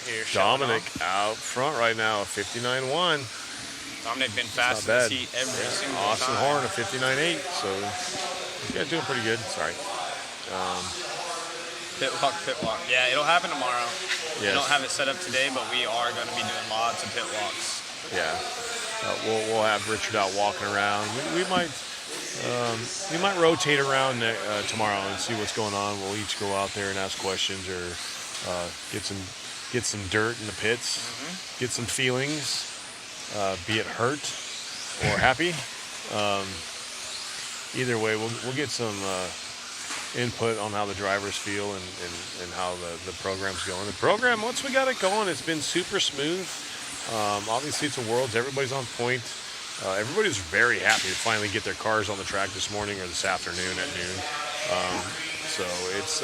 Here, Dominic out front right now, 59.1. Dominic been fast in this heat every single Austin time. Horn, a 59.8. So yeah, doing pretty good. Sorry. Pit walk. Yeah, it'll happen tomorrow. We Yes. don't have it set up today, but we are going to be doing lots of pit walks. Yeah. We'll have Richard out walking around. We might rotate around tomorrow and see what's going on. We'll each go out there and ask questions or get some dirt in the pits, get some feelings, be it hurt or happy. Either way, we'll get some input on how the drivers feel and how the program's going. The program, once we got it going, it's been super smooth. Obviously, it's a Worlds. Everybody's on point. Everybody's very happy to finally get their cars on the track this morning or this afternoon at noon. So it's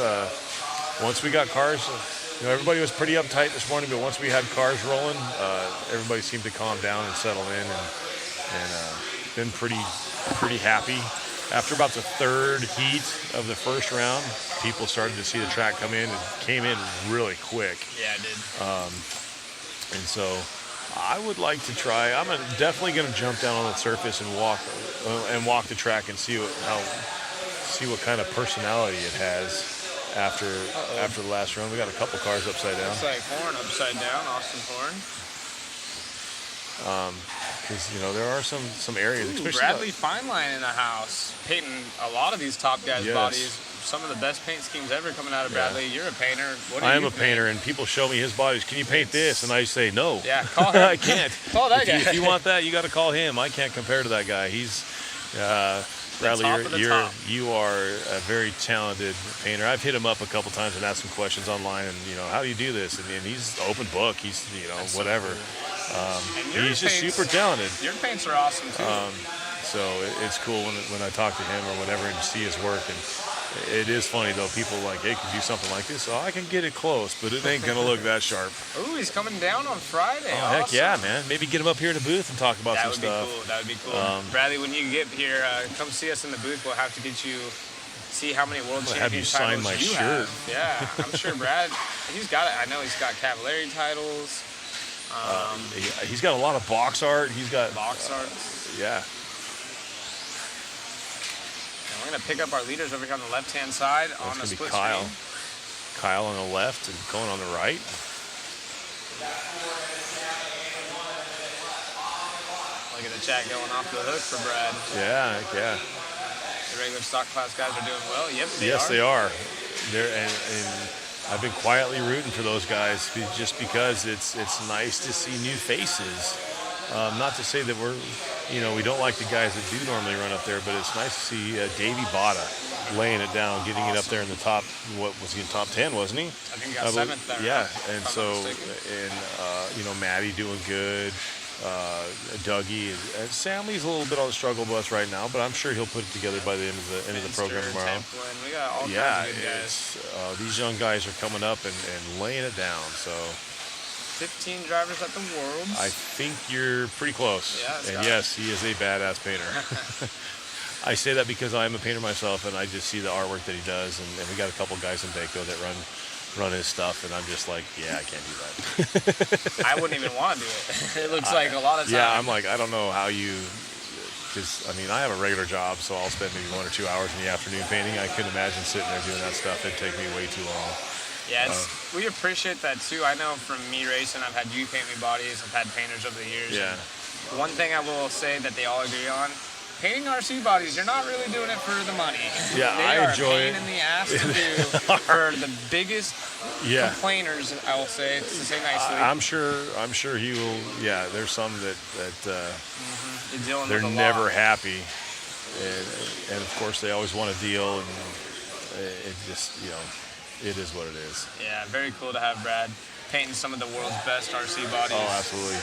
once we got cars, everybody was pretty uptight this morning, but once we had cars rolling, everybody seemed to calm down and settle in and been pretty happy. After about the third heat of the first round, people started to see the track come in and came in really quick. Yeah, it did. And so I would like to try. I'm definitely going to jump down on the surface and walk the track and see what kind of personality it has after the last round. We got a couple cars upside down. Looks like Horn upside down, Austin Horn. Because there are some areas, especially Bradley Fineline in the house, painting a lot of these top guys' Yes. bodies. Some of the best paint schemes ever coming out of Bradley. You're a painter. What do I you am a think? painter, and people show me his bodies. Can you paint this? And I say no. Yeah, call him. I can't. Call that guy. If you want that, you got to call him. I can't compare to that guy. He's Bradley. top of the top. You are a very talented painter. I've hit him up a couple times and asked him questions online, and how do you do this? And he's open book. He's whatever. And your He's just paints- super talented. Your paints are awesome too. So it's cool when I talk to him or whatever and see his work. And it is funny though. People are like, hey, can you do something like this? Oh, I can get it close, but it ain't gonna look that sharp. Ooh, he's coming down on Friday. Oh, heck Awesome. yeah, man. Maybe get him up here in the booth and talk about That some would be stuff. cool. That would be cool. Bradley, when you get here, come see us in the booth. We'll have to get you. See how many world I'll have champion you sign titles my you shirt. have. Yeah, I'm sure Brad. He's got it. I know he's got Cavalieri titles. He's got a lot of box art. He's got Box arts. Yeah. And we're gonna pick up our leaders over here on the left-hand side That's on the gonna be split Kyle. screen. Kyle on the left and Cohen on the right. Look at the chat going off the hook for Brad. Yeah, heck yeah. The regular stock class guys are doing well. Yep, Yes, they are. They're and I've been quietly rooting for those guys just because it's nice to see new faces. Not to say that we don't like the guys that do normally run up there, but it's nice to see Davey Botta laying it down, getting it up there in the top. What was he in top 10? Wasn't he? I think he got seventh there. Yeah, if and I'm so not mistaken. Maddie doing good. Dougie and Samley's a little bit on the struggle bus right now, but I'm sure he'll put it together by the end of the program Minster, tomorrow. Templin, we got all Yeah, kinds of good guys. these young guys are coming up and laying it down. So 15 drivers at the Worlds. I think you're pretty close. Yeah, and yes, he is a badass painter. I say that because I am a painter myself, and I just see the artwork that he does, and we got a couple guys in Baco that run run his stuff, and I'm just like, yeah, I can't do that. I wouldn't even want to do it. It looks like a lot of time. Yeah, I'm like, I don't know how you, because, I mean, I have a regular job, so I'll spend maybe 1 or 2 hours in the afternoon painting. I couldn't imagine sitting there doing that stuff. It'd take me way too long. Yeah, we appreciate that too. I know from me racing, I've had you paint me bodies, I've had painters over the years. Yeah. One thing I will say that they all agree on, painting RC bodies, you're not really doing it for the money. Yeah, they I are enjoy a pain it. in the ass to do for the biggest complainers, I will say, to say nicely. I'm sure he will. Yeah, there's some that You're dealing they're with a never lot. happy, and of course they always want a deal, and it just, it is what it is. Yeah, very cool to have Brad painting some of the world's best RC bodies. Oh, absolutely.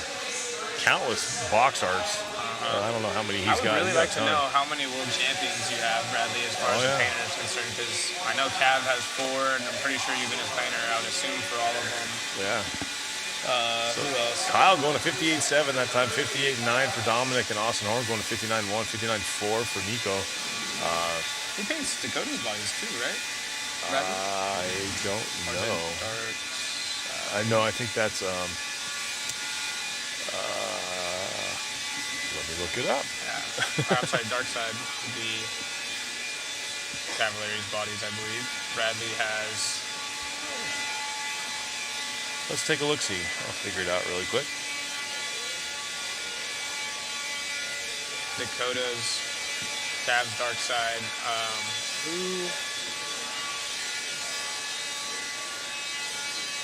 Countless box arts. I don't know how many I he's would got. really He's got like to a ton. know how many world champions you have, Bradley, as far as the painter is concerned, because I know Cav has 4, and I'm pretty sure you've been his painter, I would assume, for all of them. Yeah. Who else? Kyle going to 58.7 that time, 58.9 for Dominic, and Austin Horn going to 59.1, 59.4 for Nico. He paints Dakota's bodies too, right? I don't Or know. Dark. I know. I think that's. Let me look it up. Yeah. I'm sorry, Dark Side would be Cavalier's bodies, I believe. Bradley has. Let's take a look. See, I'll figure it out really quick. Dakota's, Cav's Dark Side.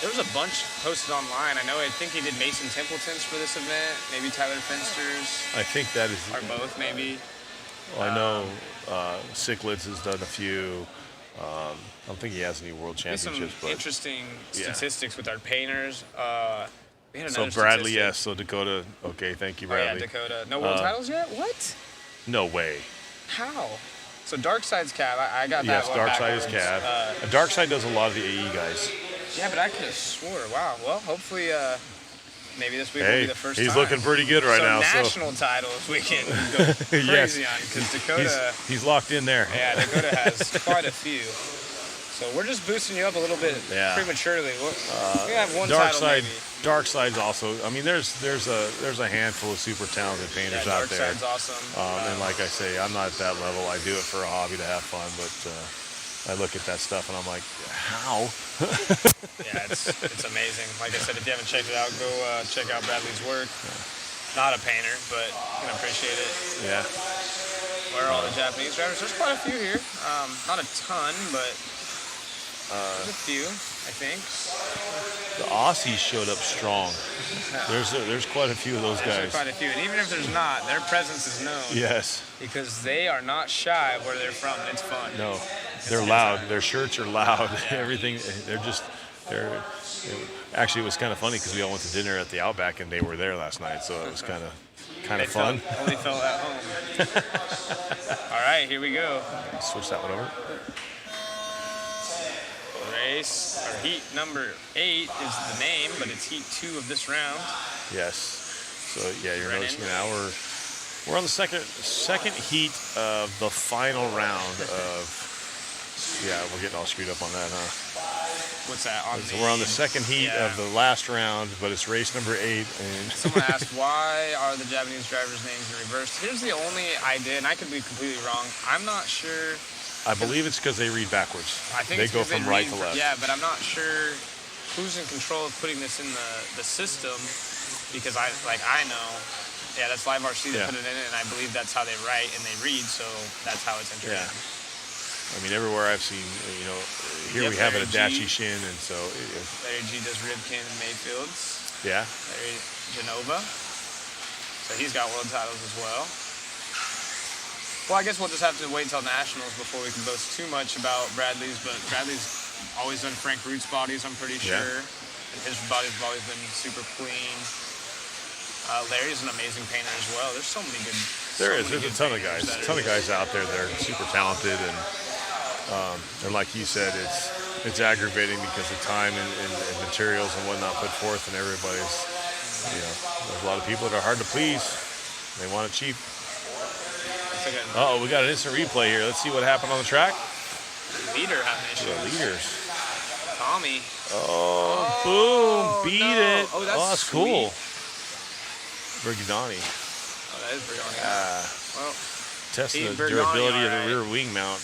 There was a bunch posted online. I think he did Mason Templeton's for this event. Maybe Tyler Finster's. I think that is. Or both, maybe. Well, I know Sicklets has done a few. I don't think he has any world There's some championships, but interesting statistics with our painters. We had so another Bradley, statistic. yes. So Dakota, okay, thank you, Oh, yeah, Bradley. Dakota. No world titles yet? What? No way. How? So Dark Side's Cav. I got that Yes, one Dark Side is backwards. Cav. Dark Side does a lot of the AE guys. Yeah, but I could have swore. Wow. Well, hopefully, maybe this week will Hey, be the first he's time. looking pretty good right now. National titles we can go crazy Yes. on because Dakota. He's locked in there. Yeah, Dakota has quite a few. So we're just boosting you up a little bit prematurely. We have one Dark title Side, maybe. Dark Side's also. I mean, there's a handful of super talented painters Yeah, out Dark there. Side's awesome. And like I say, I'm not at that level. I do it for a hobby to have fun, but I look at that stuff and I'm like, how? Yeah, it's amazing. Like I said, if you haven't checked it out, go check out Bradley's work. Not a painter, but you can appreciate it. Yeah. Where are all the Japanese drivers? There's quite a few here. Not a ton, but there's a few, I think. The Aussies showed up strong. There's quite a few of those There's guys. quite a few. And even if there's not, their presence is known. Yes. Because they are not shy of where they're from. It's fun. No. They're loud. Their shirts are loud. Everything. Actually, it was kind of funny because we all went to dinner at the Outback and they were there last night, so it was kind of fun. Only felt at home. All right, here we go. Switch that one over. Race, or heat number 8 is the name, but it's heat 2 of this round. Yes. So yeah, you're Brennan. noticing now we're on the second heat of the final round of. Yeah, we're getting all screwed up on that, huh? What's that? So we're on the second heat of the last round, but it's race number 8. And Someone asked, why are the Japanese drivers' names in reverse? Here's the only idea, and I could be completely wrong. I'm not sure. I believe it's because they read backwards. I think they it's go 'cause from right to left. Yeah, but I'm not sure who's in control of putting this in the system, because I know. Yeah, that's Live RC that put it in it, and I believe that's how they write and they read, so that's how it's entered in. I mean, everywhere I've seen, here we have an Larry Adachi G. Shin, and so. Larry G does Ribkin and Mayfields. Yeah. Larry Genova. So he's got world titles as well. Well, I guess we'll just have to wait till nationals before we can boast too much about Bradley's, but Bradley's always done Frank Root's bodies, I'm pretty sure. And his bodies have always been super clean. Larry's an amazing painter as well. There's so many good. There's a ton of guys. A ton of guys out there that are super talented, and like you said, it's aggravating because the time and materials and whatnot put forth, and everybody's, there's a lot of people that are hard to please. They want it cheap. Oh, we got an instant replay here. Let's see what happened on the track. Leader having issues. The leaders. Tom Tommy. Boom. Beat it. Oh, that's cool. sweet. Bergadani. Oh, that is Bergadani. Well, testing the Bergadani, durability of the alright. rear wing mount.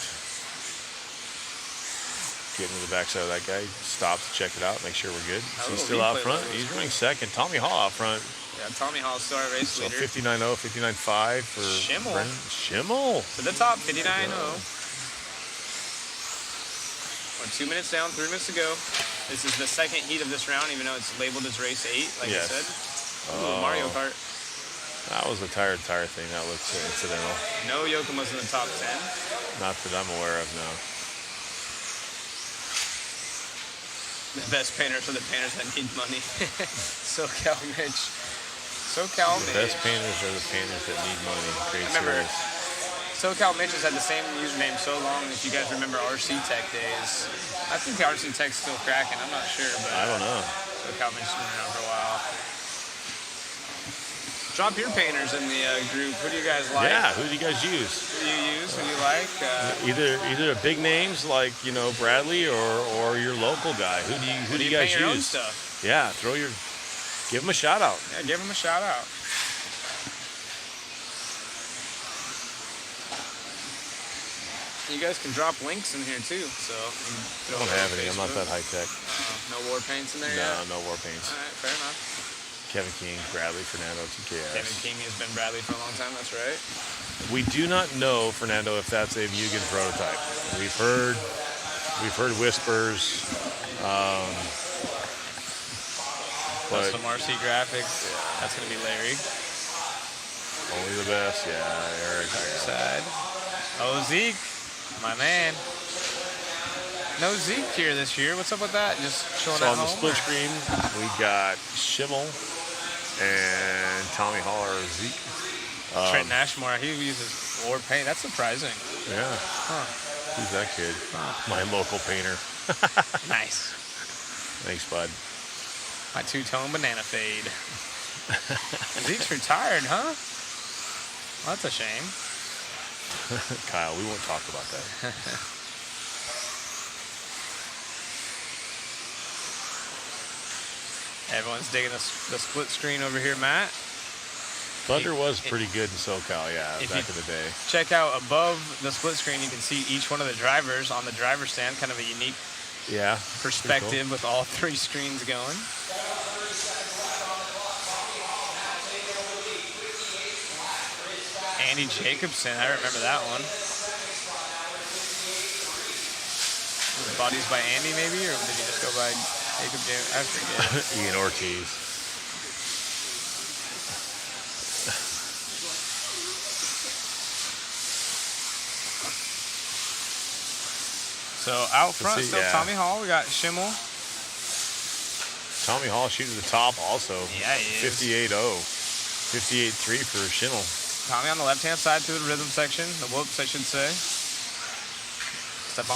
Getting to the backside of that guy. Stop to check it out. Make sure we're good. He's still out front. He's running second. Tommy Hall out front. Yeah, Tommy Hall still our race leader. 59.0, 59.5 for Schimmel. Brennan. Schimmel. To the top, 59.0. We're 2 minutes down, 3 minutes to go. This is the second heat of this round, even though it's labeled as race 8, like I said. Ooh, Mario Kart. That was a tire thing. That looked incidental. No Yokoma's in the top 10. Not that I'm aware of, no. The best painters are the painters that need money. SoCal Mitch. SoCal Mitch. The best painters are the painters that need money. Great Remember, series. SoCal Mitch has had the same username so long. If you guys remember RC Tech days, I think the RC Tech's still cracking. I'm not sure, but I don't know. SoCal Mitch has been around for a while. Drop your painters in the group. Who do you guys like? Yeah, who do you guys use? Who do you use? Who do you like? Either big names like Bradley or your local guy. Who do you guys paint your own use? stuff? Yeah, give him a shout out. Yeah, give him a shout out. You guys can drop links in here too, so. I don't have any. I'm not that high tech. No war paints in there yet? No war paints. All right, fair enough. Kevin King, Bradley, Fernando, TKS. Kevin King has been Bradley for a long time, that's right. We do not know, Fernando, if that's a Mugen prototype. We've heard whispers. But Custom RC graphics. Yeah. That's gonna be Larry. Only the best, yeah, Eric. Side. Oh, Zeke, my man. No Zeke here this year. What's up with that? Just showing So at on the home, split or? screen, we got Schimmel and Tommy Holler, Zeke. Trent Nashmore, he uses war paint. That's surprising. Yeah. Huh. Who's that kid? My local painter. Nice. Thanks, bud. My two-tone banana fade. Zeke's retired, huh? Well, that's a shame. Kyle, we won't talk about that. Everyone's digging the split screen over here, Matt. Thunder was pretty good in SoCal, yeah, back in the day. Check out above the split screen, you can see each one of the drivers on the driver's stand, kind of a unique perspective with all three screens going. Andy Jacobson, I remember that one. Bodies by Andy, maybe, or did he just go by Jacob? I forget. Ian Ortiz. So out front, still Tommy Hall. We got Schimmel. Tommy Hall shooting the top also. Yeah, he is. 58.0. 58.3 for Schimmel. Tommy on the left-hand side through the rhythm section, the whoops, I should say. Step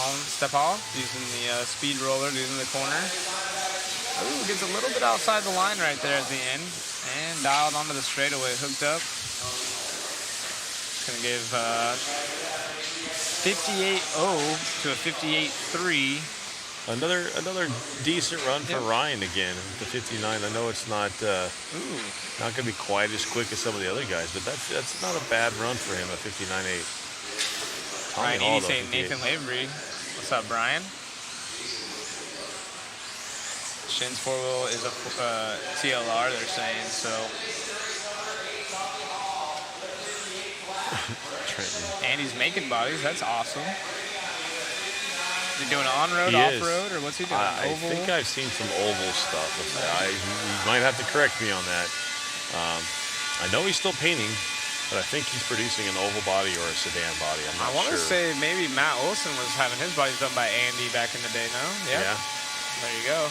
off, using the speed roller, using the corner. Ooh, gets a little bit outside the line right there at the end. And dialed onto the straightaway, hooked up. It's going to give 58.0 to a 58.3. Another decent run for Ryan again, the 59. I know it's not going to be quite as quick as some of the other guys, but that's not a bad run for him, a 59.8. Brian Eady saying Nathan Lavery. What's up, Brian? Shin's 4-wheel is a TLR, they're saying, so. Andy's making bodies, that's awesome. Is he doing on-road, off-road, or what's he doing? I think I've seen some oval stuff. You might have to correct me on that. I know he's still painting, but I think he's producing an oval body or a sedan body. I'm not sure. I want to say maybe Matt Olson was having his bodies done by Andy back in the day, no? Yeah. There you go.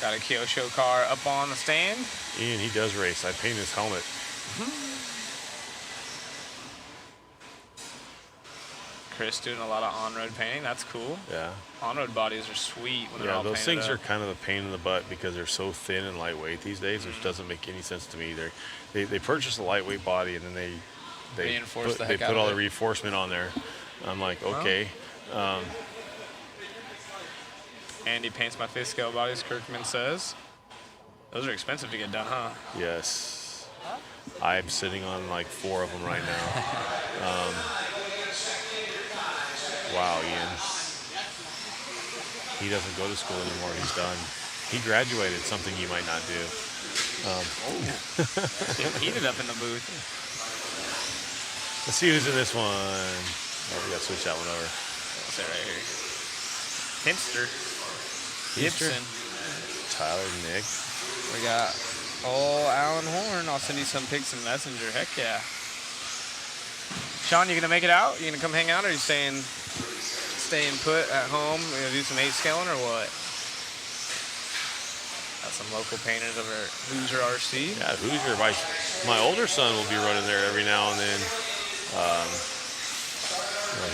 Got a Kyosho car up on the stand. Ian, he does race. I painted his helmet. Chris doing a lot of on-road painting. That's cool. Yeah. On-road bodies are sweet when they're all those painted things up. are kind of a pain in the butt because they're so thin and lightweight these days, which doesn't make any sense to me. They purchase a lightweight body and then they Reinforce the put, heck they out put of all it. the reinforcement on there. I'm like, okay. Andy paints my fifth scale bodies, Kirkman says. Those are expensive to get done, huh? Yes. I'm sitting on like 4 of them right now. Wow, Ian. He doesn't go to school anymore. He's done. He graduated, something you might not do. Getting heated up in the booth. Let's see who's in this one. Oh, we got to switch that one over. What's that right here? Hipster. Hipster? Gibson. Tyler, Nick. We got Alan Horn. I'll send you some pics in Messenger. Heck yeah. Sean, you gonna make it out? You gonna come hang out, or are you staying put at home? You gonna do some 8-scaling or what? Got some local painters over at Hoosier RC. Yeah, Hoosier. My older son will be running there every now and then.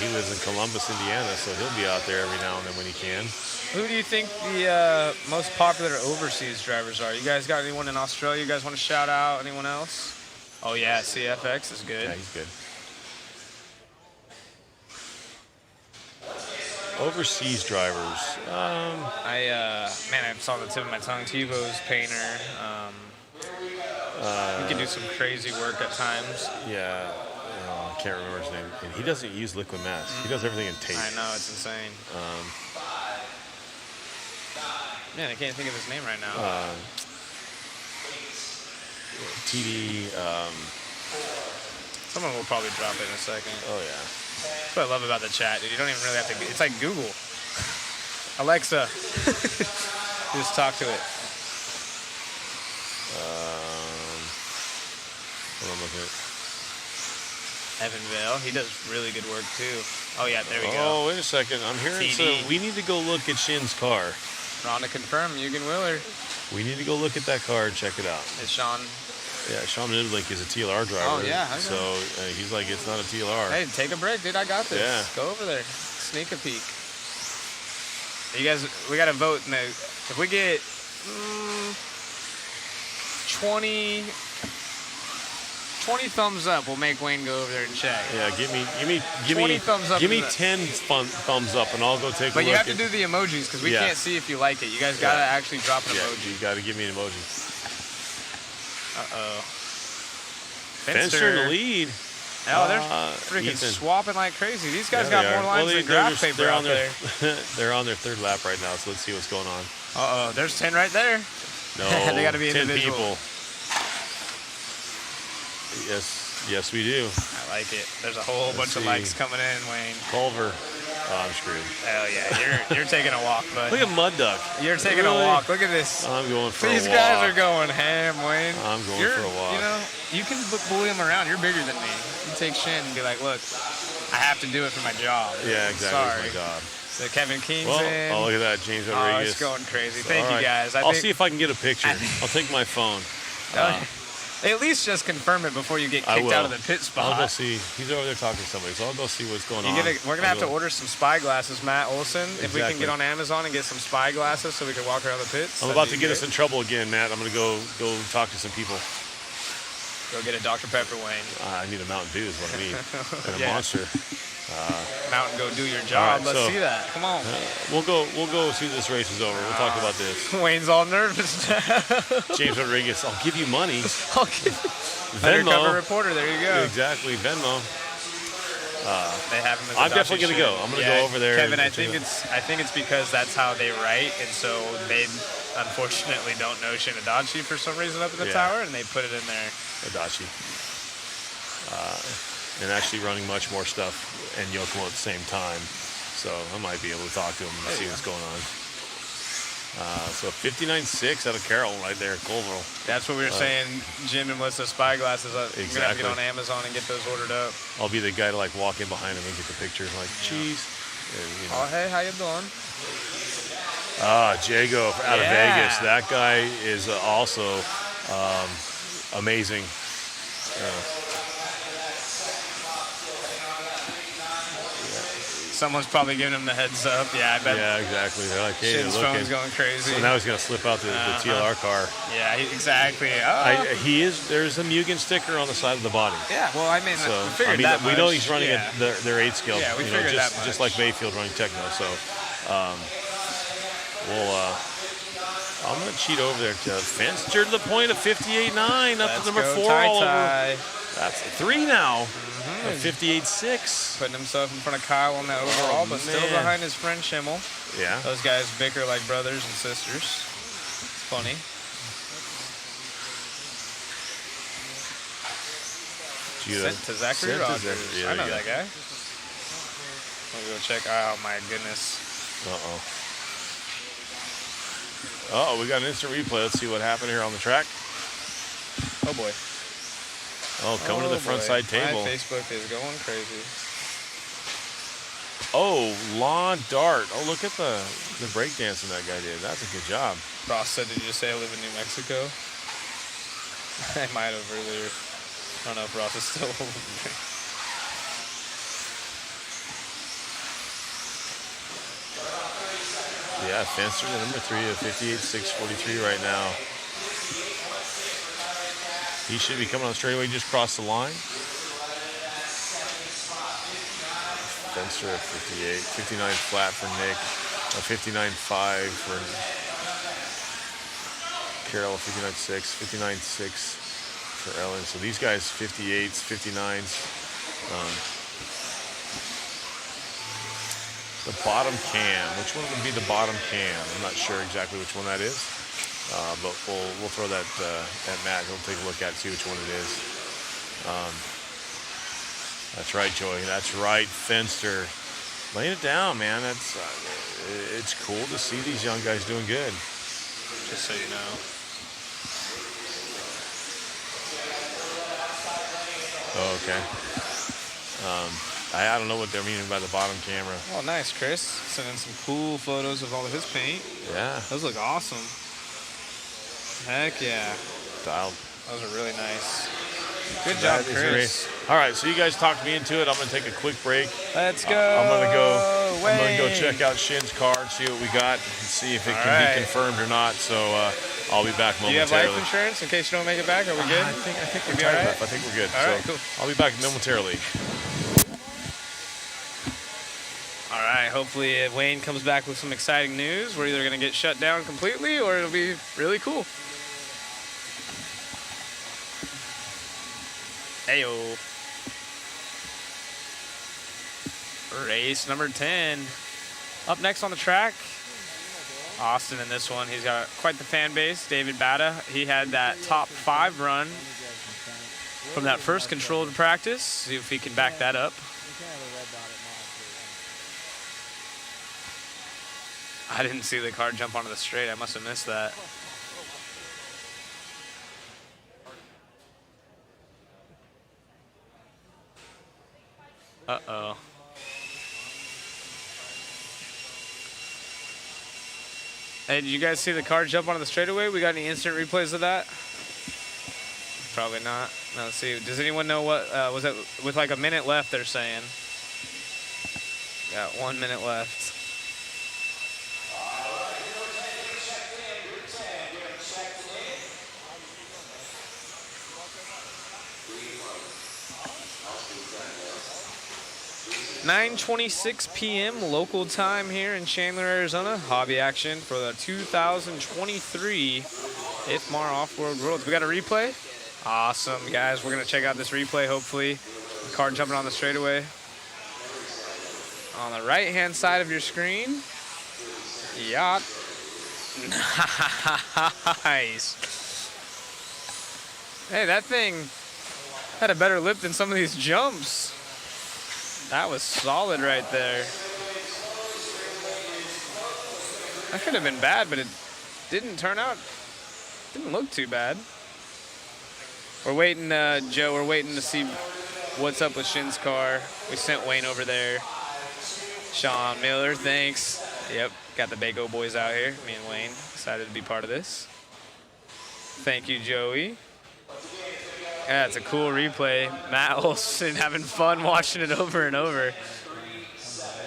He lives in Columbus, Indiana, so he'll be out there every now and then when he can. Who do you think the most popular overseas drivers are? You guys got anyone in Australia you guys want to shout out? Anyone else? Oh, yeah, CFX is good. Yeah, he's good. Overseas drivers. I saw on the tip of my tongue. Tebow's painter. He can do some crazy work at times. Yeah, I can't remember his name. And he doesn't use liquid mask. He does everything in tape. I know, it's insane. Man, I can't think of his name right now. TD. Someone will probably drop it in a second. Oh, yeah. That's what I love about the chat, dude. You don't even really have to. It's like Google. Alexa, just talk to it. Hold on, look at it. Evan Vale, he does really good work too. Oh yeah, there we go. Oh, wait a second. I'm hearing TD. we need to go look at Shin's car. Ron to confirm, Eugen Willer. We need to go look at that car and check it out. Is Sean? Yeah, Sean Nidlink is a TLR driver. Oh, yeah, I know. So he's like, it's not a TLR. Hey, take a break, dude. I got this. Yeah. Go over there. Sneak a peek. You guys, we got to vote. Now, if we get 20 thumbs up, we'll make Wayne go over there and check. Yeah, give me 20 thumbs up Give me is 10 thumbs up, and I'll go take a look. But you have to do the emojis because we can't see if you like it. You guys got to actually drop an emoji. You got to give me an emoji. Uh-oh. Fenster in the lead. Oh, they're freaking Ethan. swapping like crazy. These guys Yeah, got they more are. lines than graph paper they're out on their, there. they're on their 3rd lap right now, so let's see what's going on. Uh-oh, there's 10 right there. No, They got to be 10 individual. people. Yes, we do. I like it. There's a whole bunch of likes coming in, Wayne. Culver. Oh, I'm screwed. Hell yeah, you're taking a walk, bud. Look at Mud Duck. You're taking a walk. Look at this. I'm going for a walk. These guys are going ham, Wayne. I'm going for a walk. You know, you can bully them around. You're bigger than me. You take Shin and be like, look, I have to do it for my job. Yeah, exactly. Sorry. It's my job. So Kevin Keen's Well, in. oh, look at that, James Oh, Rodriguez. it's going crazy. So, Thank all you, right. guys. I'll see if I can get a picture. I'll take my phone. At least just confirm it before you get I kicked out will. of the pit spot. I'll go see. He's over there talking to somebody, so I'll go see what's going on. We're going to have to order some spy glasses, Matt Olson. If we can Exactly. get on Amazon and get some spy glasses so we can walk around the pits. I'm about to get us in trouble again, Matt. I'm going to go talk to some people. Go get a Dr. Pepper, Wayne. I need a Mountain Dew is what I need. And a Yeah. Monster. Mountain, go do your job. right, Let's so- see that. Come on. We'll go as soon as this race is over. We'll talk about this. Wayne's all nervous now. James Rodriguez, I'll give you money. Undercover reporter, there you go. Exactly, Venmo. They have him as a I'm definitely Dacia gonna go. shit. I'm gonna go over there Kevin, and I think check it's because that's how they write, and so they unfortunately don't know Shinadachi for some reason up in the Yeah. tower, and they put it in there. Adachi. And actually running much more stuff and Yokomo at the same time. So I might be able to talk to him and see what's going on. So 59.6 out of Carroll right there, Colville. That's what we were saying. Jim and Melissa spyglasses. We're gonna have to Exactly. get on Amazon and get those ordered up. I'll be the guy to like walk in behind him and get the picture. Like, geez. And, you know. Oh, hey, how you doing? Jago out of Yeah. Vegas. That guy is also amazing. Someone's probably giving him the heads up. Yeah, I bet. Yeah, exactly. They're like, hey, Shin's they're looking. phone's going crazy. So now he's gonna slip out the TLR car. Yeah, exactly. There's a Mugen sticker on the side of the body. Yeah, well, I mean, So we figured that we much. know he's running Yeah. their 8 scale. Yeah, we figured that much. Just like Mayfield running Techno. So I'm gonna cheat over there to Fenster to the point of 58.9 up to number 4 all over. That's 3 now. 58.6. Putting himself in front of Kyle on that overall, but still behind his friend Schimmel. Yeah. Those guys bicker like brothers and sisters. It's funny. Sent to Zachary Rogers. Yeah, I know that guy. Let me go check. Oh my goodness. We got an instant replay. Let's see what happened here on the track. Oh boy. Oh, coming to the front side table. My Facebook is going crazy. Oh, lawn dart. Oh, look at the breakdancing that guy did. That's a good job. Ross said, did you just say I live in New Mexico? I might have earlier. I don't know if Ross is still over there. Yeah, Fenster to number 3 at 58.643 right now. He should be coming on the straightaway, just crossed the line. Fenster at 58, 59 flat for Nick, 59.5 for Carol, 59.6, 59.6 for Ellen. So these guys 58s, 59s. The bottom cam, which one would be the bottom cam? I'm not sure exactly which one that is, but we'll throw that at Matt. He'll take a look at it, see which one it is. That's right, Joey. That's right, Fenster. Laying it down, man. That's it's cool to see these young guys doing good. Just so you know. Oh, okay. I don't know what they're meaning by the bottom camera. Oh, nice, Chris. Sending some cool photos of all of his paint. Yeah. Those look awesome. Heck yeah. Dialed. Those are really nice. Good job, Chris. All right, so you guys talked me into it. I'm going to take a quick break. Let's go. I'm going to go check out Shin's card, see what we got, and see if it can be confirmed or not. So I'll be back momentarily. Do you have life insurance in case you don't make it back? Are we good? I think we're all right. I think we're good. All right, cool. I'll be back momentarily. All right, hopefully Wayne comes back with some exciting news. We're either going to get shut down completely or it'll be really cool. Heyo. Race number 10. Up next on the track, Austin in this one. He's got quite the fan base. David Bata, he had that top 5 run from that first controlled practice. See if he can back that up. I didn't see the car jump onto the straight. I must have missed that. Uh-oh. Hey, did you guys see the car jump onto the straightaway? We got any instant replays of that? Probably not. No, let's see. Does anyone know what was it with like a minute left, they're saying? Got 1 minute left. (9:26 p.m. local time here in Chandler, Arizona. Hobby action for the 2023 IFMAR Off-Road Worlds. We got a replay. Awesome, guys. We're gonna check out this replay. Hopefully, the car jumping on the straightaway. On the right-hand side of your screen. Yacht. Nice. Hey, that thing had a better lip than some of these jumps. That was solid right there. That could have been bad, but it didn't turn out. Didn't look too bad. We're waiting, Joe. We're waiting to see what's up with Shin's car. We sent Wayne over there. Sean Miller, thanks. Yep, got the Bago boys out here. Me and Wayne excited to be part of this. Thank you, Joey. Yeah, it's a cool replay. Matt Olson having fun watching it over and over.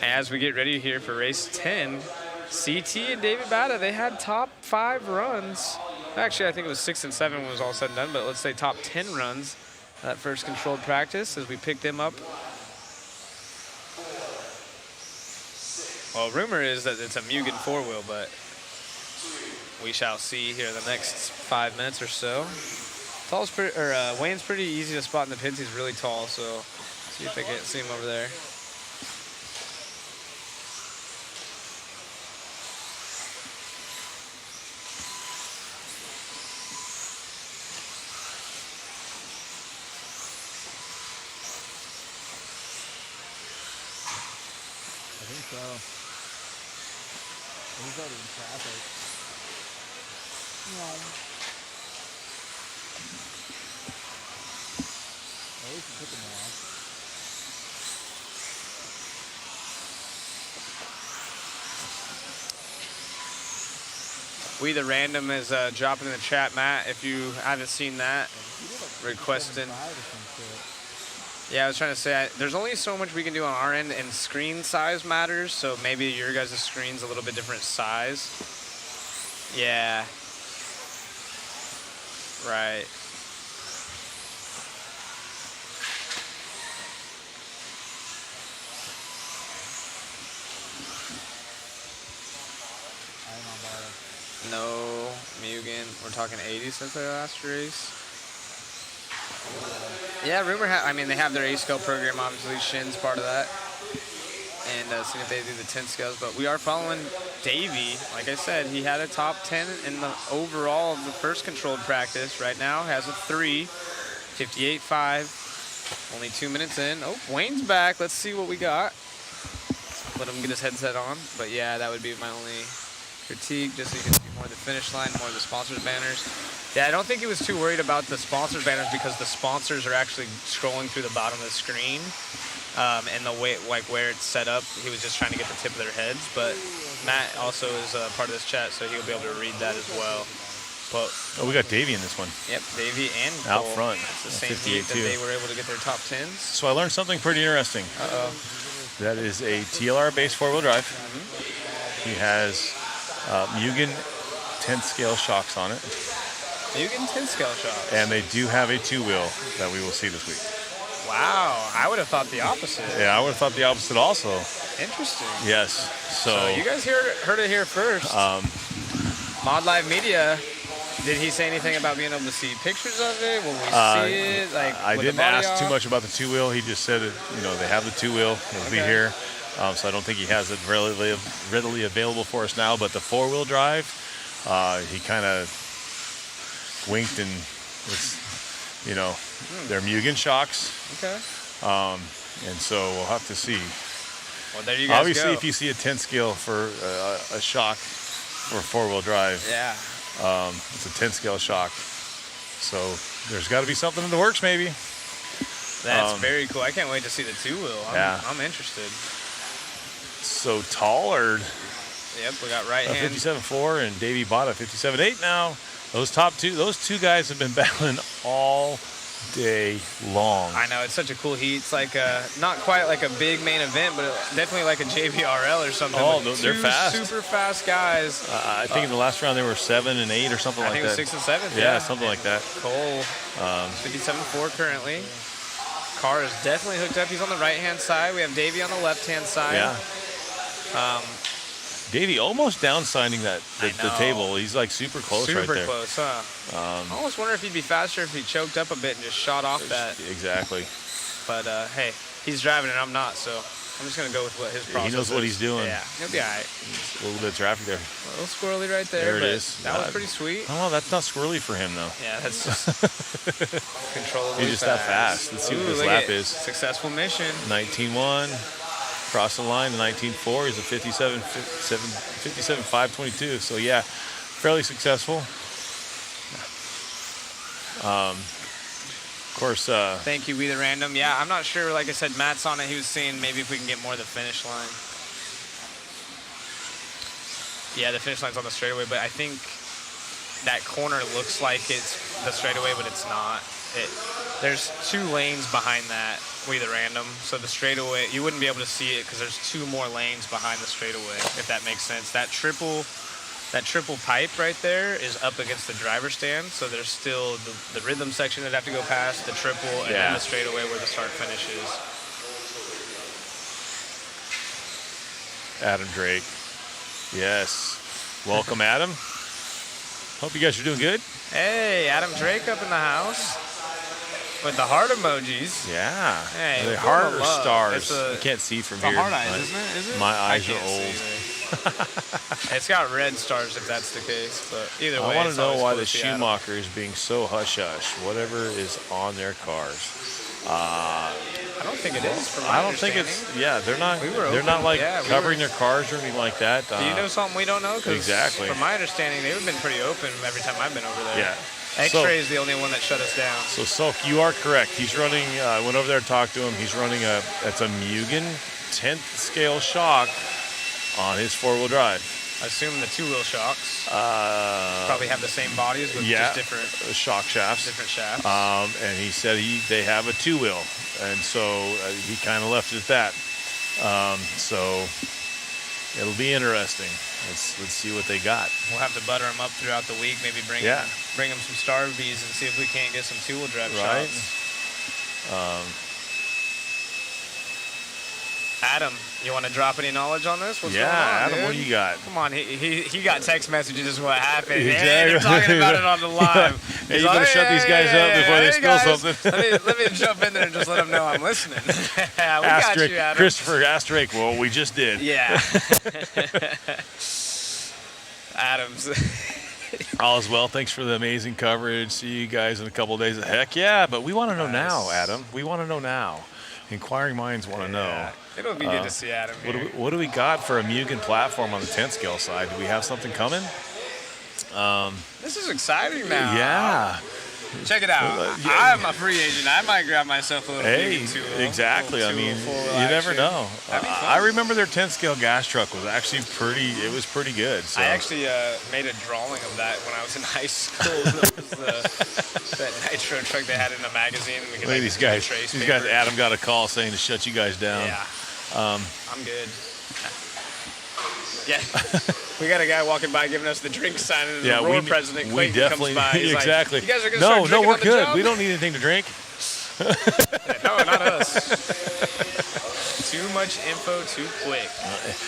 As we get ready here for race 10, CT and David Bada, they had top 5 runs. Actually, I think it was 6 and 7 when it was all said and done, but let's say top 10 runs that first controlled practice as we pick them up. Well, rumor is that it's a Mugen 4-wheel, but we shall see here in the next 5 minutes or so. Wayne's pretty easy to spot in the pits. He's really tall, so see if I can see him over there. I think so. He's already in traffic. No. At least he took him off. We the Random is dropping in the chat, Matt, if you haven't seen that, requesting. Yeah, I was trying to say, there's only so much we can do on our end, and screen size matters, so maybe your guys' screen's a little bit different size. Yeah. Right. No, Mugen. We're talking 80 since their last race. Yeah, rumor. I mean, they have their A-scale program. Obviously, Shin's part of that, and seeing if they do the 10 scales. But we are following Davey. Like I said, he had a top 10 in the overall of the first controlled practice. Right now, has a 3, 58.5. Only 2 minutes in. Oh, Wayne's back. Let's see what we got. Let him get his headset on. But yeah, that would be my only critique, just so you can see more of the finish line, more of the sponsors banners. Yeah, I don't think he was too worried about the sponsors banners because the sponsors are actually scrolling through the bottom of the screen, and the way, like where it's set up, he was just trying to get the tip of their heads. But Matt also is part of this chat, so he'll be able to read that as well. But we got Davey in this one. Yep, Davey and out Cole. front. It's the same heat that they were able to get their top 10s. So I learned something pretty interesting. That is a TLR based 4-wheel drive. He has Mugen 10 scale shocks on it. Mugen 10 scale shocks. And they do have a 2-wheel that we will see this week. Wow, I would have thought the opposite. Yeah, I would have thought the opposite also. Interesting. Yes. So you guys heard it here first. Mod Live Media. Did he say anything about being able to see pictures of it? Will we see it? Like, I didn't ask too much about the 2-wheel. He just said, they have the 2-wheel. It'll be here. So I don't think he has it readily available for us now. But the 4-wheel drive, he kind of winked, and it's, they're Mugen shocks. Okay. And so we'll have to see. Well, there you guys Obviously, go. if you see a 10 scale for a shock for a 4-wheel drive, yeah, it's a 10 scale shock. So there's got to be something in the works, maybe. That's very cool. I can't wait to see the 2-wheel. I'm interested. So Tollard. Yep, we got right hand. 57.4 and Davey Bada 57.8 now. Those two guys have been battling all day long. I know, it's such a cool heat. It's like not quite like a big main event, but definitely like a JBRL or something. Oh, they're fast. Super fast guys. I think in the last round they were 7 and 8 or something like that. I think it was 6 and 7. Yeah, something like that. Cole, 57.4 currently. Carr is definitely hooked up. He's on the right-hand side. We have Davey on the left-hand side. Yeah. Davey almost downsiding the table. He's like super close right there. Super close, huh? I almost wonder if he'd be faster if he choked up a bit and just shot off that. Exactly. But, hey, he's driving and I'm not, so I'm just going to go with what his process is. He knows what he's doing. Yeah, he'll be all right. A little bit of traffic there. A little squirrely right there. There it is. That was pretty sweet. Oh, that's not squirrely for him, though. Yeah, that's just controllably He's just that fast. Let's see what this lap is. Successful mission. 19.1. Cross the line to 19.4. He's a 57.522. So, yeah, fairly successful. Of course. Thank you, We the Random. Yeah, I'm not sure. Like I said, Matt's on it. He was saying maybe if we can get more of the finish line. Yeah, the finish line's on the straightaway, but I think that corner looks like it's the straightaway, but it's not. there's 2 lanes behind that. We either random, so the straightaway you wouldn't be able to see it because there's 2 more lanes behind the straightaway. If that makes sense. That triple pipe right there is up against the driver's stand, so there's still the rhythm section that have to go past, the triple, and then the straightaway where the start finish is. Adam Drake. Yes. Welcome, Adam. Hope you guys are doing good. Hey, Adam Drake up in the house with the heart emojis. Yeah. Hey, the heart or stars? You can't see from it's here. Heart eyes, isn't it? Is it? My eyes are old. It's got red stars if that's the case, but either way. I want to know why the Seattle. Schumacher is being so hush-hush. Whatever is on their cars. I don't think it is. From my I don't think it's. Yeah, they're not. They're not like covering their cars or anything like that. Do you know something we don't know? Exactly. From my understanding, they've been pretty open every time I've been over there. Yeah. X-Ray is the only one that shut us down. So Sulk, you are correct. He's running. I went over there and talked to him. He's running that's a Mugen 10th scale shock on his 4-wheel drive. I assume the 2-wheel shocks probably have the same bodies, but just different shock shafts. Different shafts. And he said they have a 2-wheel, and so he kind of left it at that. So it'll be interesting. Let's see what they got. We'll have to butter them up throughout the week. Maybe bring them some Star V's and see if we can't get some 2-wheel drive shots. Adam, you want to drop any knowledge on this? What's going on, Adam, dude? what do you got? Come on, he got text messages is what happened. Exactly. Hey, they're talking about it on the live. Hey, you better shut these guys up before they spill something. let me jump in there and just let them know I'm listening. We got you, Adam. Christopher Asterisk, well, we just did. Yeah. Adams. All is well. Thanks for the amazing coverage. See you guys in a couple of days. Heck yeah, but we want to know now, Adam. We want to know now. Inquiring minds want to know. It'll be good to see Adam here. What do we got for a Mugen platform on the 10th scale side? Do we have something coming? This is exciting now. Yeah. Check it out. I'm a free agent. I might grab myself a little Mugen 2-wheel. Exactly. I mean, you never know. I remember their 10th scale gas truck was actually pretty good. So. I actually made a drawing of that when I was in high school. That was that nitro truck they had in the magazine. Look at these guys. Adam got a call saying to shut you guys down. Yeah. I'm good. Yeah. We got a guy walking by giving us the drink sign, and the Roar president Clayton comes by. He's exactly. Like, you guys are gonna start drinking we're on the good. job? We don't need anything to drink. No, not us. Too much info too quick.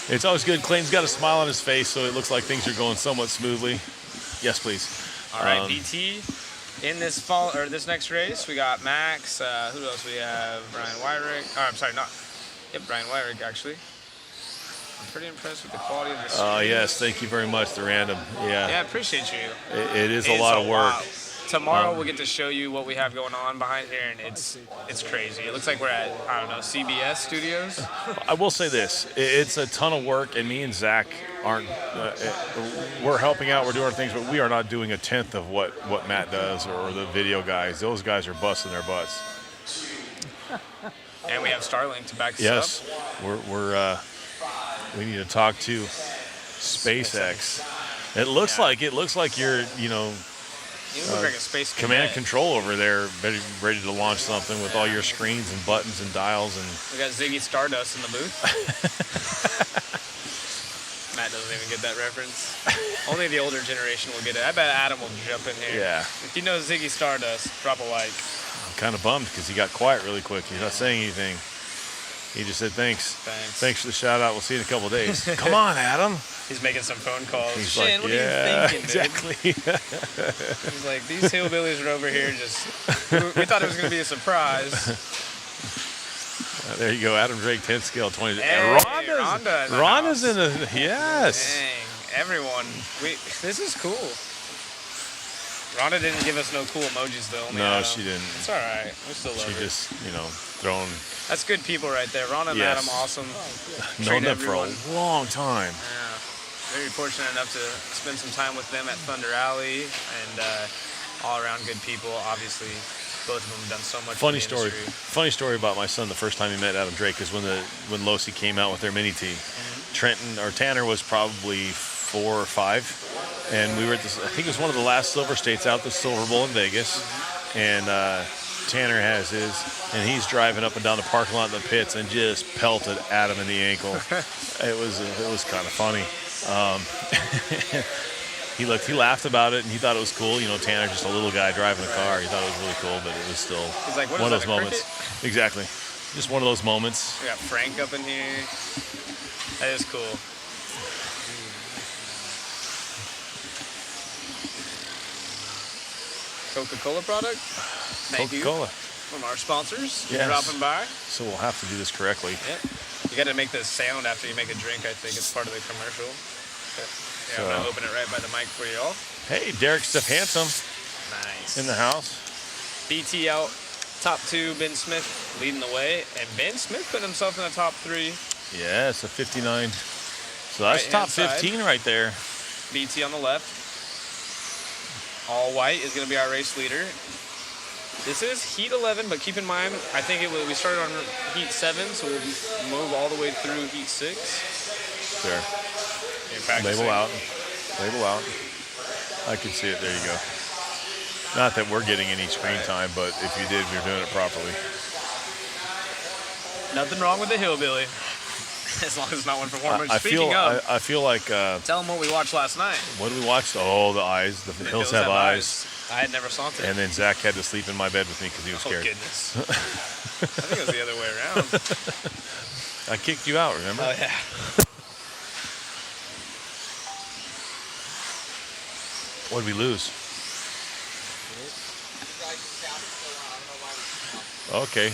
It's always good. Clayton's got a smile on his face, so it looks like things are going somewhat smoothly. Yes, please. All right, BT. In this this next race, we got Max. Who else? We have Brian Wyrick. Oh, I'm sorry, Brian Wyrick actually. I'm pretty impressed with the quality of the screen. Oh, yes. Thank you very much, the random. Yeah. Yeah, I appreciate you. It is a lot of work. Tomorrow we'll get to show you what we have going on behind here, and it's crazy. It looks like we're at, I don't know, CBS studios. I will say this. It's a ton of work, and me and Zach aren't we're helping out, we're doing our things, but we are not doing a tenth of what Matt does or the video guys. Those guys are busting their butts. And we have Starlink to back this up. Yes. We need to talk to SpaceX. It looks like you're, You look like a space command cadet. control over there, ready to launch something with all your screens and buttons and dials and. We got Ziggy Stardust in the booth. Matt doesn't even get that reference. Only the older generation will get it. I bet Adam will jump in here. Yeah. If you know Ziggy Stardust, drop a like. I'm kind of bummed because he got quiet really quick. He's not saying anything. He just said thanks. Thanks for the shout out. We'll see you in a couple of days. Come on, Adam. He's making some phone calls. He's Shin, like, what are you thinking, exactly. He's like, these hillbillies are over here just. We thought it was going to be a surprise. There you go, Adam Drake, 10th scale, 20. Hey, Rhonda's in the yes. Dang, everyone. This is cool. Rhonda didn't give us no cool emojis though. No, she didn't. It's all right. We still love her. She just, thrown. That's good people right there. Rhonda and Adam, awesome. Known them for a long time. Yeah. Very fortunate enough to spend some time with them at Thunder Alley, and all around good people. Obviously, both of them have done so much. Funny for the story. industry. Funny story about my son. The first time he met Adam Drake is when Losi came out with their mini T. Tanner was probably 4 or 5, and we were at this. I think it was one of the last Silver States out, the Silver Bowl in Vegas. and Tanner has his, and he's driving up and down the parking lot in the pits and just pelted Adam in the ankle. It was kind of funny. He laughed about it, and he thought it was cool. You know, Tanner, just a little guy driving a car. He thought it was really cool, but it was still He's like, what one is of that, those a moments. cricket? Exactly. Just one of those moments. We got Frank up in here. That is cool. Coca-Cola product. Thank Coca-Cola. you from our sponsors. Yes. Dropping by. So we'll have to do this correctly. Yep. You got to make the sound after you make a drink. I think it's part of the commercial. Yeah, I'm gonna open it right by the mic for y'all. Hey, Derek Stefansom Nice. in the house. BT out. Top 2, Ben Smith leading the way, and Ben Smith put himself in the top 3. Yeah, it's a 59. So that's top Right-hand 15 right there. BT on the left. All white is going to be our race leader. This is heat 11, but keep in mind, I think we started on heat 7, so we'll move all the way through heat 6. There. Label out. Label out. I can see it. There you go. Not that we're getting any screen time, but if you did, you're doing it properly. Nothing wrong with the hillbilly, as long as it's not one from Warren. I Speaking feel, of, I feel like. tell them what we watched last night. What did we watch? Oh, the eyes. The hills have eyes. I had never saw it. And then Zach had to sleep in my bed with me because he was scared. Oh, goodness. I think it was the other way around. I kicked you out, remember? Oh, yeah. What did we lose? Okay.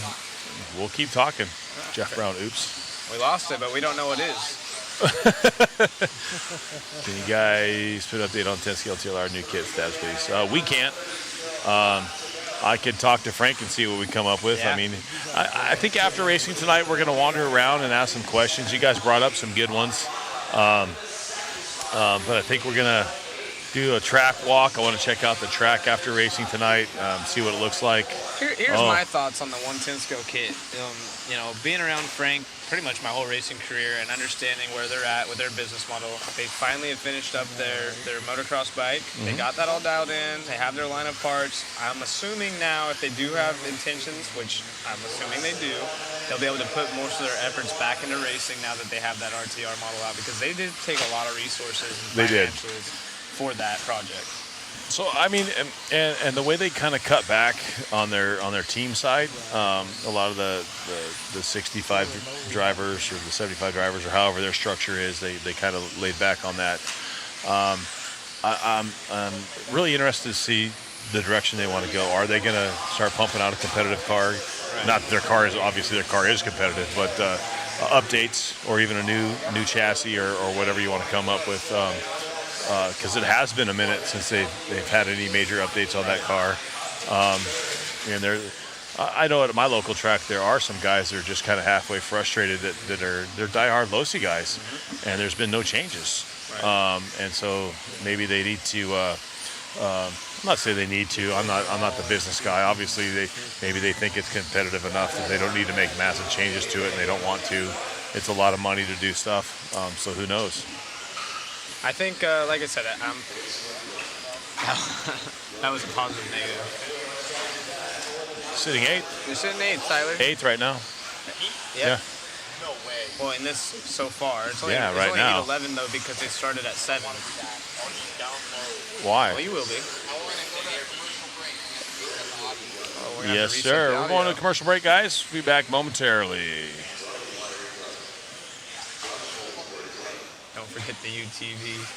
We'll keep talking. Jeff Brown, oops. We lost it, but we don't know what is. Can you guys put an update on 10 scale TLR new kit stats, please? We can't. I could talk to Frank and see what we come up with. Yeah. I mean, I think after racing tonight, we're going to wander around and ask some questions. You guys brought up some good ones. But I think we're going to do a track walk. I want to check out the track after racing tonight, see what it looks like. Here's my thoughts on the 110 scale kit. You know, being around Frank pretty much my whole racing career and understanding where they're at with their business model. They finally have finished up their motocross bike. They got that all dialed in. They have their line of parts. I'm assuming now if they do have intentions, which I'm assuming they do, they'll be able to put most of their efforts back into racing now that they have that RTR model out, because they did take a lot of resources and financials for that project. So I mean, and the way they kind of cut back on their team side, a lot of the 65 drivers or the 75 drivers or however their structure is, they kind of laid back on that. I'm really interested to see the direction they want to go. Are they going to start pumping out a competitive car? Right. Not that their car is competitive, but updates or even a new chassis or whatever you want to come up with. Because it has been a minute since they've had any major updates on that car. And I know at my local track there are some guys that are just kind of halfway frustrated that they're diehard Losi guys, and there's been no changes. Right. And so maybe they need to. I'm not saying they need to. I'm not the business guy. Obviously, maybe they think it's competitive enough that they don't need to make massive changes to it, and they don't want to. It's a lot of money to do stuff. So who knows? I think, like I said, that was a positive negative. Sitting 8th. You're sitting 8th, Tyler. 8th right now. Yeah. No way. Well, in this so far, it's only, right now. 11 though because they started at 7. Why? Well, you will be. Yes, sir. We're going to a commercial break, guys. We'll be back momentarily. Don't forget the UTV.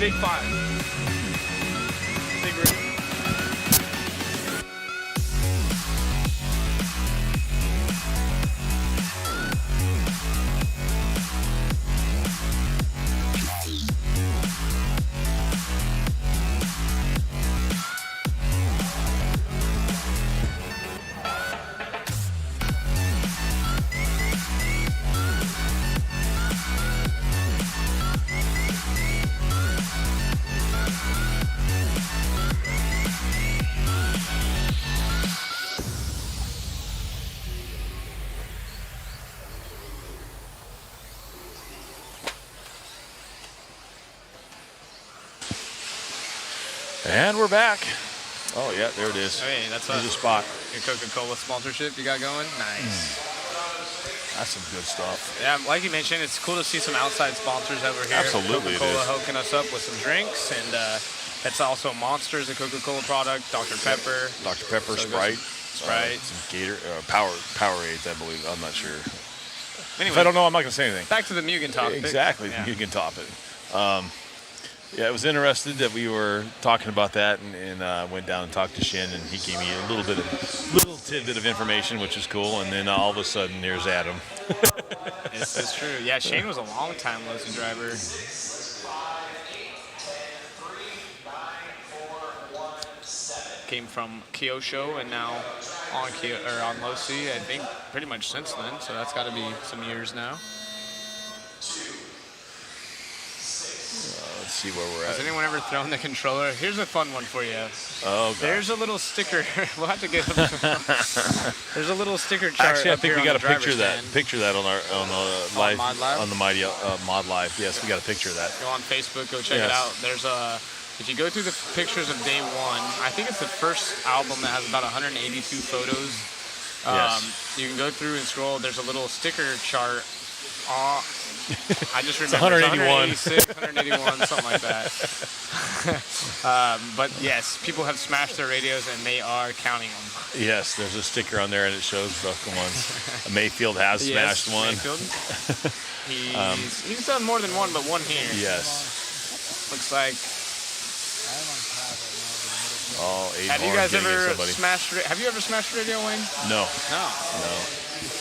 Big 5. Big room. And we're back. Oh, yeah, there it is. Hey, that's There's a spot. your Coca-Cola sponsorship you got going. Nice. That's some good stuff. Yeah, like you mentioned, it's cool to see some outside sponsors over here. Absolutely, it Coca-Cola is. hooking us up with some drinks, and that's also Monster is a Coca-Cola product. Dr. Pepper. Dr. Pepper, So Sprite. Sprite. Some Gator, Powerades, I believe. I'm not sure. Anyway, If I don't know, I'm not going to say anything. back to the Mugen topic. Exactly. Yeah. You can top it. Yeah, I was interested that we were talking about that, and went down and talked to Shin, and he gave me a little tidbit of information, which is cool. And then all of a sudden, there's Adam. It's true. Yeah, Shane was a long-time Losi driver. Came from Kyosho and now on Losi, I think, pretty much since then. So that's got to be some years now. Let's see where we're Has at. anyone ever thrown the controller? Here's a fun one for you. Oh, God. There's a little sticker. We'll have to get. There's a little sticker chart. Actually, I up think here we on got the to picture driver's that. stand. Picture that on the live, Mod Live? on the Mighty Mod Live. Yes, we got a picture of that. Go on Facebook. Go check Yes. it out. There's a. If you go through the pictures of day one, I think it's the first album that has about 182 photos. Yes. You can go through and scroll. There's a little sticker chart. I just remember 181. 186, 181, something like that. But yes, people have smashed their radios and they are counting them. Yes, there's a sticker on there, and it shows both the ones. Mayfield has Yes, smashed one. Mayfield. He's done more than one, but one here. Yes. Looks like. I'm on top right now with the middle. Oh, 8 Have you more guys getting ever somebody. smashed? Have you ever smashed a radio, Wayne? No, No. no.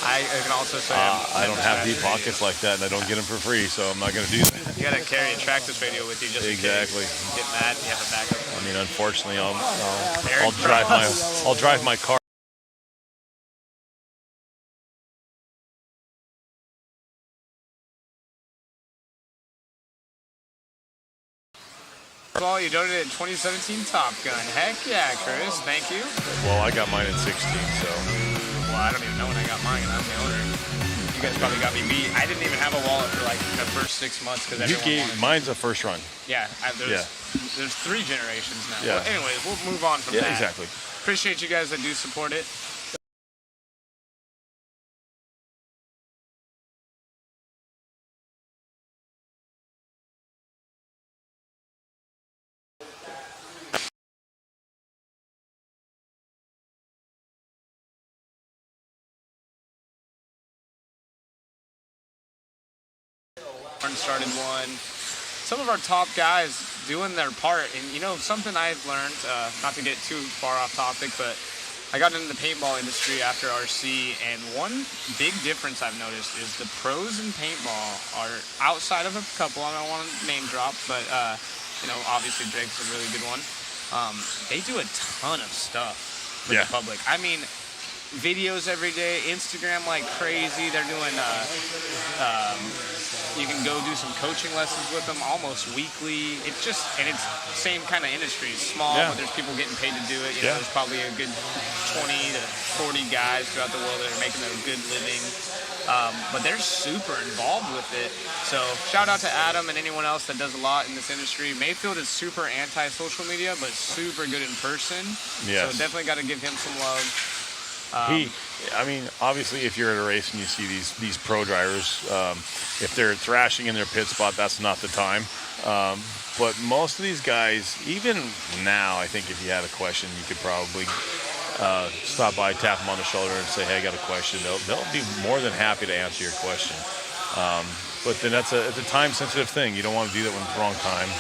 I can also say I don't have deep smashed a radio. pockets like that, and I don't get them for free, so I'm not going to do that. You gotta carry a Tractus radio with you just Exactly. in case. Get mad, you have a backup. I mean, unfortunately, I'll Eric drive my car. Well, you donated 2017 Top Gun. Heck yeah, Chris. Thank you. Well, I got mine in 16, so. Well, I don't even know when I got mine, and I'm the owner. You guys probably got me beat. I didn't even have a wallet for like the first 6 months because You everyone gave wanted. mine's a first run. Yeah, there's 3 generations now. Yeah. Well, anyways, we'll move on from Yeah, that. exactly. Appreciate you guys that do support it. Started one. Some of our top guys doing their part, and you know something I've learned, not to get too far off topic, but I got into the paintball industry after RC, and one big difference I've noticed is the pros in paintball are outside of a couple. I don't want to name drop, but you know, obviously Drake's a really good one. They do a ton of stuff for Yeah. the public. I mean, videos every day, Instagram like crazy. They're doing. You can go do some coaching lessons with them almost weekly. It's just, and it's same kind of industry. It's small, Yeah. but there's people getting paid to do it. You know, Yeah. there's probably a good 20 to 40 guys throughout the world that are making a good living. But they're super involved with it. So shout out to Adam and anyone else that does a lot in this industry. Mayfield is super anti-social media, but super good in person. Yes. So definitely got to give him some love. I mean, obviously, if you're at a race and you see these pro drivers, if they're thrashing in their pit spot, that's not the time. But most of these guys, even now, I think if you had a question, you could probably stop by, tap them on the shoulder, and say, "Hey, I got a question." They'll be more than happy to answer your question. But then it's a time-sensitive thing. You don't want to do that when it's the wrong time.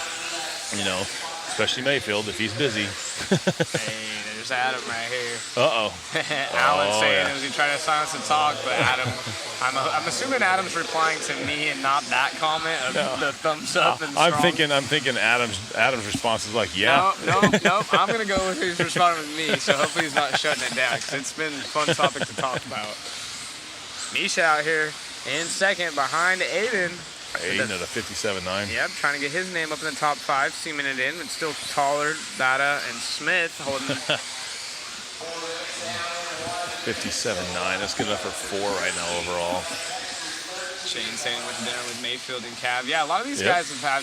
You know, especially Mayfield if he's busy. Hey, there's Adam right here. Uh-oh. Alan's saying yeah. it was he trying to silence the talk, but Adam, I'm assuming Adam's replying to me and not that comment of the thumbs up and I'm strong. thinking Adam's response is like, yeah. No. I'm gonna go with who's responding with me. So hopefully he's not shutting it down because it's been a fun topic to talk about. Misha out here in second behind Aiden. Aiden at a 57.9. Yep, trying to get his name up in the top 5, seaming it in. It's still Taller, Data, and Smith holding. 57.9. That's good enough for 4 right now overall. Shane saying went to dinner with Mayfield and Cav. Yeah, a lot of these guys have had.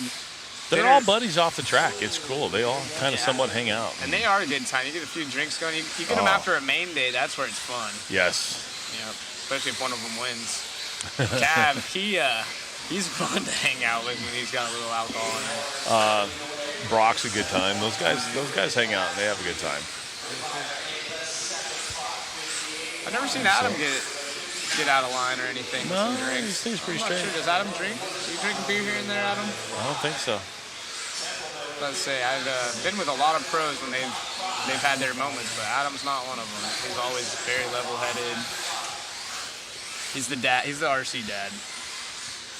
They're all buddies off the track. It's cool. They all kind of somewhat hang out. And they are a good time. You get a few drinks going. You get them after a main day. That's where it's fun. Yes. Yep. Especially if one of them wins. Cav, he's fun to hang out with when he's got a little alcohol in him. Brock's a good time. Those guys hang out and they have a good time. I've never seen Adam get out of line or anything. No, with some drinks. he stays pretty I'm not straight. sure. Does Adam drink? Do you drink a beer here and there, Adam? I don't think so. Let's say I've been with a lot of pros when they've had their moments, but Adam's not one of them. He's always very level-headed. He's the dad. He's the RC dad.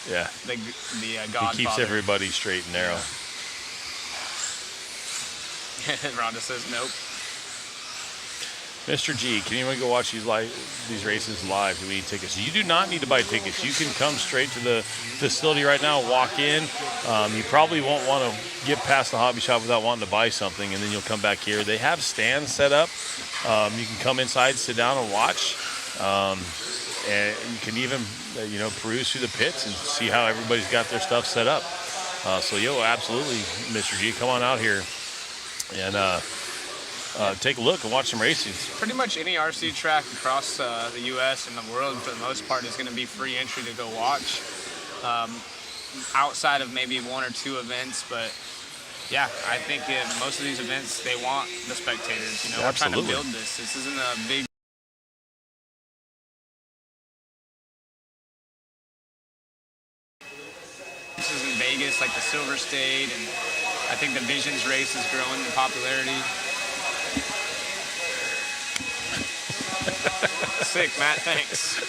Yeah. The Godfather. He keeps everybody straight and narrow. Rhonda says nope. Mr. G, can anyone go watch these races live? Do we need tickets? You do not need to buy tickets. You can come straight to the facility right now, walk in. You probably won't want to get past the hobby shop without wanting to buy something, and then you'll come back here. They have stands set up. You can come inside, sit down, and watch. And you can even, peruse through the pits and see how everybody's got their stuff set up. So, absolutely, Mr. G, come on out here and take a look and watch some racing. Pretty much any RC track across the U.S. and the world, for the most part, is going to be free entry to go watch. Outside of maybe 1 or 2 events, but yeah, I think most of these events, they want the spectators. We're trying to build this. This isn't a big. This is in Vegas, like the Silver State, and I think the Visions race is growing in popularity. Sick, Matt, thanks.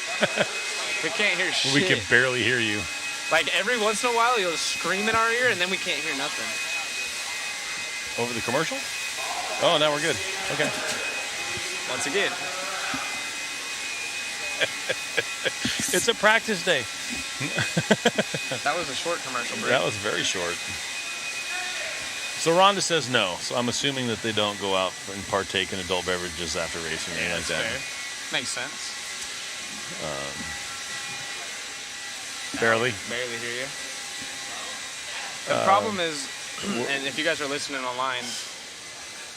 We can't hear shit. We can barely hear you. Like every once in a while, you'll scream in our ear, and then we can't hear nothing. Over the commercial? Oh, now we're good. Okay. Once again. It's a practice day. That was a short commercial break. That was very short. So Rhonda says no. So I'm assuming that they don't go out and partake in adult beverages after racing or anything like that. Fair. Makes sense. Barely. Barely hear you. The problem is, and if you guys are listening online,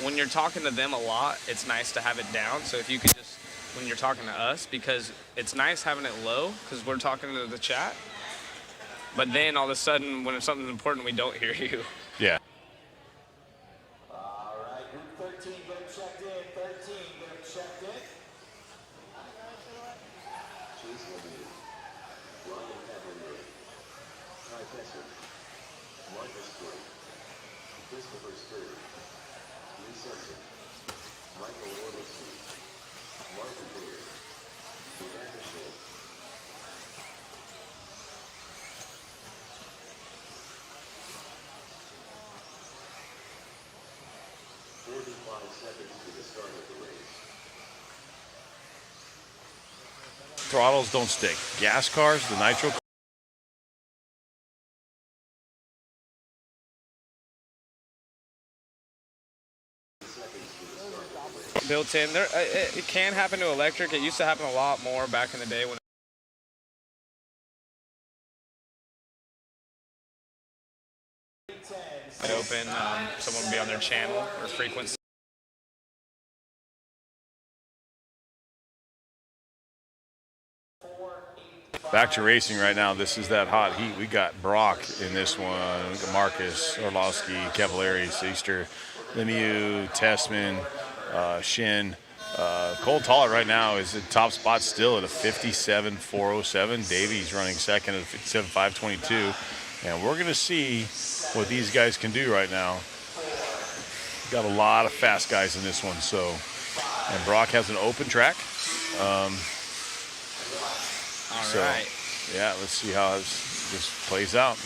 when you're talking to them a lot, it's nice to have it down. So if you could just, when you're talking to us, because it's nice having it low, because we're talking to the chat. But then all of a sudden, when something's important, we don't hear you. Yeah. All right, group 13, get them checked in. 13, get them checked in. Chase Lemieux, Ryan Cavalier, Ty Kessler, Marcus Blake, Christopher Sturdy, Lee Simpson, Michael Orlison, Martin Beard, Rebecca Schultz. Throttles don't stick. Gas cars, the nitro. Built in. It can happen to electric. It used to happen a lot more back in the day when. Open, someone would be on their channel or frequency. Back to racing right now. This is that hot heat. We got Brock in this one. We got Marcus, Orlowski, Cavallari, Easter, Lemieux, Tessman, Shin. Cole Tollett right now is at top spot still at a 57.407. Davies running second at a 57.522. And we're going to see what these guys can do right now. Got a lot of fast guys in this one, so. And Brock has an open track. All So, right. yeah, let's see how this plays out.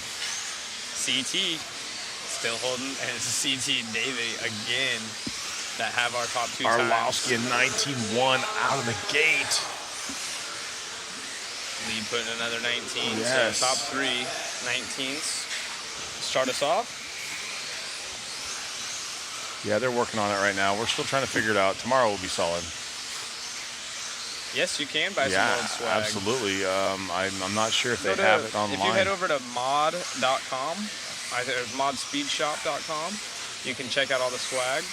CT still holding, and it's CT and Davey again that have our top 2 times. Arlovsky in 19-1 out of the gate. Lead putting another 19. Yes. So top 3 19s. Start us off. Yeah, they're working on it right now. We're still trying to figure it out. Tomorrow will be solid. Yes, you can buy Yeah, some old swag. absolutely. I'm not sure if they Go to- have it online. If you head over to mod.com, either modspeedshop.com, you can check out all the swag.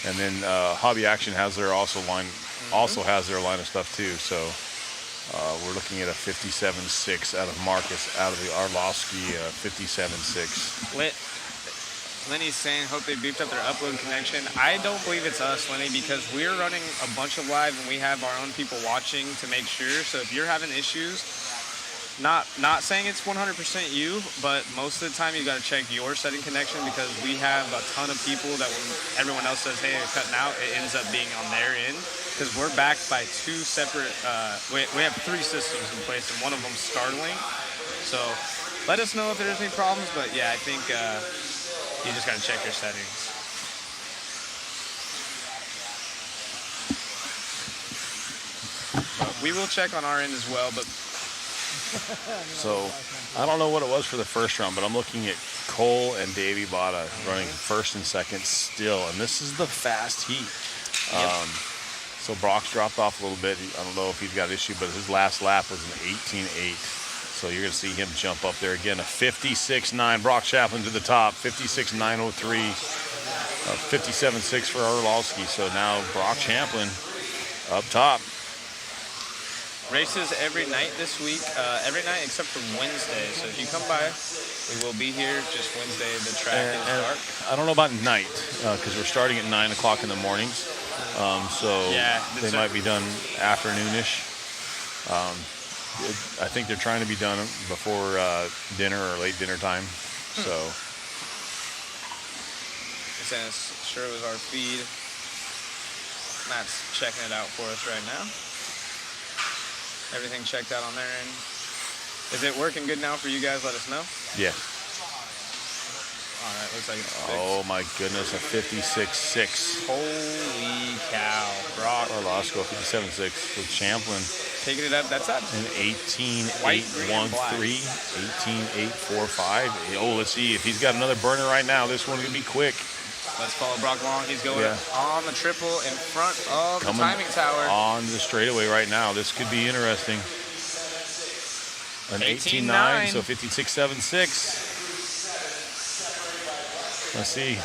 And then Hobby Action has their also has their line of stuff too. So we're looking at a 57.6 out of Marcus, out of the Arlovsky 57.6. Lenny's saying, hope they beefed up their upload connection. I don't believe it's us, Lenny, because we're running a bunch of live and we have our own people watching to make sure. So if you're having issues, not saying it's 100% you, but most of the time you got to check your setting connection, because we have a ton of people that when everyone else says, hey, they're cutting out, it ends up being on their end, because we're backed by 2 separate, we have 3 systems in place, and one of them's Starlink. So let us know if there's any problems, but yeah, I think you just got to check your settings. But we will check on our end as well, but So I don't know what it was for the first round, but I'm looking at Cole and Davey Bada running first and second still, and this is the fast heat. So Brock's dropped off a little bit. I don't know if he's got an issue, but his last lap was an 18.8. So you're going to see him jump up there again. A 56.9. Brock Chaplin to the top. 56.903. 57.6 for Arlovsky. So now Brock Chaplin up top. races every night this week, every night except for Wednesday. So if you come by, we will be here. Just Wednesday, the track is dark. I don't know about night, because we're starting at 9 o'clock in the mornings. So Yeah, they might be done afternoonish. I think they're trying to be done before dinner or late dinner time. So Sure, it was our feed. Matt's checking it out for us right now. Everything checked out on their end. Is it working good now for you guys? Let us know. yeah. All right, looks like it's fixed. Oh my goodness, a 56.6. Holy cow, Brock. Arlovsky 57.6 with Champlin. Taking it up. That's up. An White, green, and black. 18.813, 18.845. Oh, let's see if he's got another burner right now. This one's gonna be quick. Let's follow Brock Long. He's going on the triple in front of Coming the timing tower. on the straightaway right now. This could be interesting. An 18.9, so 56.76. Let's see.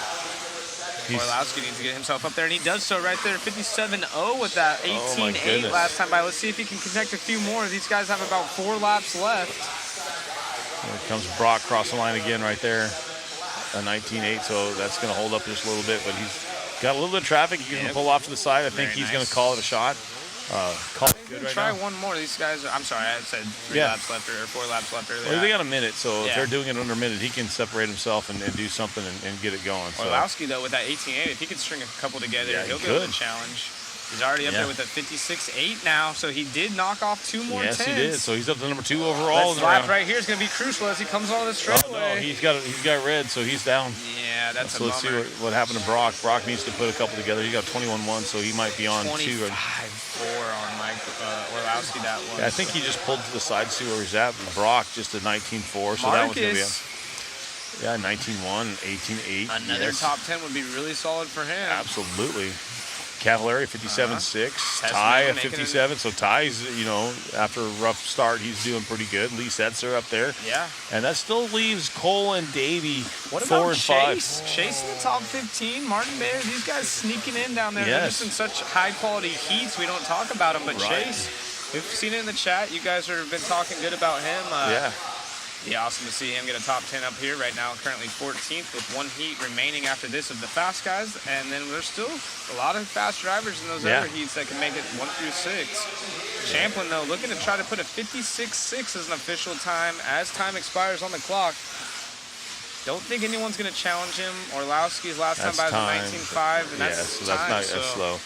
Orlowski needs to get himself up there, and he does so right there. 57.0 with that 18.8 goodness. last time by. Let's see if he can connect a few more. These guys have about 4 laps left. Here comes Brock crossing the line again right there. A 19.8, so that's going to hold up just a little bit, but he's got a little bit of traffic. He's going to pull off to the side. I think he's going to call it a shot. Call it good right Try now. one more. These guys are, I'm sorry, I said 3 laps left or 4 laps left earlier. Well, they got a minute, so if Yeah. they're doing it under a minute, he can separate himself and do something and get it going. So. Orlowski, though, with that 18.8, if he can string a couple together, Yeah, he'll he be able could. to challenge. He's already up there with a 56.8 now, so he did knock off 2 more Yes, tens. he did. So he's up to number 2 overall. This lap right here is going to be crucial as he comes on the straightaway. Oh, no, he's got red, so he's down. Yeah, that's So a let's see bummer. what happened to Brock. Brock needs to put a couple together. He got 21.1, so he might be on 2. 25.4 on Mike Orlowski that one. Yeah, I think he just pulled to the side to see where he's at. Brock just a 19.4, so that one's going to be a 19.1, 18.8. Another top 10 would be really solid for him. Absolutely. Cavallari 57.6. Tessman Ty at making 57. So Ty's, after a rough start, he's doing pretty good. Lee Setzer up there. Yeah. And that still leaves Cole and Davey What 4 about and Chase? 5. Chase in the top 15. Martin Bayer, these guys sneaking in down there. They're Yes. just in such high quality heats. We don't talk about them, but Right. Chase, we've seen it in the chat. You guys have been talking good about him. Yeah. Be awesome to see him get a top 10 up here right now, currently 14th with 1 heat remaining after this of the fast guys. And then there's still a lot of fast drivers in those other heats that can make it 1 through 6. Champlin, though, looking to try to put a 56.6 as an official time as time expires on the clock. don't think anyone's going to challenge him. Orlowski's last That's time by time. was 19.5, and Yeah, that's so time. that's not that's slow.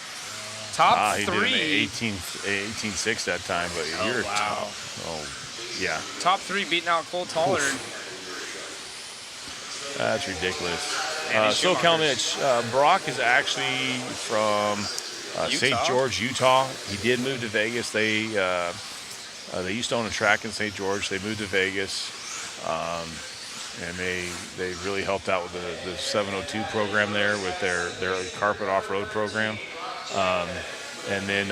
Top He three. did an 18.6 that time, but you're wow. top. Oh, yeah. Top three beating out Cole Tollard. That's ridiculous. Andy So, Schumacher. Kalnich, Brock is actually from St. Utah? George, Utah. He did move to Vegas. They used to own a track in St. George. They moved to Vegas, and they really helped out with the 702 program there with their carpet off-road program. And then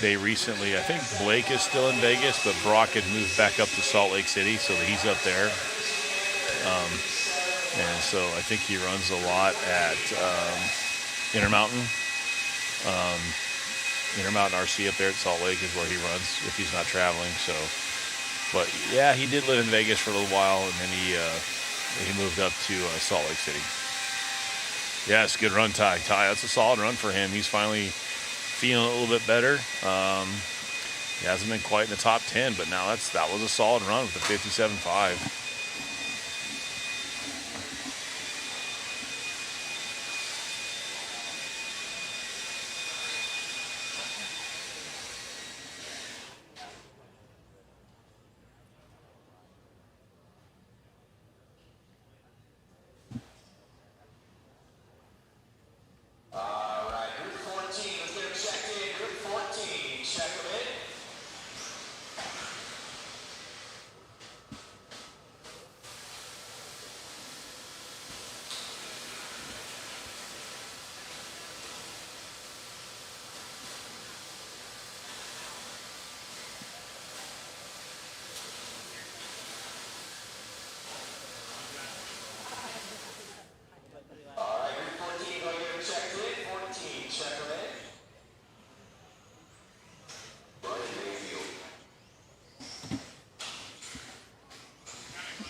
they recently, I think Blake is still in Vegas, but Brock had moved back up to Salt Lake City, so he's up there. And so I think he runs a lot at Intermountain. Intermountain RC up there at Salt Lake is where he runs if he's not traveling. So, but yeah, he did live in Vegas for a little while, and then he moved up to Salt Lake City. Yes, good run, Ty. That's a solid run for him. He's finally feeling a little bit better. He hasn't been quite in the top 10, but now that was a solid run with the 57.5.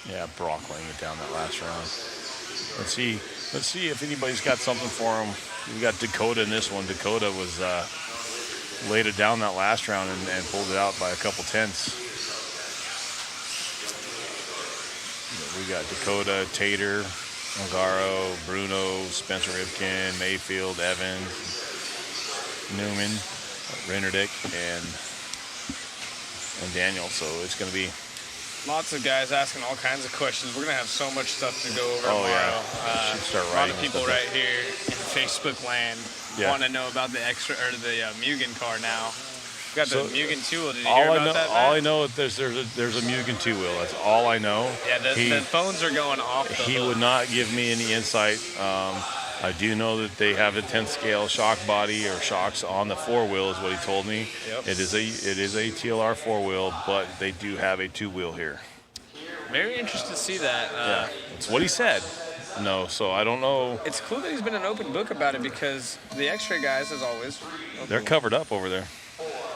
Yeah, Brock laying it down that last round. Let's see if anybody's got something for him. We got Dakota in this one. Dakota was laid it down that last round and pulled it out by a couple tenths. We got Dakota, Tater, Ongaro, Bruno, Spencer Rivkin, Mayfield, Evans, Newman, Rennerdick, and Daniel. So it's going to be lots of guys asking all kinds of questions. We're going to have so much stuff to go over tomorrow. Yeah. Should start a lot of writing people stuff right here in Facebook land want to know about the Mugen car now. We got the Mugen 2-wheel. Did you hear about that, All I know is there's a Mugen 2-wheel. That's all I know. Yeah, the phones are going off the He hook. would not give me any insight. I do know that they have a 10th scale shock body or shocks on the 4-wheel is what he told me. Yep. It is a TLR 4-wheel, but they do have a 2-wheel here. Very interested to see that. Yeah, that's what he said. No, so I don't know. It's cool that he's been an open book about it because the X-ray guys, as always, They're covered up over there.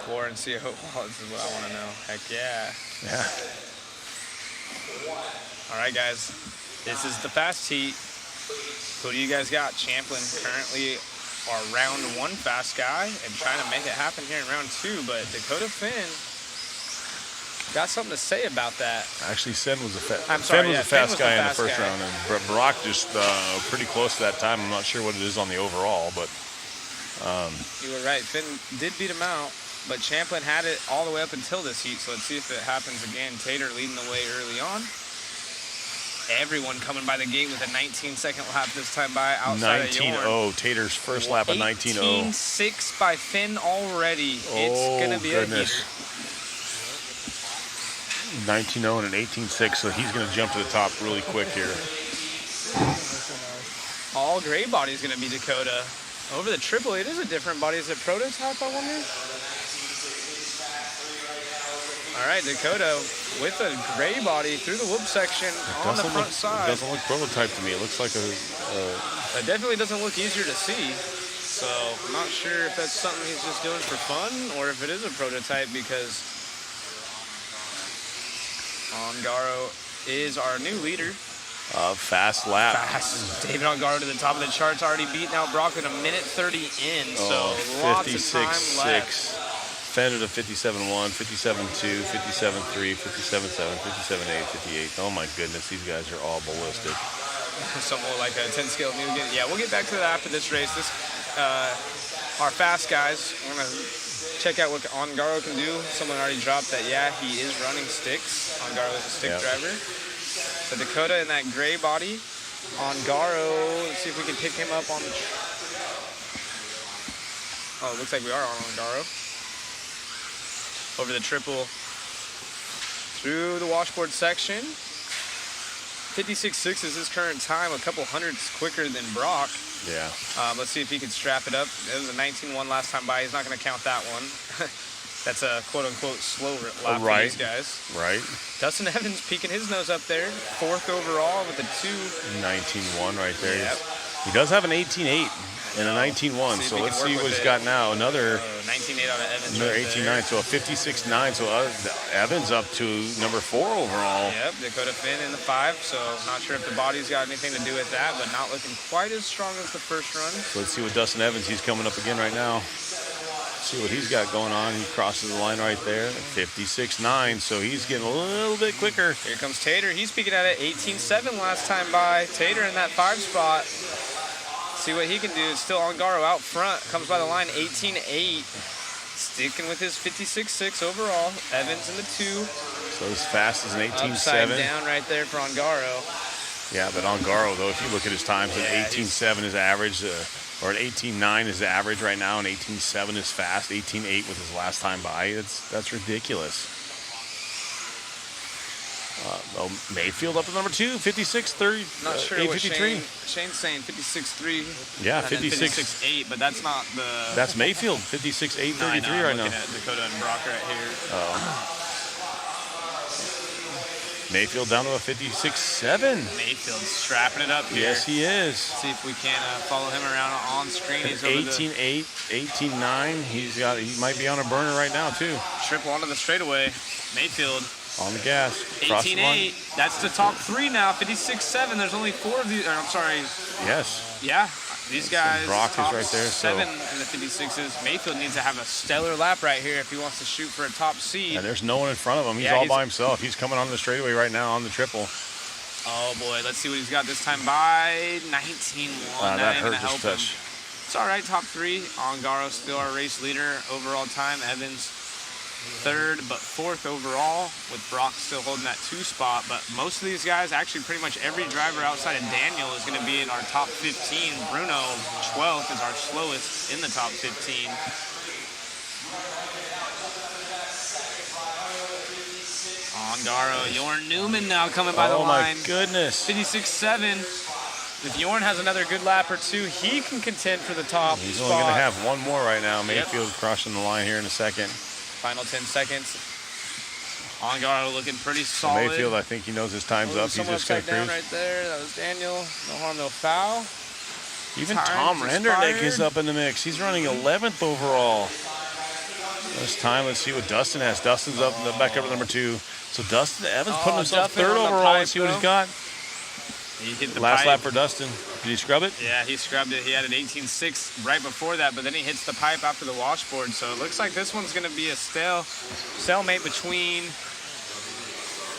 Warren CO. Oh, this is what I want to know. Heck yeah. Yeah. All right, guys. This is the fast heat. Who do you guys got? Champlin currently our round 1 fast guy and trying to make it happen here in round 2, but Dakota Finn got something to say about that. Actually, Finn was a fast Finn guy in the first round, and Brock just pretty close to that time. I'm not sure what it is on the overall, but you were right. Finn did beat him out, but Champlin had it all the way up until this heat, so let's see if it happens again. Tater leading the way early on. Everyone coming by the gate with a 19-second lap this time by outside of Yorn. 19.0. Tater's first lap at 19.0. 18.6 by Finn already. It's going to be a heater. 19.0 and an 18.6, so he's going to jump to the top really quick here. All gray body is going to be Dakota. Over the triple, it is a different body. Is it prototype, I wonder? All right, Dakota with a gray body through the whoop section on the front side. It doesn't look prototype to me. It looks like It definitely doesn't look easier to see. So I'm not sure if that's something he's just doing for fun or if it is a prototype because Ongaro is our new leader. fast lap. David Ongaro to the top of the charts, already beating out Brock with a minute 30 in. So lots of time left. Fender to 57.1, 57.2, 57.3, 57.7, 57.8, 58. Oh my goodness, these guys are all ballistic. Something like a 10 scale new again. Yeah, we'll get back to that after this race. Our fast guys, we're going to check out what Ongaro can do. Someone already dropped that, yeah, he is running sticks. Ongaro is a stick driver. So Dakota in that gray body. Ongaro, let's see if we can pick him up on the... Oh, it looks like we are on Ongaro. Over the triple through the washboard section. 56.6 is his current time, a couple hundredths quicker than Brock. Yeah. Let's see if he can strap it up. It was a 19.1 last time by. He's not going to count that one. That's a quote-unquote slow lap for these guys. Right. Dustin Evans peeking his nose up there. 4th overall with a 19.1 right there. Yep. He does have an 18.8 and a 19.1. So let's see what he's got now. Another 19.8 out of Evans. Another 18.9. So a 56.9. So Evans up to number 4 overall. Yep. Dakota Finn in the 5. So not sure if the body's got anything to do with that, but not looking quite as strong as the first run. So let's see what Dustin Evans, he's coming up again right now. See what he's got going on. He crosses the line right there. 56.9. So he's getting a little bit quicker. Here comes Tater. He's peeking at it. 18.7 last time by. Tater in that 5 spot. See what he can do. It's still Ongaro out front. Comes by the line 18.8. Sticking with his 56.6 overall. Evans in the 2. So as fast as an 18.7. Upside down right there for Ongaro. Yeah, but Ongaro, though, if you look at his times, an 18.7 is average, or an 18.9 is average right now, and 18.7 is fast. 18.8 with his last time by. That's ridiculous. Mayfield up to number 2, 56.30. Not sure what Shane's saying, 56.3. Yeah, 56.8, but that's not the... That's Mayfield, 56.833 right now. At Dakota and Brock right here. Mayfield down to a 56.7. Mayfield's strapping it up here. Yes, he is. See if we can follow him around on screen. He's 18.8, 18.9. He might be on a burner right now, too. Triple onto the straightaway. Mayfield. On the gas. 18.8. That's the top 3 now. 56.7. There's only 4 of these. I'm sorry. Yes. Yeah. These guys. Brock is right there. 7 in the 56s. Mayfield needs to have a stellar lap right here if he wants to shoot for a top seed. And there's no one in front of him. He's all by himself. He's coming on the straightaway right now on the triple. Oh boy. Let's see what he's got this time by 19.1. That hurt his touch. It's all right. Top 3. Ongaro still our race leader. Overall time. Evans 3rd, but 4th overall, with Brock still holding that 2 spot. But most of these guys, actually pretty much every driver outside of Daniel is going to be in our top 15. Bruno, 12th, is our slowest in the top 15. Ongaro, Jorn Newman now coming by the line. Oh my goodness. 56.7. If Jorn has another good lap or 2, he can contend for the top He's spot. only going to have one more right now. Mayfield crossing the line here in a second. Final 10 seconds. Ongaro looking pretty solid. Mayfield, I think he knows his time's up. He's just going to cruise. Right there. That was Daniel. No harm, no foul. Even Tom Rendernick is up in the mix. He's running 11th overall. This time, let's see what Dustin has. Dustin's up in the back up at number 2. So Dustin Evans putting himself 3rd overall. Let's see what he's got. He hit the last pipe. lap for Dustin. Did he scrub it? Yeah, he scrubbed it. He had an 18.6 right before that, but then he hits the pipe after the washboard. So it looks like this one's going to be a stalemate between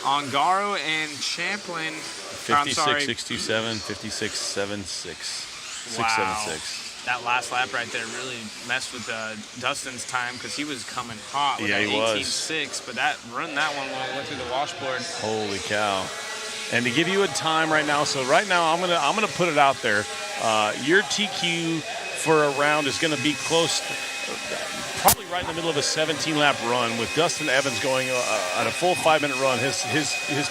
Ongaro and Champlin. 56.627, 56.76. Wow. 676. That last lap right there really messed with Dustin's time because he was coming hot with that 18.6, but that one when it went through the washboard. Holy cow. And to give you a time right now, so right now I'm gonna put it out there. Your TQ for a round is gonna be close, probably right in the middle of a 17-lap run with Dustin Evans going at a full 5-minute run. His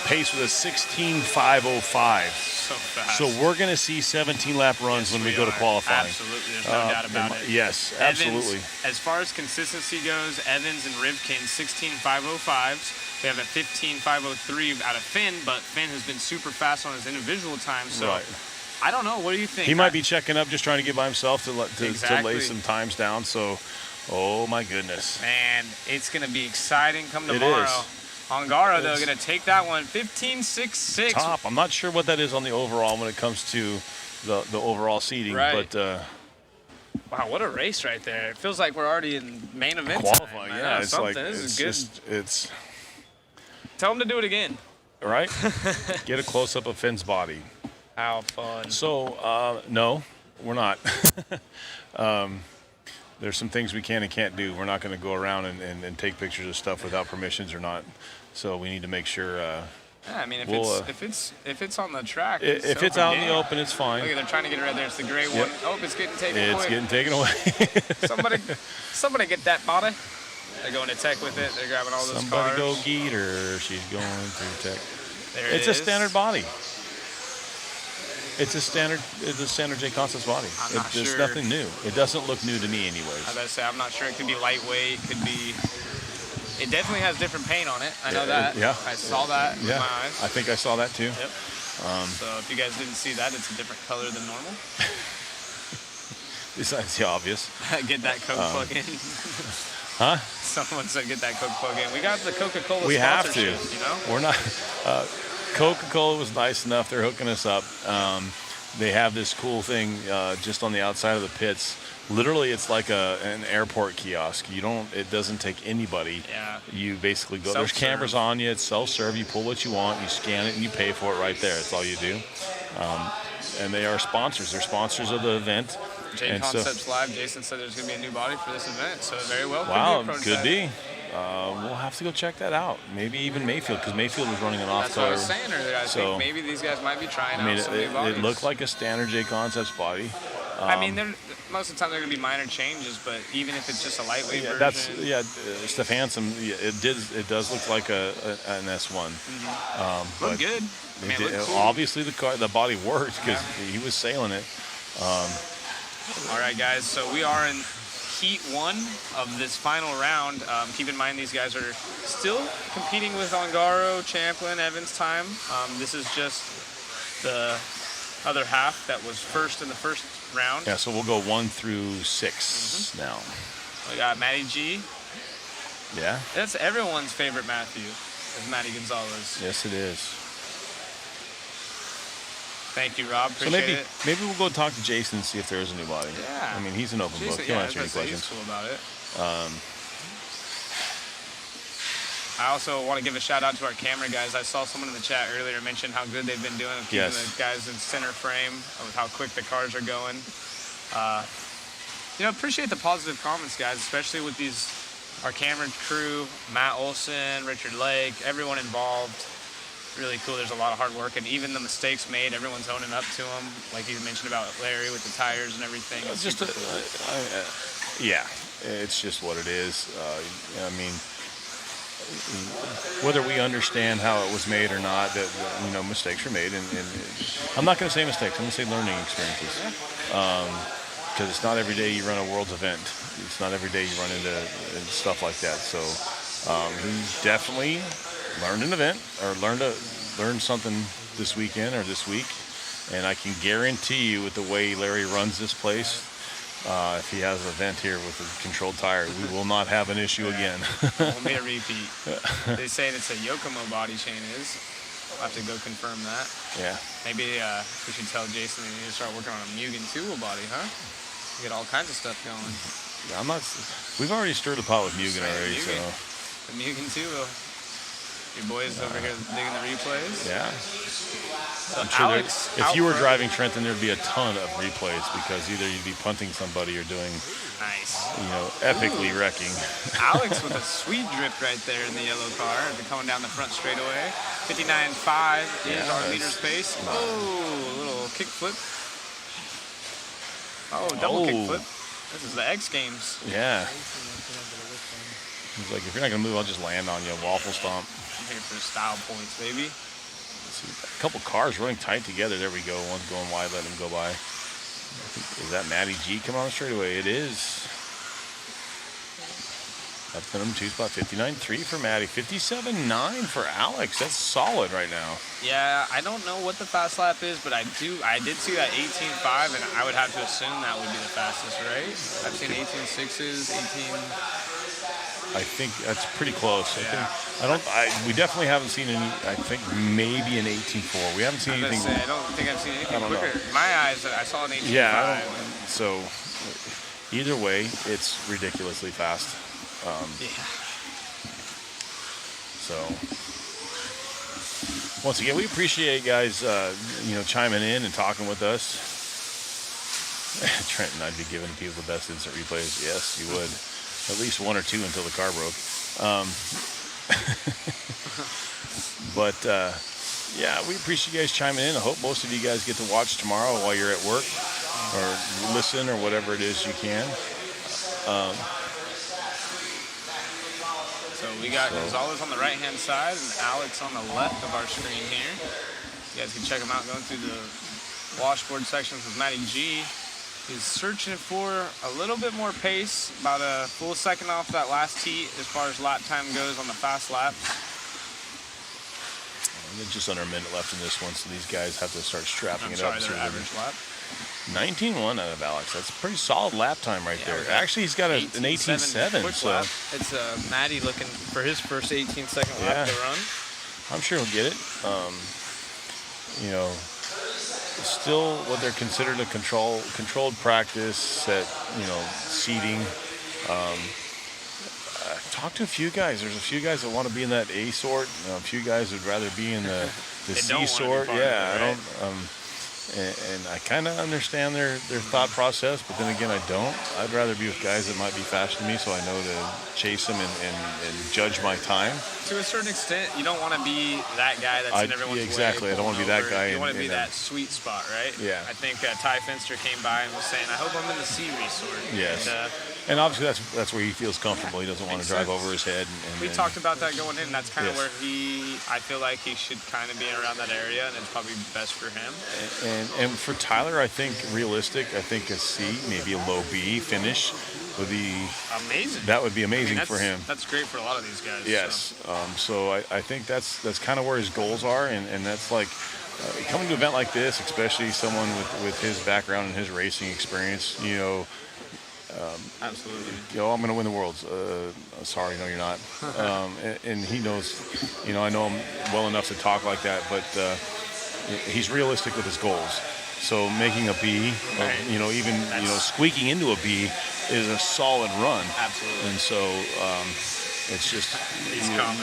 pace was a 16.505. So fast. So we're gonna see 17-lap runs when we go to qualifying. Absolutely, there's no doubt about it. Yes, absolutely. Evans, as far as consistency goes, Evans and Rivkin 16.505s. We have a 15.503 out of Finn, but Finn has been super fast on his individual time. So right. I don't know. What do you think? He might be checking up, just trying to get by himself to lay some times down. So, oh my goodness. Man, it's going to be exciting come tomorrow. It is. Ongaro, though, going to take that one 15.66. Top. I'm not sure what that is on the overall when it comes to the overall seeding, right. but Wow, what a race right there. It feels like we're already in main event Qualifying, time. yeah. It's something. like This it's is good. just it's Tell them to do it again. right. Get a close up of Finn's body. How fun. So no, we're not. There's some things we can and can't do. We're not going to go around and take pictures of stuff without permissions or not. So we need to make sure. Yeah, I mean, if it's on the track, If it's out in the open, it's fine. Look, they're trying to get it right there. It's the gray one. Oh, it's getting taken away. It's getting taken away. Somebody get that body. They're going to tech with it. They're grabbing all those Somebody cars. go get her. She's going through tech. There It's it a is. standard body. It's a standard J Concepts body. I'm not It's sure. nothing new. It doesn't look new to me, I anyways. was about to say, I'm not sure. It could be lightweight. Could be. It definitely has different paint on it. I know that. Yeah. I saw that with Yeah, my eyes. I think I saw that too. Yep. So if you guys didn't see that, it's a different color than normal. Besides the obvious. Get that Coke plug in. Huh? Someone said get that Coke plug in. We got the Coca-Cola We have to. sponsorship, you know? We're not. Coca-Cola was nice enough. They're hooking us up. They have this cool thing just on the outside of the pits. Literally, it's like an airport kiosk. It doesn't take anybody. Yeah. You basically go. There's Self-serve. cameras on you. It's self-serve. You pull what you want. You scan it and you pay for it right there. That's all you do. And they are sponsors. They're sponsors of the event. J And so- Concepts Live. Jason said there's going to be a new body for this event, so very well. Wow, could be a could prototype. be. We'll have to go check that out. Maybe even Mayfield, because Mayfield was running an off That's what I color. was saying earlier. I So- think maybe these guys might be trying I mean, out some new bodies. it looked like a standard J Concepts body. I mean, most of the time they're going to be minor changes, but even if it's just a lightweight Yeah, version. Steph Hansen. Yeah, it does look like an S1. Look good. I mean, it looked cool. Obviously the body worked because he was sailing it. All right, guys. So we are in Heat 1 of this final round. Keep in mind these guys are still competing with Ongaro, Champlin, Evans time. This is just the other half that was first in the first round. Yeah, so we'll go 1 through 6 now. We got Matty G. Yeah. That's everyone's favorite Matthew, is Matty Gonzalez. Yes, it is. Thank you, Rob. So Appreciate maybe it. we'll go talk to Jason and see if there is a new body. Yeah. I mean, he's an open book. Jason, He'll yeah, answer any that's questions. useful about it. I also want to give a shout out to our camera guys. I saw someone in the chat earlier mention how good they've been doing with keeping Yes. the guys in center frame, with how quick the cars are going. Appreciate the positive comments, guys, especially with our camera crew, Matt Olson, Richard Lake, everyone involved. Really cool. There's a lot of hard work, and even the mistakes made, everyone's owning up to them. Like you mentioned about Larry with the tires and everything. It's Just super cool. yeah, it's just what it is. I mean, whether we understand how it was made or not, that mistakes were made, and I'm not going to say mistakes. I'm going to say learning experiences, because it's not every day you run a world's event. It's not every day you run into stuff like that. So he definitely learned an event or learned something this weekend or this week, and I can guarantee you, with the way Larry runs this place, if he has an event here with a controlled tire, we will not have an issue again. Won't be a repeat. They say it's a Yokomo body chain is. I'll have to go confirm that. Yeah. Maybe we should tell Jason we need to start working on a Mugen tool body, huh? Get all kinds of stuff going. We've already stirred the pot with Mugen already, so. The Mugen tool. Your boys over here digging the replays. Yeah. So I'm sure Alex, if you were driving Trenton, there'd be a ton of replays, because either you'd be punting somebody or doing, nice. epically wrecking. Alex with a sweet drift right there in the yellow car. They're coming down the front straightaway. 59.5 is our leader's pace. Oh, a little kick flip. Oh, double kick flip. This is the X Games. Yeah. He's like, if you're not going to move, I'll just land on you. Waffle stomp. I'm here for style points, baby. A couple cars running tight together. There we go. One's going wide, let him go by. Is that Matty G coming on the straightaway? It is. That's the number 2 spot. 59.3 for Matty. 57.9 for Alex. That's solid right now. Yeah, I don't know what the fast lap is, but I did see that 18.5, and I would have to assume that would be the fastest, right? I've seen 18.6s, 18. I think that's pretty close. Yeah. We definitely haven't seen any. I think maybe an 18.4. We haven't seen anything. I don't think I've seen anything I don't know. quicker. In my eyes, I saw an 18.5. Yeah. So either way, it's ridiculously fast. So, once again, we appreciate guys, chiming in and talking with us. Trenton, I'd be giving people the best instant replays. Yes, you would. At least 1 or 2 until the car broke. But yeah, we appreciate you guys chiming in. I hope most of you guys get to watch tomorrow while you're at work, or listen, or whatever it is you can. So we got Gonzalez on the right-hand side and Alex on the left of our screen here. You guys can check them out going through the washboard sections with Matty G. He's searching for a little bit more pace, about a full second off that last heat as far as lap time goes on the fast laps. There's just under a minute left in this one, so these guys have to start strapping it up. Their average lap. 19.1 out of Alex. That's a pretty solid lap time right there. Actually, he's got an 18.7. So lap. It's Matty looking for his first 18-second lap to run. I'm sure he'll get it. Still what they're considered a controlled practice, set, seating. I've talked to a few guys. There's a few guys that want to be in that A sort. A few guys would rather be in the C sort. I don't. And I kind of understand their thought process, but then again, I don't. I'd rather be with guys that might be faster than me, so I know to chase them and judge my time. To a certain extent, you don't want to be that guy that's in everyone's way. Exactly. I don't want to be that guy. You want to be that sweet spot, right? Yeah. I think Ty Finster came by and was saying, "I hope I'm in the C resort." Yes. And obviously that's where he feels comfortable. He doesn't want to drive over his head. We talked about that going in. That's kind of where I feel like he should kind of be around that area, and it's probably best for him. And for Tyler, I think realistic. I think a C, maybe a low B finish would be amazing. That would be amazing for him. That's great for a lot of these guys. Yes. So I think that's kind of where his goals are, and that's like coming to an event like this, especially someone with his background and his racing experience. Absolutely. I'm going to win the Worlds. Sorry, no, you're not. And he knows. I know him well enough to talk like that, but he's realistic with his goals. So making a B, even squeaking into a B is a solid run. Absolutely. And so it's just you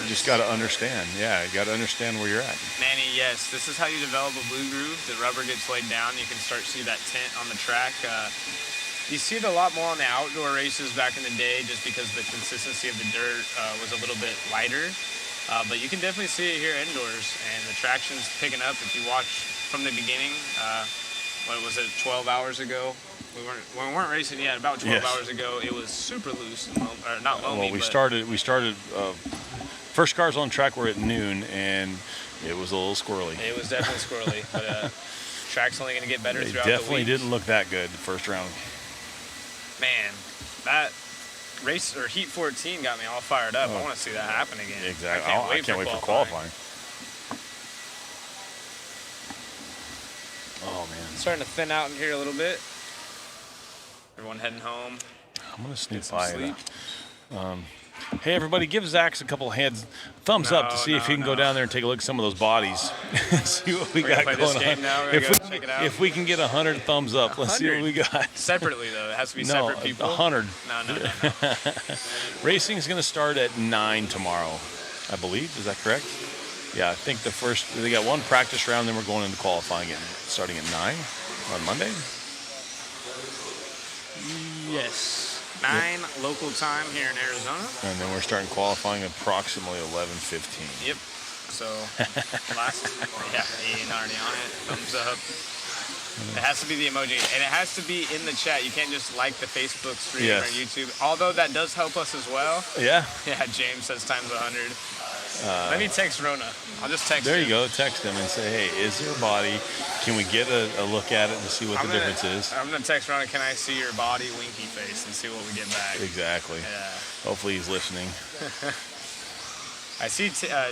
just got to understand. Yeah, you got to understand where you're at. Manny, yes, this is how you develop a blue groove. The rubber gets laid down. You can start to see that tint on the track. You see it a lot more on the outdoor races back in the day, just because the consistency of the dirt was a little bit lighter. But you can definitely see it here indoors, and the traction's picking up. If you watch from the beginning, what was it, 12 hours ago? We weren't racing yet. About 12 hours ago, it was super loose, or not loamy. Well, we started. First cars on track were at noon, and it was a little squirrely. It was definitely squirrely, but track's only going to get better throughout the week. Definitely didn't look that good the first round. Man, that race or Heat 14 got me all fired up. I want to see that happen again. Exactly. I can't wait for qualifying. Oh man, it's starting to thin out in here a little bit. Everyone heading home. I'm gonna sneak by. Hey everybody, give Zach a couple thumbs up to see if he can go down there and take a look at some of those bodies. See what we got going on. If we can get 100 thumbs up, let's see what we got. Separately though, it has to be separate people. 100. No. Racing is going to start at 9 tomorrow, I believe. Is that correct? Yeah, I think they got one practice round, then we're going into qualifying starting at 9 on Monday. Yes. 9 local time here in Arizona. And then we're starting qualifying approximately 11:15. Yep. So last, Ian already on it. Thumbs up. It has to be the emoji, and it has to be in the chat. You can't just like the Facebook stream or YouTube. Although that does help us as well. Yeah. Yeah. James says times 100. Let me text Rona. I'll just text him. There you go. Text him and say, hey, is there a body? Can we get a look at it and see what the difference is? I'm going to text Rona, can I see your body winky face, and see what we get back. Exactly. Yeah. Hopefully he's listening. I see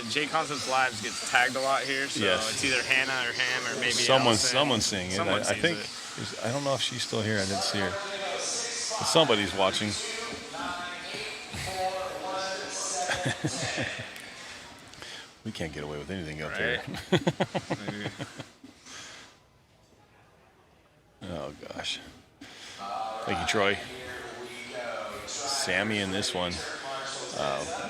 Jay Concepts Lives gets tagged a lot here, so it's either Hannah or Ham or maybe someone's seeing it. Someone I think it. I don't know if she's still here. I didn't see her. But somebody's watching. We can't get away with anything up here. Oh gosh. Thank you, Troy. Sammy in this one.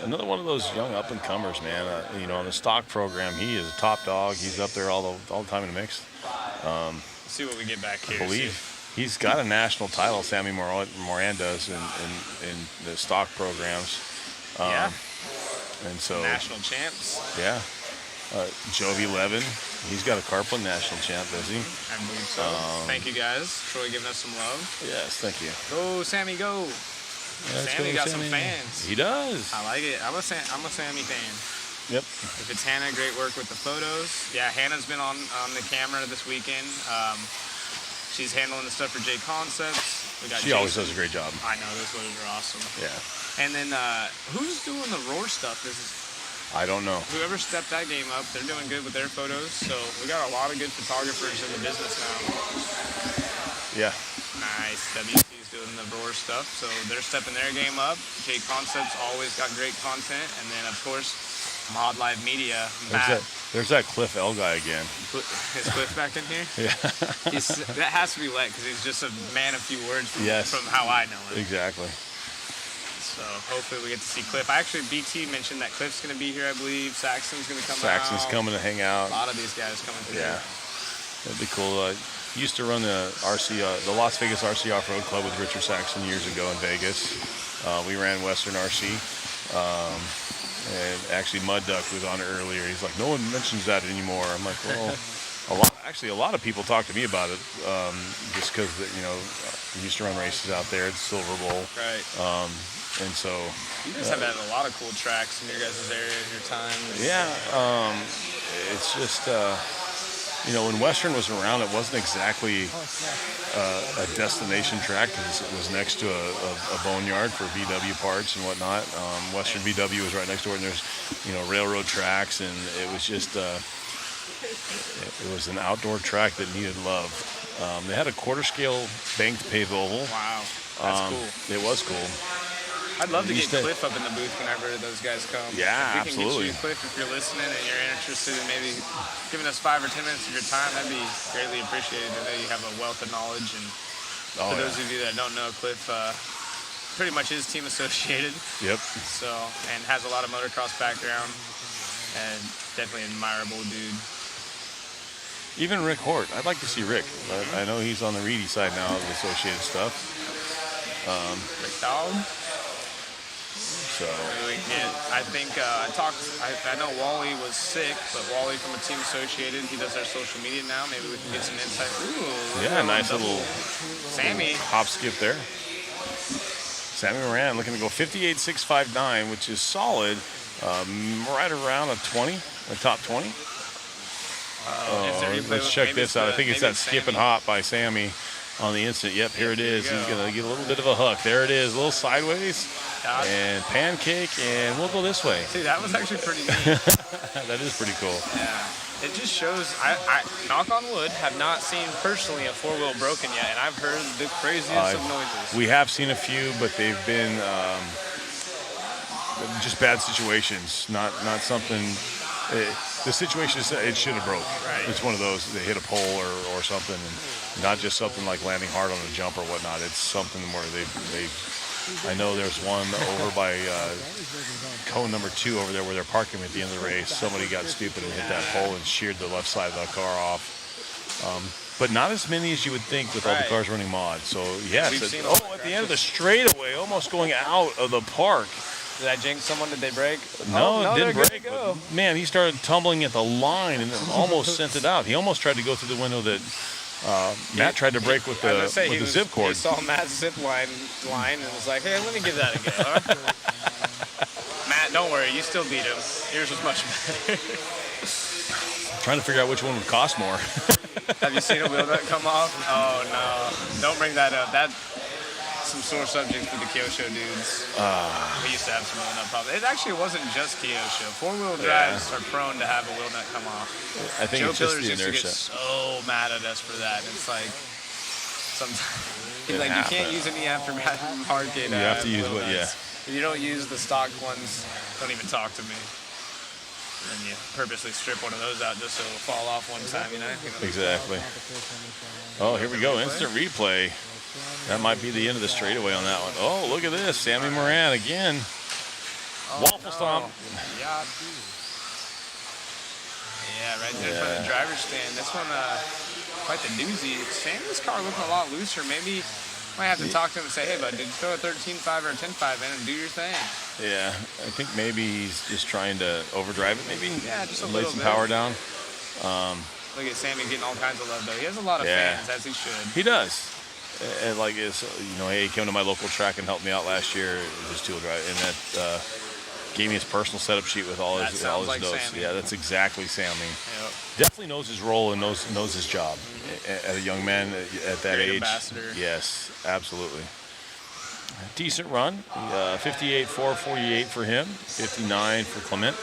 Another one of those young up-and-comers, man. On the stock program, he is a top dog. He's up there all the time in the mix. Let's see what we get back here. I believe he's got a national title, Sammy Moran does, in the stock programs. Yeah. And so National champs. Yeah. Jovi Levin, he's got a carpet national champ, does he? I believe so. Thank you guys. Troy giving us some love. Yes, thank you. Go, Sammy, go. Sammy got some fans. He does. I like it. I'm a Sammy fan. Yep. If it's Hannah, great work with the photos. Yeah, Hannah's been on the camera this weekend. She's handling the stuff for J Concepts. She always does a great job. I know, those photos are awesome. Yeah. And then who's doing the Roar stuff? I don't know. Whoever stepped that game up, they're doing good with their photos. So we got a lot of good photographers in the business now. Yeah. Nice. WC's doing the Roar stuff. So they're stepping their game up. J Concepts always got great content. And then, of course, Mod Live Media. There's that Cliff L guy again. Is Cliff back in here? Yeah. That has to be Let because he's just a man of few words from how I know him. Exactly. So hopefully we get to see Cliff. BT mentioned that Cliff's going to be here, I believe. Saxon's going to come out. Saxon's coming to hang out. A lot of these guys coming through. Yeah. That'd be cool. Used to run the the Las Vegas RC Off-Road Club with Richard Saxon years ago in Vegas. We ran Western RC. And actually Mud Duck was on it earlier. He's like, no one mentions that anymore. I'm like, well, a lot of people talk to me about it, just because we used to run races out there at Silver Bowl. Right. And so you guys have had a lot of cool tracks in your guys' area in your time. Yeah. It's just when Western was around, it wasn't exactly a destination track because it was next to a boneyard for VW parts and whatnot. Western VW was right next door, and there's railroad tracks, and it was just it was an outdoor track that needed love. They had a quarter scale banked paved oval. Wow, that's cool. It was cool. I'd love to get Cliff up in the booth whenever those guys come. Yeah, if we can absolutely. get you, Cliff, if you're listening and you're interested in maybe giving us 5 or 10 minutes of your time, that'd be greatly appreciated. I know you have a wealth of knowledge, and for those of you that don't know, Cliff pretty much is team associated. Yep. So, and has a lot of motocross background, and definitely an admirable dude. Even Rick Hort. I'd like to see Rick, but I know he's on the Reedy side now of the associated stuff. Rick Dog. So I know Wally was sick, but Wally from a team associated, he does our social media now. Maybe we can get some insight. Ooh, yeah, nice little Sammy hop skip there. Sammy Moran looking to go 58.659, which is solid, right around a 20, a top 20. Let's check this out. I think it's that skip and hop by Sammy on the instant. Yep, here it is. He's going to get a little bit of a hook. There it is, a little sideways. And pancake, and we'll go this way. See, that was actually pretty neat. That is pretty cool. Yeah. It just shows, I knock on wood, have not seen personally a four-wheel broken yet, and I've heard the craziest of noises. We have seen a few, but they've been just bad situations, not something. The situation is it should have broke. Right. It's one of those, they hit a pole or something, and not just something like landing hard on a jump or whatnot. It's something where they I know there's one over by cone number 2 over there where they're parking at the end of the race. Somebody got stupid and hit that pole and sheared the left side of the car off. But not as many as you would think with all the cars running mod. So, yes. At the end of the straightaway, almost going out of the park. Did I jinx someone? Did they break? No, it didn't break. But, man, he started tumbling at the line and almost sent it out. He almost tried to go through the window that Matt tried to break with the zip cord. He saw Matt's zip line and was like, hey, let me give that a go. Huh? Matt, don't worry. You still beat him. Yours was much better. Trying to figure out which one would cost more. Have you seen a wheel nut come off? Oh, no. Don't bring that up. That's some sore subjects for the Kyosho dudes. We used to have some wheel nut problems. It actually wasn't just Kyosho. Four-wheel drives are prone to have a wheel nut come off. I think Joe it's just Pillars the used to inertia. get so mad at us for that. It's like, sometimes, he's like, you can't use any aftermath hardgate. You have to use wheel what, nuts. If you don't use the stock ones, don't even talk to me. And then you purposely strip one of those out just so it'll fall off one time, you know? Exactly. Oh, here we go. Instant replay. That might be the end of the straightaway on that one. Oh, look at this. Sammy Moran again. Waffle stomp. Yeah, right there in front of the driver's stand. This one, quite the doozy. Sammy's car looking a lot looser. Maybe might have to talk to him and say, hey, bud, did you throw a 13.5 or a 10.5 in and do your thing? Yeah, I think maybe he's just trying to overdrive it, maybe. Yeah, just a lay little some bit. power down. Look at Sammy getting all kinds of love, though. He has a lot of fans, as he should. He does. And like, it's, hey, he came to my local track and helped me out last year with his two-wheel drive, and that gave me his personal setup sheet with all his sounds like notes. Sammy. Yeah, that's exactly Sammy. Yep. Definitely knows his role and knows his job. At a young man at that Great age. ambassador. Yes, absolutely. Decent run. 58.448 for him. 59 for Clement.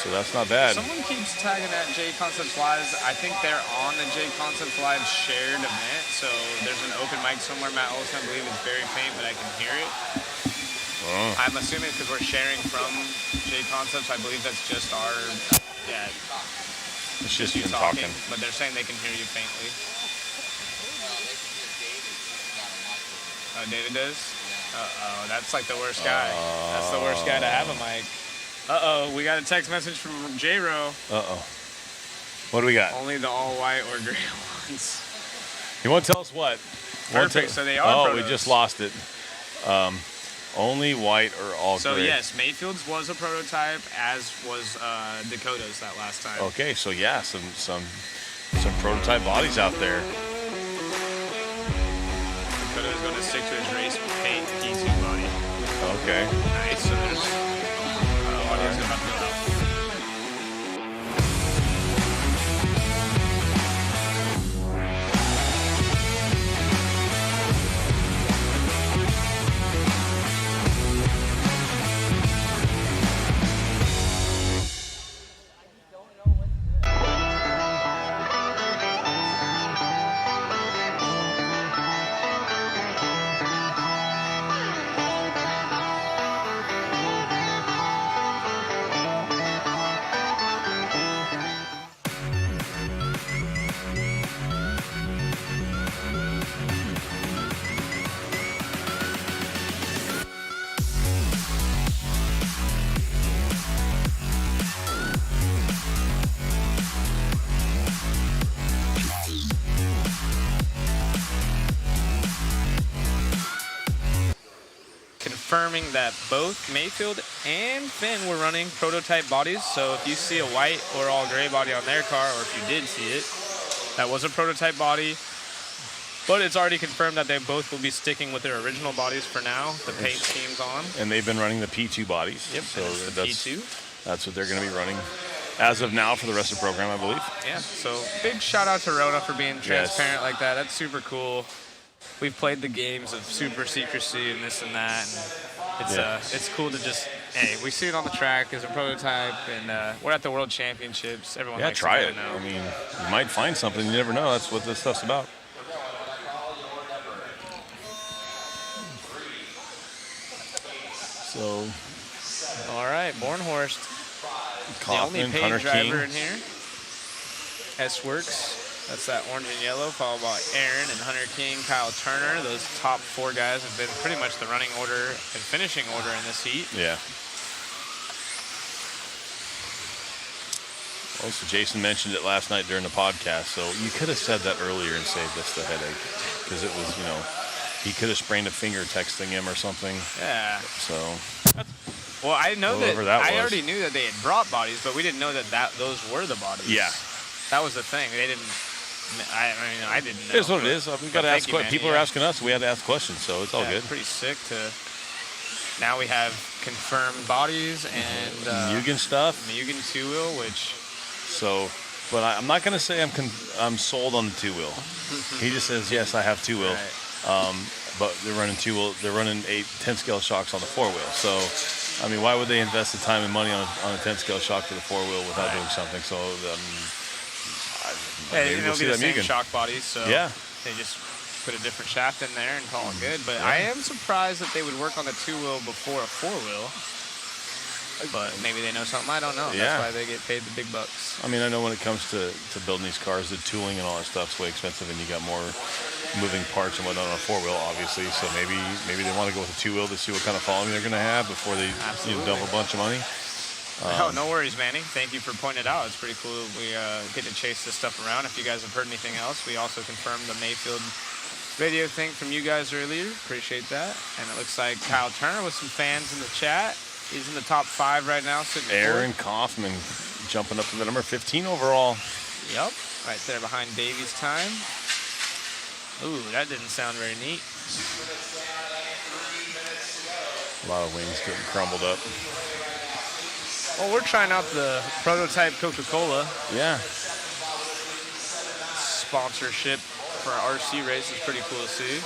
So that's not bad. Someone keeps tagging at J Concepts Live. I think they're on the J Concepts Live shared event. So there's an open mic somewhere. Matt Olson, I believe it's very faint, but I can hear it. Oh. I'm assuming because we're sharing from J Concepts. I believe that's just our, It's just you him talking. talking. But they're saying they can hear you faintly. Oh, David does? Uh-oh, that's like the worst guy. That's the worst guy to have a mic. Uh-oh, we got a text message from J-Ro. Uh-oh. What do we got? Only the all-white or gray ones. You want to tell us what? Perfect, so they are Oh, we protos. just lost it. Only white or all So gray. yes, Mayfield's was a prototype, as was Dakota's that last time. Okay, so yeah, some prototype bodies out there. Dakota's going to stick to his race paint P2 body. Okay. Nice. So there's audio's about to go out. Confirming that both Mayfield and Finn were running prototype bodies. So if you see a white or all gray body on their car, or if you did see it, that was a prototype body. But it's already confirmed that they both will be sticking with their original bodies for now. The paint scheme's on. And they've been running the P2 bodies. Yep, So and it's the P2. That's what they're going to be running as of now for the rest of the program, I believe. Yeah, so big shout out to Rona for being transparent like that. That's super cool. We've played the games of super secrecy and this and that, and it's cool to just, hey, we see it on the track as a prototype, and we're at the World Championships. Everyone likes Try to it. know. I mean, you might find something. You never know. That's what this stuff's about. So, All right, Bornhorst, the only Kaufman, paid Hunter driver King. in here. S-Works, that's that orange and yellow, followed by Aaron and Hunter King, Kyle Turner. Those top four guys have been pretty much the running order and finishing order in this heat. Yeah. Also, Jason mentioned it last night during the podcast, so you could have said that earlier and saved us the headache, because it was, he could have sprained a finger texting him or something. Yeah. So, Well, I know Whoever that, that I was. already knew that they had brought bodies, but we didn't know that those were the bodies. yeah. That was the thing. They didn't. I didn't know. It is what it is. We've got to ask questions. People are asking us. We had to ask questions, so it's all good. Pretty sick to. Now we have confirmed bodies and Mugen stuff. Mugen two-wheel, which. So, but I'm not going to say I'm sold on the two-wheel. He just says, yes, I have two-wheel. Right. But they're running two-wheel. They're running 10 scale shocks on the four-wheel. So, I mean, why would they invest the time and money on a 10 scale shock for the four-wheel without doing something? So, maybe it'll we'll be see the that same Mugen. shock bodies, so Yeah. they just put a different shaft in there and call it good. But I am surprised that they would work on the two-wheel before a four-wheel. But maybe they know something I don't know. Yeah. That's why they get paid the big bucks. I mean, I know when it comes to building these cars, the tooling and all that stuff's way expensive, and you got more moving parts and whatnot on a 4-wheel, obviously. So maybe they want to go with a 2-wheel to see what kind of following they're going to have before they dump a bunch of money. No worries, Manny. Thank you for pointing it out. It's pretty cool. We get to chase this stuff around. If you guys have heard anything else, we also confirmed the Mayfield radio thing from you guys earlier. Appreciate that. And it looks like Kyle Turner with some fans in the chat. He's in the top 5 right now. Aaron Kaufman jumping up to the number 15 overall. Yep, right there behind Davies' time. Ooh, that didn't sound very neat. A lot of wings getting crumbled up. Well, we're trying out the prototype Coca-Cola. Yeah. Sponsorship for our RC race is pretty cool to see.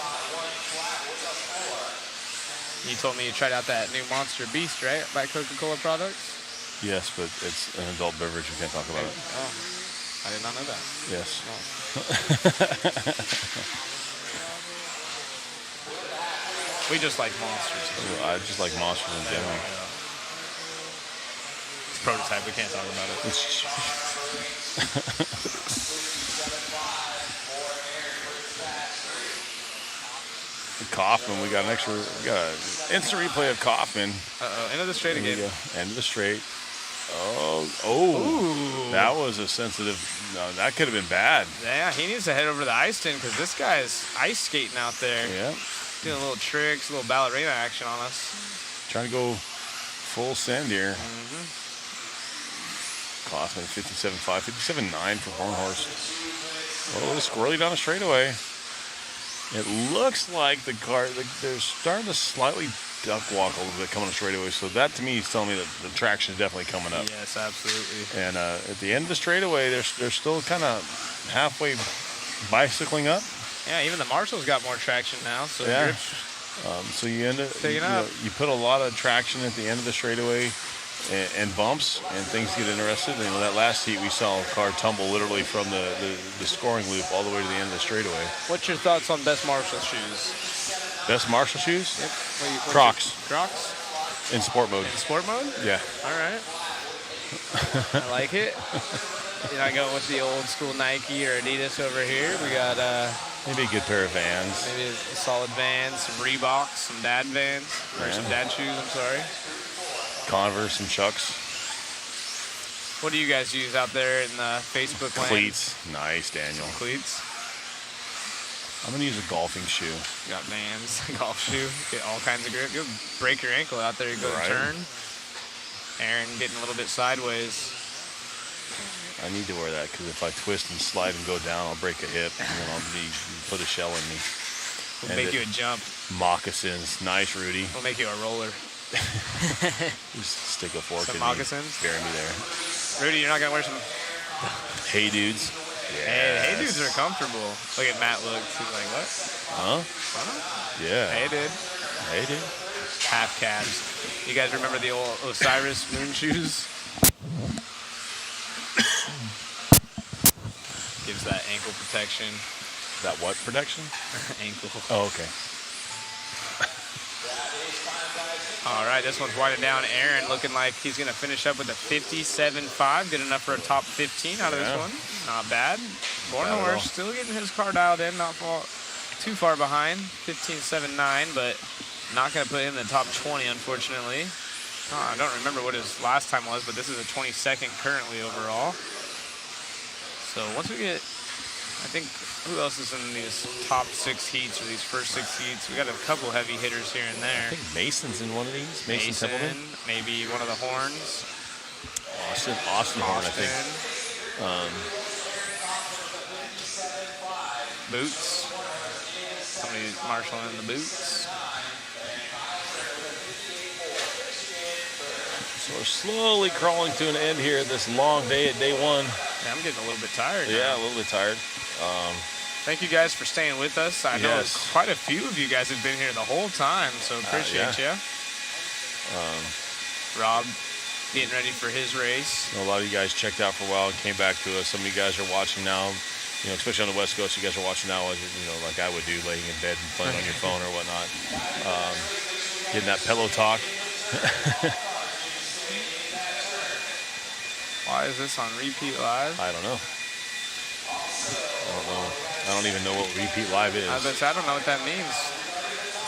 You told me you tried out that new Monster Beast, right, by Coca-Cola products? Yes, but it's an adult beverage. We can't talk about it. Oh, I did not know that. Yes. Oh. We just like Monsters. I just like Monsters in general. It's prototype. We can't talk about it. Kaufman, we got an instant replay of Kaufman. End of the straight again. End of the straight. Oh, that was a sensitive. No, that could have been bad. Yeah, he needs to head over to the ice tin because this guy's ice skating out there. Yeah. Doing little tricks, a little ballerina action on us. Trying to go full send here. Kaufman 57.5, 57.9 for Hornhorst. A little squirrely down the straightaway. It looks like the car, they're starting to slightly duck walk a little bit coming on the straightaway. So that to me is telling me that the traction is definitely coming up. Yes, absolutely. And at the end of the straightaway, they're still kind of halfway bicycling up. Yeah, even the Marshall's got more traction now. So yeah. So you end up, you put a lot of traction at the end of the straightaway and bumps, and things get interested. And that last heat, we saw a car tumble literally from the scoring loop all the way to the end of the straightaway. What's your thoughts on best Marshall shoes? Best Marshall shoes? Yep. Crocs. Crocs? In sport mode. In sport mode? Yeah. All right. I like it. You're not going with the old school Nike or Adidas over here. We got maybe a good pair of Vans. Maybe a solid Vans, some Reeboks, some dad Vans, or some dad shoes, I'm sorry. Converse and Chucks. What do you guys use out there in the Facebook land? Cleats. Nice, Daniel. Some cleats. I'm going to use a golfing shoe. You got Vans, golf shoe, get all kinds of grip. You'll break your ankle out there, you go to turn. Aaron getting a little bit sideways. I need to wear that because if I twist and slide and go down, I'll break a hip and then I'll put a shell in me. We'll make you a jump. Moccasins. Nice, Rudy. We'll make you a roller. Just stick a fork some in moccasins? me. Bury me there. Rudy, you're not going to wear some... Hey, dudes. Yes. Hey, dudes are comfortable. Look at Matt looks. He's like, what? Huh? Yeah. Hey, dude. Hey, dude. Half calves. You guys remember the old Osiris moon shoes? Gives that ankle protection. That what protection? Ankle. Oh, okay. All right, this one's winding down. Aaron looking like he's going to finish up with a 57.5. Good enough for a top 15 out of this one. Not bad. Bornhorst still getting his car dialed in, not too far behind. 15.79, but not going to put him in the top 20, unfortunately. I don't remember what his last time was, but this is a 22nd currently overall. So once we get, I think, who else is in these top 6 heats or these first 6 heats? We got a couple heavy hitters here and there. I think Mason's in one of these. Mason Templeton. Maybe one of the Horns. Austin Horn, I think. Boots. Somebody's marshalling in the boots. So we're slowly crawling to an end here this long day at day one. Yeah, I'm getting a little bit tired. Yeah, a little bit tired. Thank you guys for staying with us. I know quite a few of you guys have been here the whole time, so appreciate you. Rob getting ready for his race. A lot of you guys checked out for a while and came back to us. Some of you guys are watching now, you know, especially on the West Coast. You guys are watching now, like I would do, laying in bed and playing on your phone or whatnot. Getting that pillow talk. Why is this on repeat live? I don't know. I don't even know what repeat live is. I don't know what that means.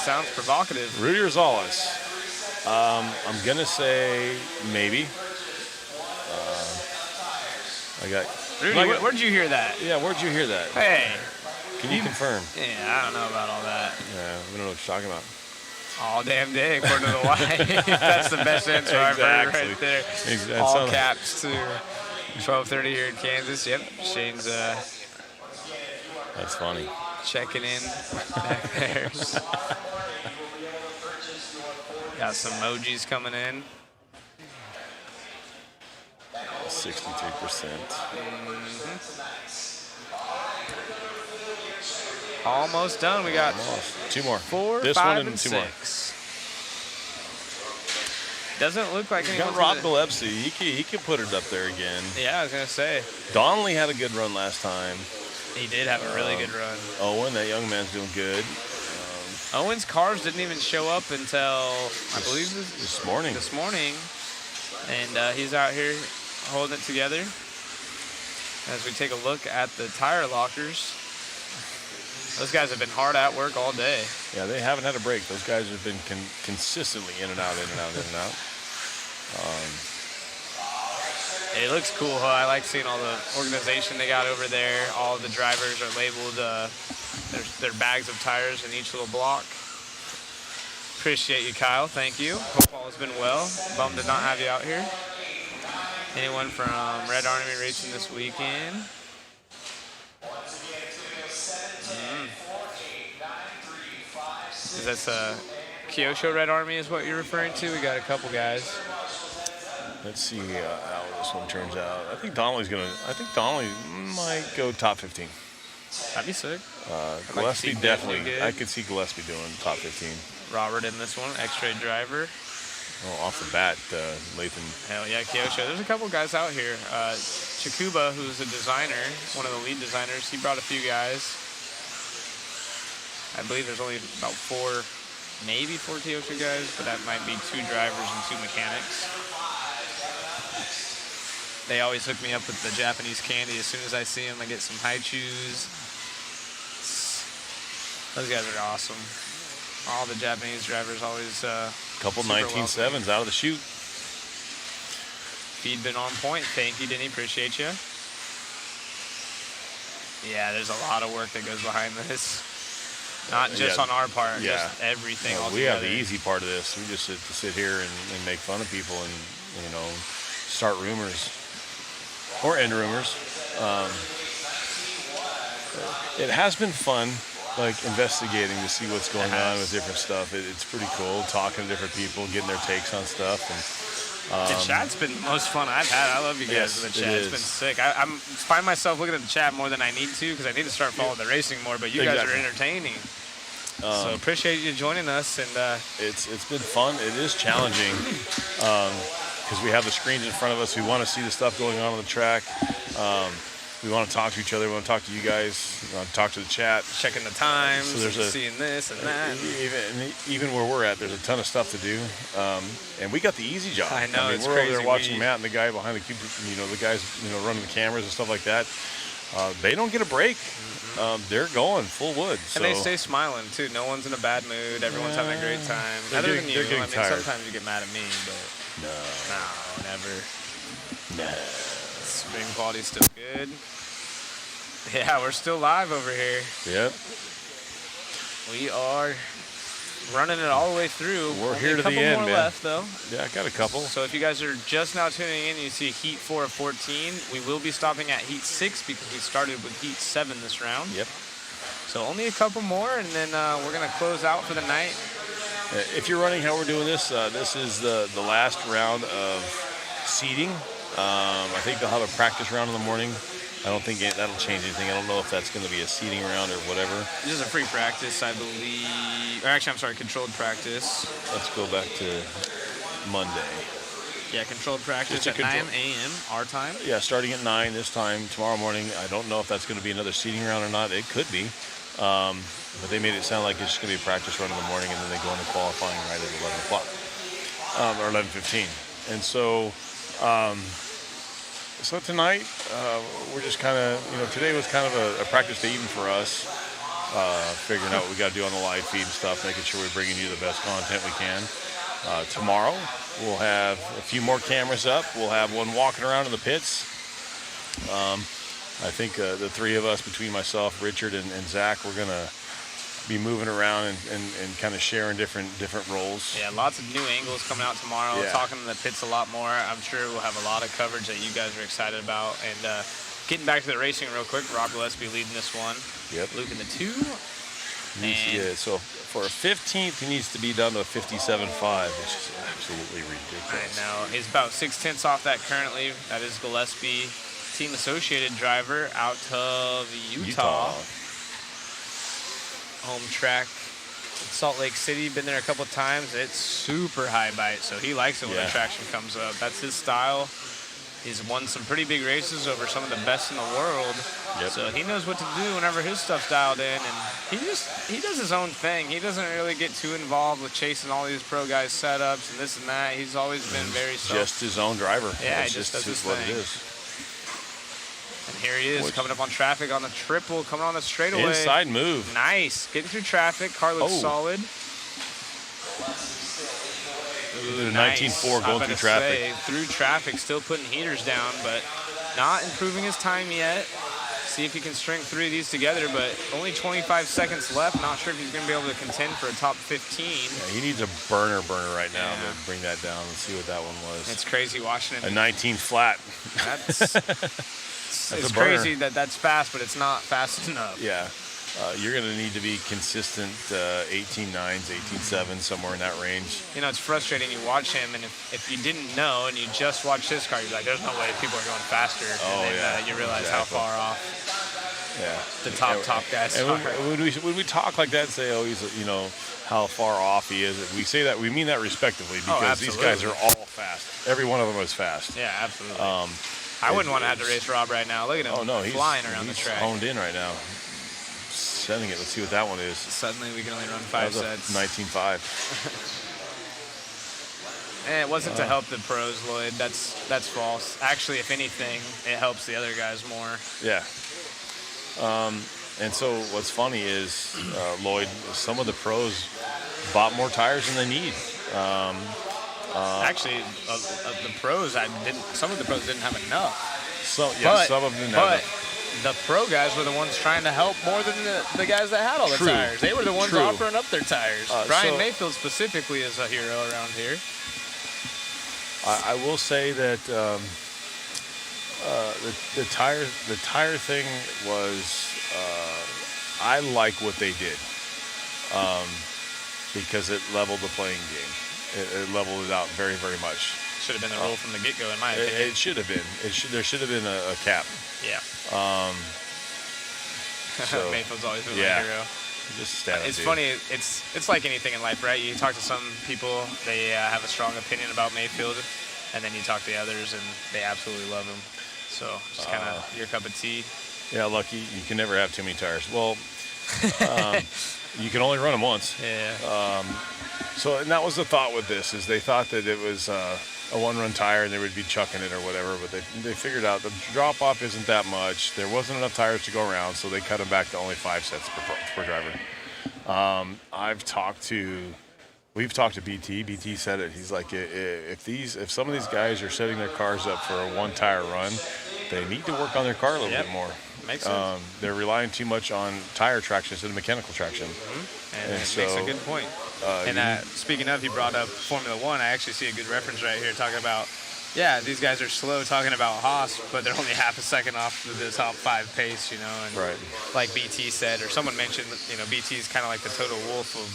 Sounds provocative. Rudy Rosales. I'm gonna say maybe. I got. Rudy, where'd you hear that? Yeah, where'd you hear that? Hey. Can you confirm? Yeah, I don't know about all that. Yeah, we don't know what you're talking about. All damn day, according to the Y. That's the best answer I've heard right there. Exactly. All caps to 12:30 here in Kansas. Yep, Shane's That's funny. checking in back there. Got some emojis coming in. 63%. Almost done. We got two more. 4, this 5, one and and 2 6. Doesn't look like more. anyone. Got Rob Gillespie. He can put it up there again. Yeah, I was gonna say. Donnelly had a good run last time. He did have a really good run. Owen, that young man's doing good. Owen's cars didn't even show up until I believe This morning. This morning, and he's out here holding it together. As we take a look at the tire lockers, those guys have been hard at work all day. Yeah, they haven't had a break. Those guys have been consistently in and out, in and out, in and out. It looks cool, huh? I like seeing all the organization they got over there. All the drivers are labeled their bags of tires in each little block. Appreciate you, Kyle. Thank you. Hope all has been well. Bummed to not have you out here. Anyone from Red Army racing this weekend? Is that Kyosho Red Army is what you're referring to? We got a couple guys. Let's see how this one turns out. I think Donnelly might go top 15. That'd be sick. Gillespie like definitely. good. I could see Gillespie doing top 15. Robert in this one, X-ray driver. Oh, off the bat, Lathan. Hell yeah, Kyosho. There's a couple guys out here. Chikuba, who's a designer, one of the lead designers, he brought a few guys. I believe there's only about 4, maybe 4 Kyosho guys, but that might be 2 drivers and 2 mechanics. They always hook me up with the Japanese candy. As soon as I see them, I get some haichus. Those guys are awesome. All the Japanese drivers always Couple super 19.7s out of the chute. Feed been on point. Thank you, Denny. Appreciate you. Yeah, there's a lot of work that goes behind this. Not just on our part, just everything all We together. have the easy part of this. We just sit here and make fun of people and, start rumors. Or end rumors. It has been fun, investigating to see what's going on with different stuff. It's pretty cool, talking to different people, getting their takes on stuff. And The chat's been the most fun I've had. I love you guys in the chat. It's been sick. I find myself looking at the chat more than I need to because I need to start following the racing more, but you guys are entertaining. So appreciate you joining us. And it's been fun. It is challenging because we have the screens in front of us. We want to see the stuff going on the track. We want to talk to each other. We want to talk to you guys. We want to talk to the chat. checking the times, So there's seeing this and that. Even where we're at, there's a ton of stuff to do, and we got the easy job. I know, it's we're crazy. over there watching Matt and the guy behind the cube. The guys running the cameras and stuff like that. They don't get a break. They're going full wood. So. And they stay smiling too. No one's in a bad mood. Everyone's having a great time. Other than you. I mean, tired. sometimes you get mad at me, but No, never. no. Screen quality's still good. Yeah, we're still live over here. Yep. We are running it all the way through. We're Only here to the a couple end, more man. left, though. Yeah, I got a couple. So if you guys are just now tuning in, you see Heat 4 of 14. We will be stopping at Heat 6 because we started with Heat 7 this round. Yep. So only a couple more, and then we're going to close out for the night. If you're running how we're doing this, this is the last round of seeding. I think they'll have a practice round in the morning. I don't think that'll change anything. I don't know if that's going to be a seeding round or whatever. This is a free practice, I believe. Or actually, I'm sorry, controlled practice. Let's go back to Monday. Yeah, controlled practice at 9 a.m. our time. Yeah, starting at 9 this time tomorrow morning. I don't know if that's going to be another seeding round or not. It could be. But they made it sound like it's just going to be a practice run in the morning, and then they go into qualifying right at 11 o'clock or 11:15. And so So tonight, we're just kind of, today was kind of a practice day even for us, figuring out what we got to do on the live feed and stuff, making sure we're bringing you the best content we can. Tomorrow, we'll have a few more cameras up. We'll have one walking around in the pits. I think the three of us, between myself, Richard, and Zach, we're going to be moving around and kind of sharing different roles. Yeah, lots of new angles coming out tomorrow. Yeah. Talking to the pits a lot more. I'm sure we'll have a lot of coverage that you guys are excited about. And getting back to the racing real quick, Rob Gillespie leading this one. Yep. Luke in the 2. Yeah, so for a 15th, he needs to be down to a 57.5, which is absolutely ridiculous. I know. He's about 6/10 off that currently. That is Gillespie, Team Associated driver out of Utah. Home track, Salt Lake City. Been there a couple times. It's super high bite, so he likes it when the traction comes up. That's his style. He's won some pretty big races over some of the best in the world. Yep. So he knows what to do whenever his stuff's dialed in, and he does his own thing. He doesn't really get too involved with chasing all these pro guys' setups and this and that. He's always been very just his own driver. Yeah, That's he just does his what thing. it is. And here he is, coming up on traffic on the triple, coming on the straightaway. Inside move. Nice. Getting through traffic. Car looks solid. Ooh, nice. 19.4 going through traffic. Through traffic, still putting heaters down, but not improving his time yet. See if he can string 3 of these together, but only 25 seconds left. Not sure if he's going to be able to contend for a top 15. Yeah, he needs a burner right now to bring that down. Let's see what that one was. It's crazy watching him. A 19 flat. It's crazy that's fast, but it's not fast enough. Yeah. You're going to need to be consistent 18.9s, 18.7s, somewhere in that range. You know, it's frustrating. You watch him, and if you didn't know and you just watch this car, you're like, there's no way people are going faster. And then you realize how far off the top guys and are. When we talk like that and say, oh, he's, how far off he is, we say that, we mean that respectively, because these guys are all fast. Every one of them is fast. Yeah, absolutely. I wouldn't want to have to race Rob right now. Look at him flying around the track. He's honed in right now. Sending it. Let's see what that one is. Suddenly we can only run 5 sets. 19.5. And it wasn't to help the pros, Lloyd. That's false. Actually, if anything, it helps the other guys more. Yeah. And so what's funny is, Lloyd, some of the pros bought more tires than they need. Actually, the pros, some of the pros didn't have enough. Some of them didn't have enough. The pro guys were the ones trying to help more than the guys that had all the tires. They were the ones offering up their tires. Brian Mayfield specifically is a hero around here. I will say that the tire thing was, I like what they did, because it leveled the playing game. It leveled it out very, very much. Should have been the rule from the get-go, in my opinion. It should have been. There should have been a cap. Yeah. So, Mayfield's always been my hero. Just stand up, it's dude. funny. It's like anything in life, right? You talk to some people, they have a strong opinion about Mayfield, and then you talk to the others, and they absolutely love him. So just kind of your cup of tea. Yeah, Lucky, you can never have too many tires. Well, you can only run them once. Yeah. And that was the thought with this, is they thought that it was a one-run tire and they would be chucking it or whatever, but they figured out the drop-off isn't that much. There wasn't enough tires to go around, so they cut them back to only 5 sets per driver. We've talked to BT. BT said it. He's like, if some of these guys are setting their cars up for a one-tire run, they need to work on their car a little bit more. Makes sense. They're relying too much on tire traction instead of mechanical traction. And it makes a good point. Speaking of, he brought up Formula One. I actually see a good reference right here talking about, these guys are slow talking about Haas, but they're only half a second off the top 5 pace, And like BT said, or someone mentioned, BT is kind of like the Toto Wolff of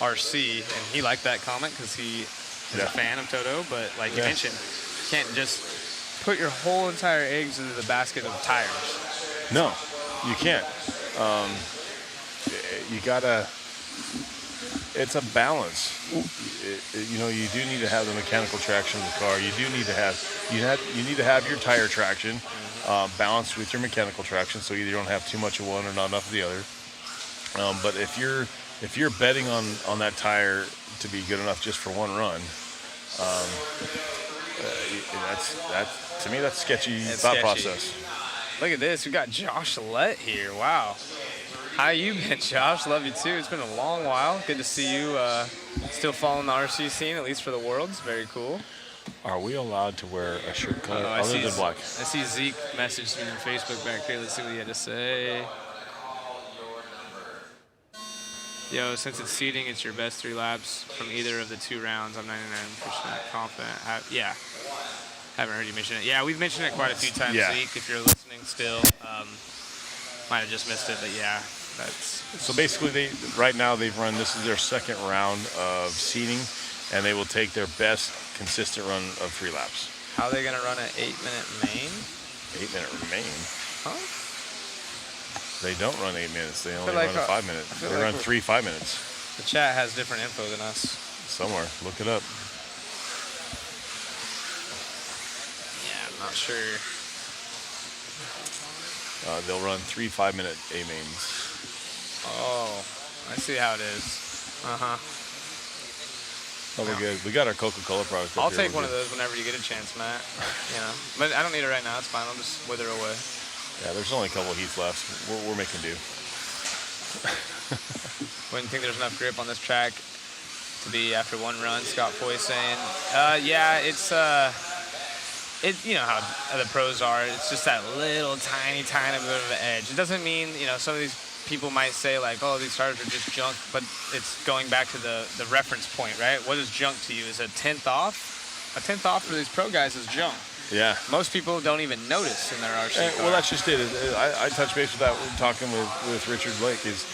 RC, and he liked that comment because he is a fan of Toto. But like you mentioned, you can't just put your whole entire eggs into the basket of tires. No, you can't. You gotta. It's a balance. You do need to have the mechanical traction of the car. You do need to have. You need to have your tire traction balanced with your mechanical traction, so you don't have too much of one or not enough of the other. But if you're betting on that tire to be good enough just for one run, To me, that's sketchy It's thought sketchy. process. Look at this. We got Josh Lett here. Wow. How you been, Josh? Love you too. It's been a long while. Good to see you still following the RC scene, at least for the Worlds. Very cool. Are we allowed to wear a shirt color I other see than black? I see Zeke messaged me on Facebook back here. Let's see what he had to say. Yo, since it's seeding, it's your best 3 laps from either of the 2 rounds. I'm 99% confident. Haven't heard you mention it. Yeah, we've mentioned it quite a few times, Yeah. Zeke, if you're listening still. Might have just missed it, but yeah, that's... So basically, right now they've run, this is their second round of seeding, and they will take their best consistent run of 3 laps. How are they going to run an 8-minute main? 8-minute main? Huh? They don't run 8 minutes. They only like run a 5 minute. They run 3 5 minutes. The chat has different info than us. Somewhere. Look it up. Yeah, I'm not sure. They'll run 3 5-minute A mains. Oh, I see how it is. Uh-huh. Oh, we're good. We got our Coca-Cola product. I'll take one of those whenever you get a chance, Matt. But I don't need it right now. It's fine. I'll just wither away. Yeah, there's only a couple of heats left. We're making do. Wouldn't think there's enough grip on this track to be after 1 run. Scott Foy saying, yeah, it's you know how the pros are. It's just that little tiny bit of an edge. It doesn't mean, some of these people might say like, oh, these tires are just junk, but it's going back to the reference point, right? What is junk to you? Is a tenth off? A tenth off for these pro guys is junk. Yeah. Most people don't even notice in their RC car. Well, that's just it. I touched base with that talking with Richard Blake. Is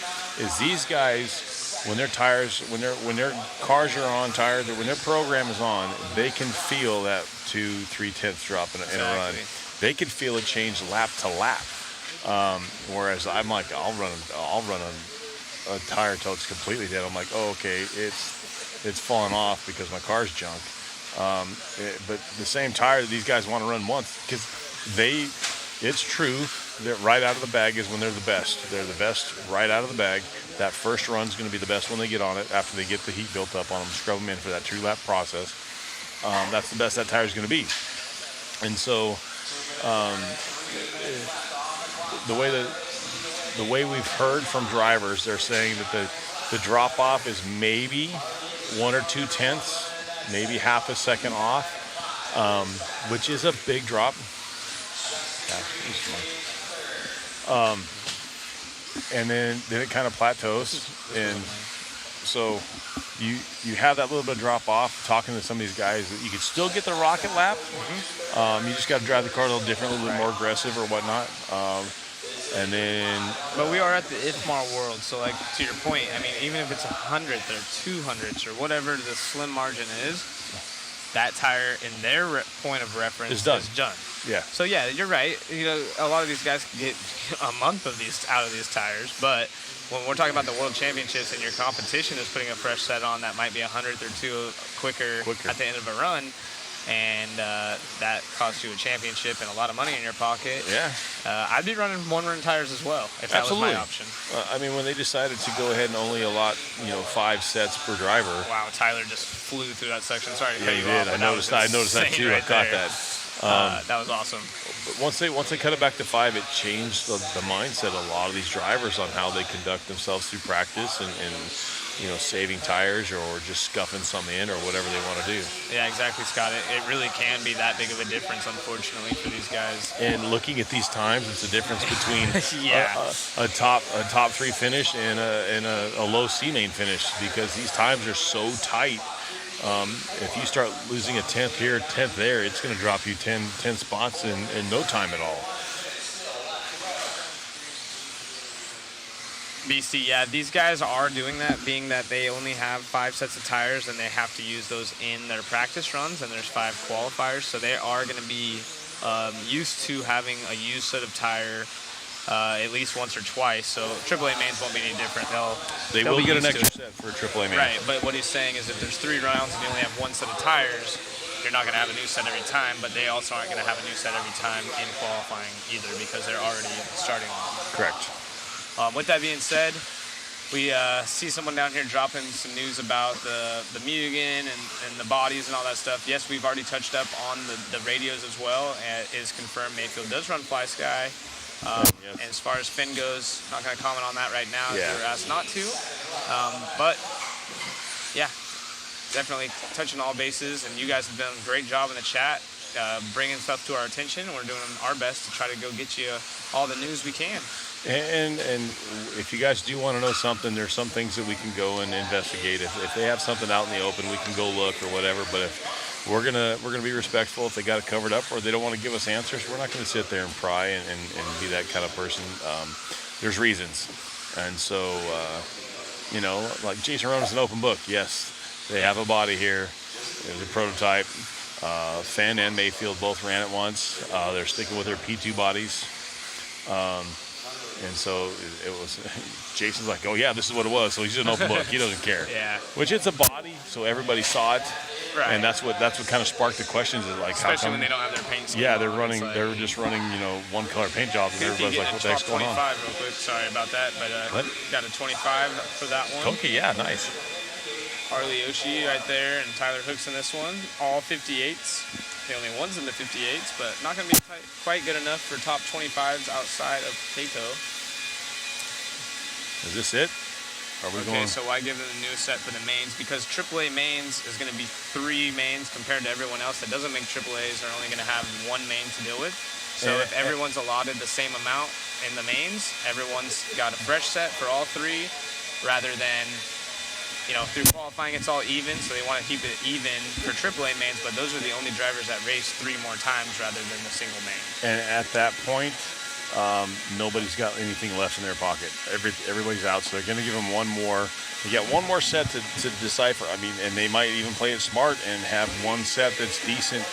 these guys, when their tires, when their cars are on tires, or when their program is on, they can feel that 2-3 tenths drop in a run. They can feel it change lap to lap. Whereas I'm like, I'll run a tire till it's completely dead. I'm like, oh, okay, it's falling off because my car's junk. But the same tire that these guys want to run once, because it's true that right out of the bag is when they're the best. They're the best right out of the bag. That first run's going to be the best when they get on it after they get the heat built up on them, scrub them in for that 2-lap process. That's the best that tire's going to be. And so the way we've heard from drivers, they're saying that the drop off is maybe 1 or 2 tenths. Maybe half a second off, which is a big drop. And then it kind of plateaus, and so you have that little bit of drop off. Talking to some of these guys, that you could still get the rocket lap. You just got to drive the car a little different, a little bit more aggressive or whatnot. And then, but we are at the IFMAR World, so like to your point, I mean, even if it's 100th or 200ths or whatever the slim margin is, that tire in their point of reference is done. Yeah. So yeah, you're right. A lot of these guys can get a month of these out of these tires, but when we're talking about the World Championships and your competition is putting a fresh set on that might be 100th or 2 quicker at the end of a run, and that costs you a championship and a lot of money in your pocket. Yeah. I'd be running 1-run tires as well if that was my option. I mean, when they decided to go ahead and only allot 5 sets per driver. Wow, Tyler just flew through that section. Sorry to cut you did. off. I noticed that too. Right, I caught that. That was awesome. But once they cut it back to 5, it changed the mindset of a lot of these drivers on how they conduct themselves through practice and saving tires or just scuffing some in or whatever they want to do. Yeah, exactly, Scott. It really can be that big of a difference, unfortunately, for these guys. And looking at these times, it's a difference between a top 3 finish and a low C main finish, because these times are so tight. If you start losing a 10th here, 10th there, it's going to drop you 10 spots in no time at all. BC, yeah, these guys are doing that, being that they only have 5 sets of tires and they have to use those in their practice runs, and there's 5 qualifiers, so they are going to be used to having a used set of tire at least once or twice, so AAA mains won't be any different. They will get an extra set for a AAA main. Right, but what he's saying is if there's 3 rounds and you only have 1 set of tires, you're not going to have a new set every time, but they also aren't going to have a new set every time in qualifying either, because they're already starting on. Correct. With that being said, we see someone down here dropping some news about the Mugen and the bodies and all that stuff. Yes, we've already touched up on the radios as well. And it is confirmed Mayfield does run Fly Sky. Yes. And as far as Finn goes, not going to comment on that right now. Yeah. If we were asked not to. But yeah, definitely touching all bases. And you guys have done a great job in the chat, bringing stuff to our attention. And we're doing our best to try to go get you all the news we can. And if you guys do want to know something, there's some things that we can go and investigate. If they have something out in the open, we can go look or whatever. But if we're gonna be respectful. If they got it covered up or they don't want to give us answers, we're not going to sit there and pry and be that kind of person. There's reasons, and so like Jason Rona's an open book. Yes, they have a body here. There's a prototype. Fenn and Mayfield both ran it once. They're sticking with their P2 bodies. And so it was, Jason's like, oh yeah, this is what it was. So he's an open book. He doesn't care. Yeah. Which it's a body, so everybody saw it. Right. And that's what kind of sparked the questions. Is like, especially how come, when they don't have their paint scheme. Yeah, they're on. running. Like, They're just running, one color paint jobs, and everybody's like, what the heck's going on? 25 real quick. Sorry about that, but got a 25 for that one. Okay, yeah, nice. Harley Yoshi right there, and Tyler Hooks in this one. All 58s. The only ones in the 58s, but not going to be quite good enough for top 25s outside of Kato. Is this it? Are we Okay, going? so why give them the newest set for the mains? Because AAA mains is going to be 3 mains compared to everyone else. That doesn't make AAAs are only going to have 1 main to deal with. So if everyone's allotted the same amount in the mains, everyone's got a fresh set for all 3, rather than, through qualifying it's all even. So they want to keep it even for AAA mains, but those are the only drivers that race 3 more times rather than the single main. And at that point, nobody's got anything left in their pocket. Everybody's out, so they're going to give them one more. They get one more set to decipher. I mean, and they might even play it smart and have one set that's decent.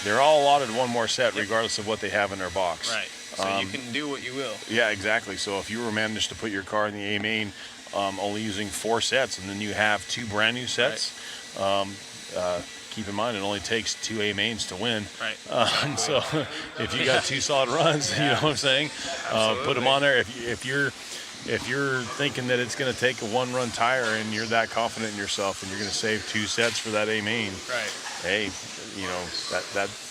They're all allotted one more set, regardless of what they have in their box. Right. So you can do what you will. Yeah, exactly. So if you were managed to put your car in the A main, only using 4 sets, and then you have 2 brand new sets. Right. Keep in mind, it only takes 2 A mains to win. Right. So if you got 2 solid runs, you know what I'm saying? Put them on there. If you're thinking that it's going to take a 1-run tire and you're that confident in yourself and you're going to save 2 sets for that A main, right? Hey,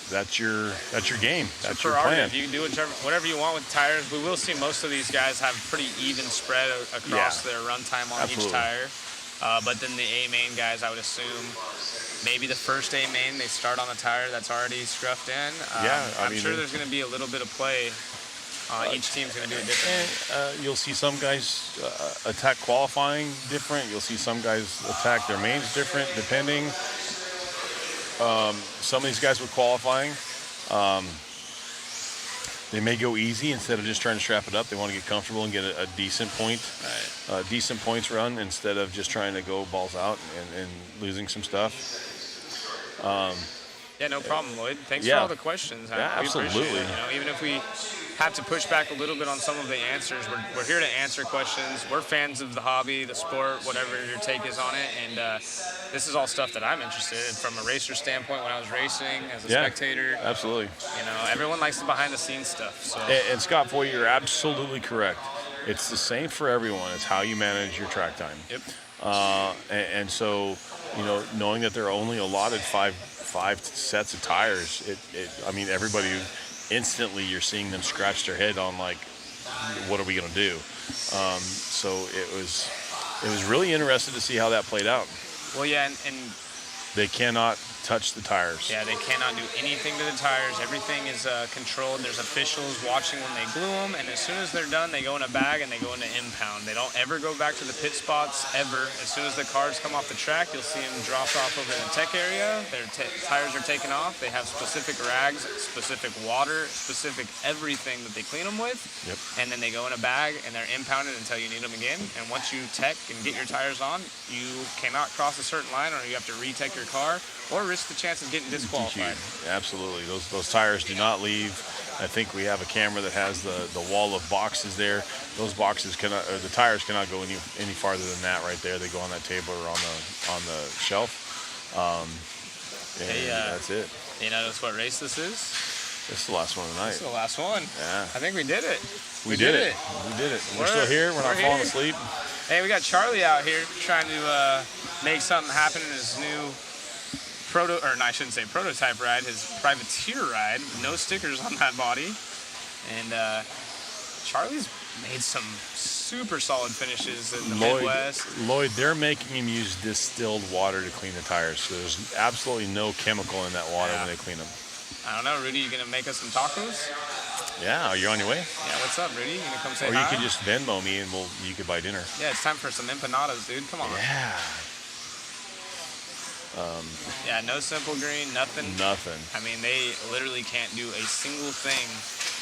that's your game. That's your plan. plan. You can do whatever you want with tires. We will see most of these guys have pretty even spread across their run time on each tire. But then the A main guys, I would assume, maybe the first A main, they start on a tire that's already scruffed in. I'm sure there's going to be a little bit of play. Each team's going to do it differently. You'll see some guys attack qualifying different. You'll see some guys attack their mains different, depending. Some of these guys with qualifying, they may go easy instead of just trying to strap it up. They want to get comfortable and get a decent decent points run instead of just trying to go balls out and losing some stuff. Yeah, no problem, Lloyd. Thanks for all the questions. Yeah, we absolutely. Appreciate it. Even if we have to push back a little bit on some of the answers, we're here to answer questions. We're fans of the hobby, the sport, whatever your take is on it. And this is all stuff that I'm interested in from a racer standpoint when I was racing, as a spectator. Absolutely. Everyone likes the behind-the-scenes stuff. So. And Scott Foy, you're absolutely correct. It's the same for everyone. It's how you manage your track time. Yep. And so, knowing that they're only allotted five sets of tires, everybody instantly you're seeing them scratch their head on like, what are we going to do? So it was really interesting to see how that played out. Well, yeah, and they cannot touch the tires. Yeah, they cannot do anything to the tires. Everything is controlled. There's officials watching when they glue them, and as soon as they're done, they go in a bag and they go into impound. They don't ever go back to the pit spots, ever. As soon as the cars come off the track, you'll see them dropped off over in the tech area. Their tires are taken off. They have specific rags, specific water, specific everything that they clean them with. Yep. And then they go in a bag and they're impounded until you need them again. And once you tech and get your tires on, you cannot cross a certain line, or you have to retech your car, or risk the chance of getting disqualified. Absolutely. Those tires do not leave. I think we have a camera that has the wall of boxes there. Those boxes the tires cannot go any farther than that right there. They go on that table or on the shelf. That's it. You notice what race this is? This is the last one of the night. This is the last one. Yeah. I think we did it. We did it. We did it. We're still here. We're not falling asleep. Hey, we got Charlie out here trying to make something happen in his new prototype ride, his privateer ride. No stickers on that body. And Charlie's made some super solid finishes in the Midwest. Lloyd, they're making him use distilled water to clean the tires. So there's absolutely no chemical in that water when they clean them. I don't know, Rudy, you gonna make us some tacos? Yeah, are you on your way? Yeah, what's up, Rudy? You gonna come say hi? Or hi? you could just Venmo me and you could buy dinner. Yeah, it's time for some empanadas, dude. Come on. Yeah. Yeah, no Simple Green, nothing. Nothing. I mean, they literally can't do a single thing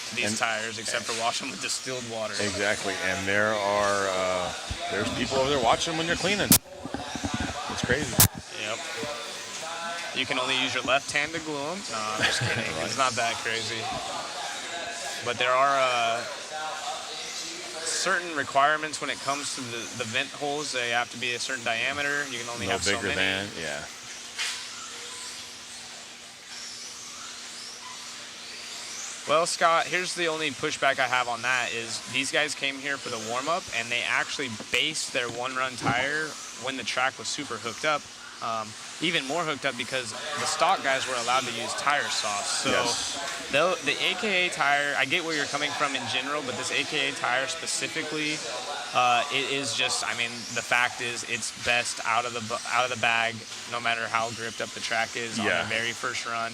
to these tires except for wash them with distilled water. Exactly, and there's people over there watching them when you're cleaning. It's crazy. Yep. You can only use your left hand to glue them. No, I'm just kidding. Right. It's not that crazy. But there are certain requirements when it comes to the vent holes. They have to be a certain diameter. You can only have so many. No bigger than, yeah. Well, Scott, here's the only pushback I have on that is these guys came here for the warm-up, and they actually based their one-run tire when the track was super hooked up, even more hooked up because the stock guys were allowed to use tire sauce. So the AKA tire, I get where you're coming from in general, but this AKA tire specifically, it is just, I mean, the fact is it's best out of the bag, no matter how gripped up the track is on the very first run.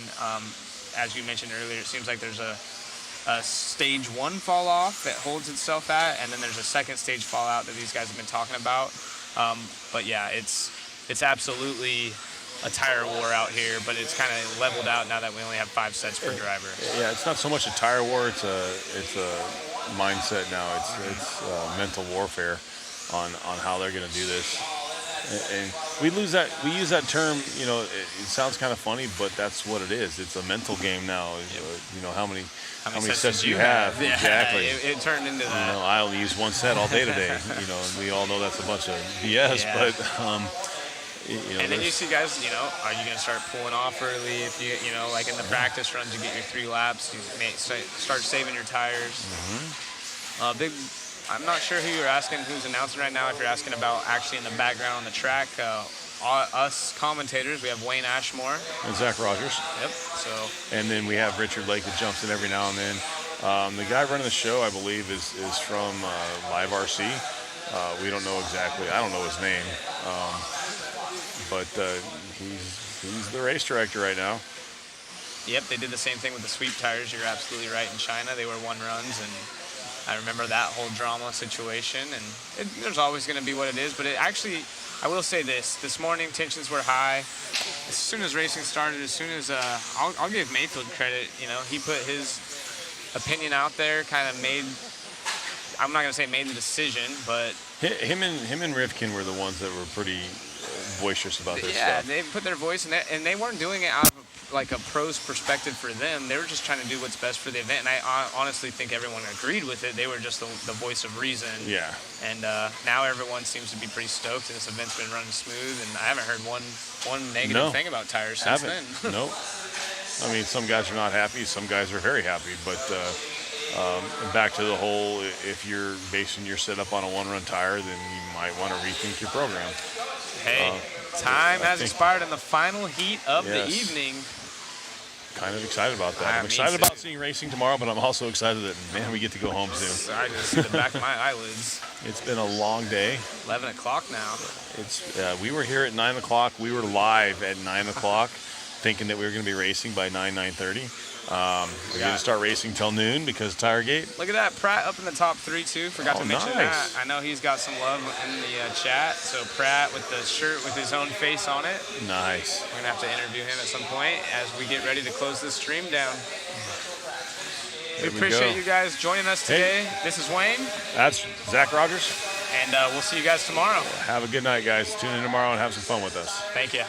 As you mentioned earlier, it seems like there's a stage 1 fall off that holds itself at, and then there's a second stage fallout that these guys have been talking about. But yeah, it's absolutely a tire war out here, but it's kind of leveled out now that we only have 5 sets per driver. Yeah, it's not so much a tire war; it's a mindset now. It's mental warfare on how they're going to do this. And we use that term, you know, it sounds kind of funny, but that's what it is. It's a mental game now. You know, how many sets do you have? Yeah, exactly. It turned into that. You know, I only use 1 set all day today. You know, and we all know that's a bunch of BS, but you know, and then you see guys, you know, are you going to start pulling off early? If you know, like in the practice runs, you get your 3 laps, you may start saving your tires. I'm not sure who you're asking, who's announcing right now. If you're asking about actually in the background on the track, us commentators, we have Wayne Ashmore and Zach Rogers. Yep. So. And then we have Richard Lake that jumps in every now and then. The guy running the show, I believe, is from Live RC. We don't know exactly. I don't know his name, but he's the race director right now. Yep, they did the same thing with the sweep tires. You're absolutely right. In China, they were 1 runs, and I remember that whole drama situation. And there's always going to be what it is. But it actually, I will say this morning tensions were high. As soon as racing started, I'll give Mayfield credit. You know, he put his opinion out there, kind of made. I'm not going to say made the decision, but him and Rifkin were the ones that were pretty boisterous about their stuff. Yeah, they put their voice in it, and they weren't doing it out of like a pro's perspective for them. They were just trying to do what's best for the event, and I honestly think everyone agreed with it. They were just the voice of reason. Yeah. And now everyone seems to be pretty stoked, and this event's been running smooth, and I haven't heard one negative thing about tires since then. Nope. I mean, some guys are not happy, some guys are very happy, but back to the whole, if you're basing your setup on a 1-run tire, then you might want to rethink your program. Hey, time has expired in the final heat of the evening. Kind of excited about that. I'm excited about seeing racing tomorrow, but I'm also excited that, man, we get to go home soon. I just see the back of my eyelids. It's been a long day. 11 o'clock now. We were here at 9 o'clock. We were live at 9 o'clock, thinking that we were going to be racing by 9:30. We're going to start racing till noon because Tiregate. Look at that. Pratt up in the top 3, too. Forgot to mention that. I know he's got some love in the chat. So Pratt with the shirt with his own face on it. Nice. We're going to have to interview him at some point as we get ready to close this stream down. We appreciate you guys joining us today. Hey. This is Wayne. That's Zach Rogers. And we'll see you guys tomorrow. Have a good night, guys. Tune in tomorrow and have some fun with us. Thank you.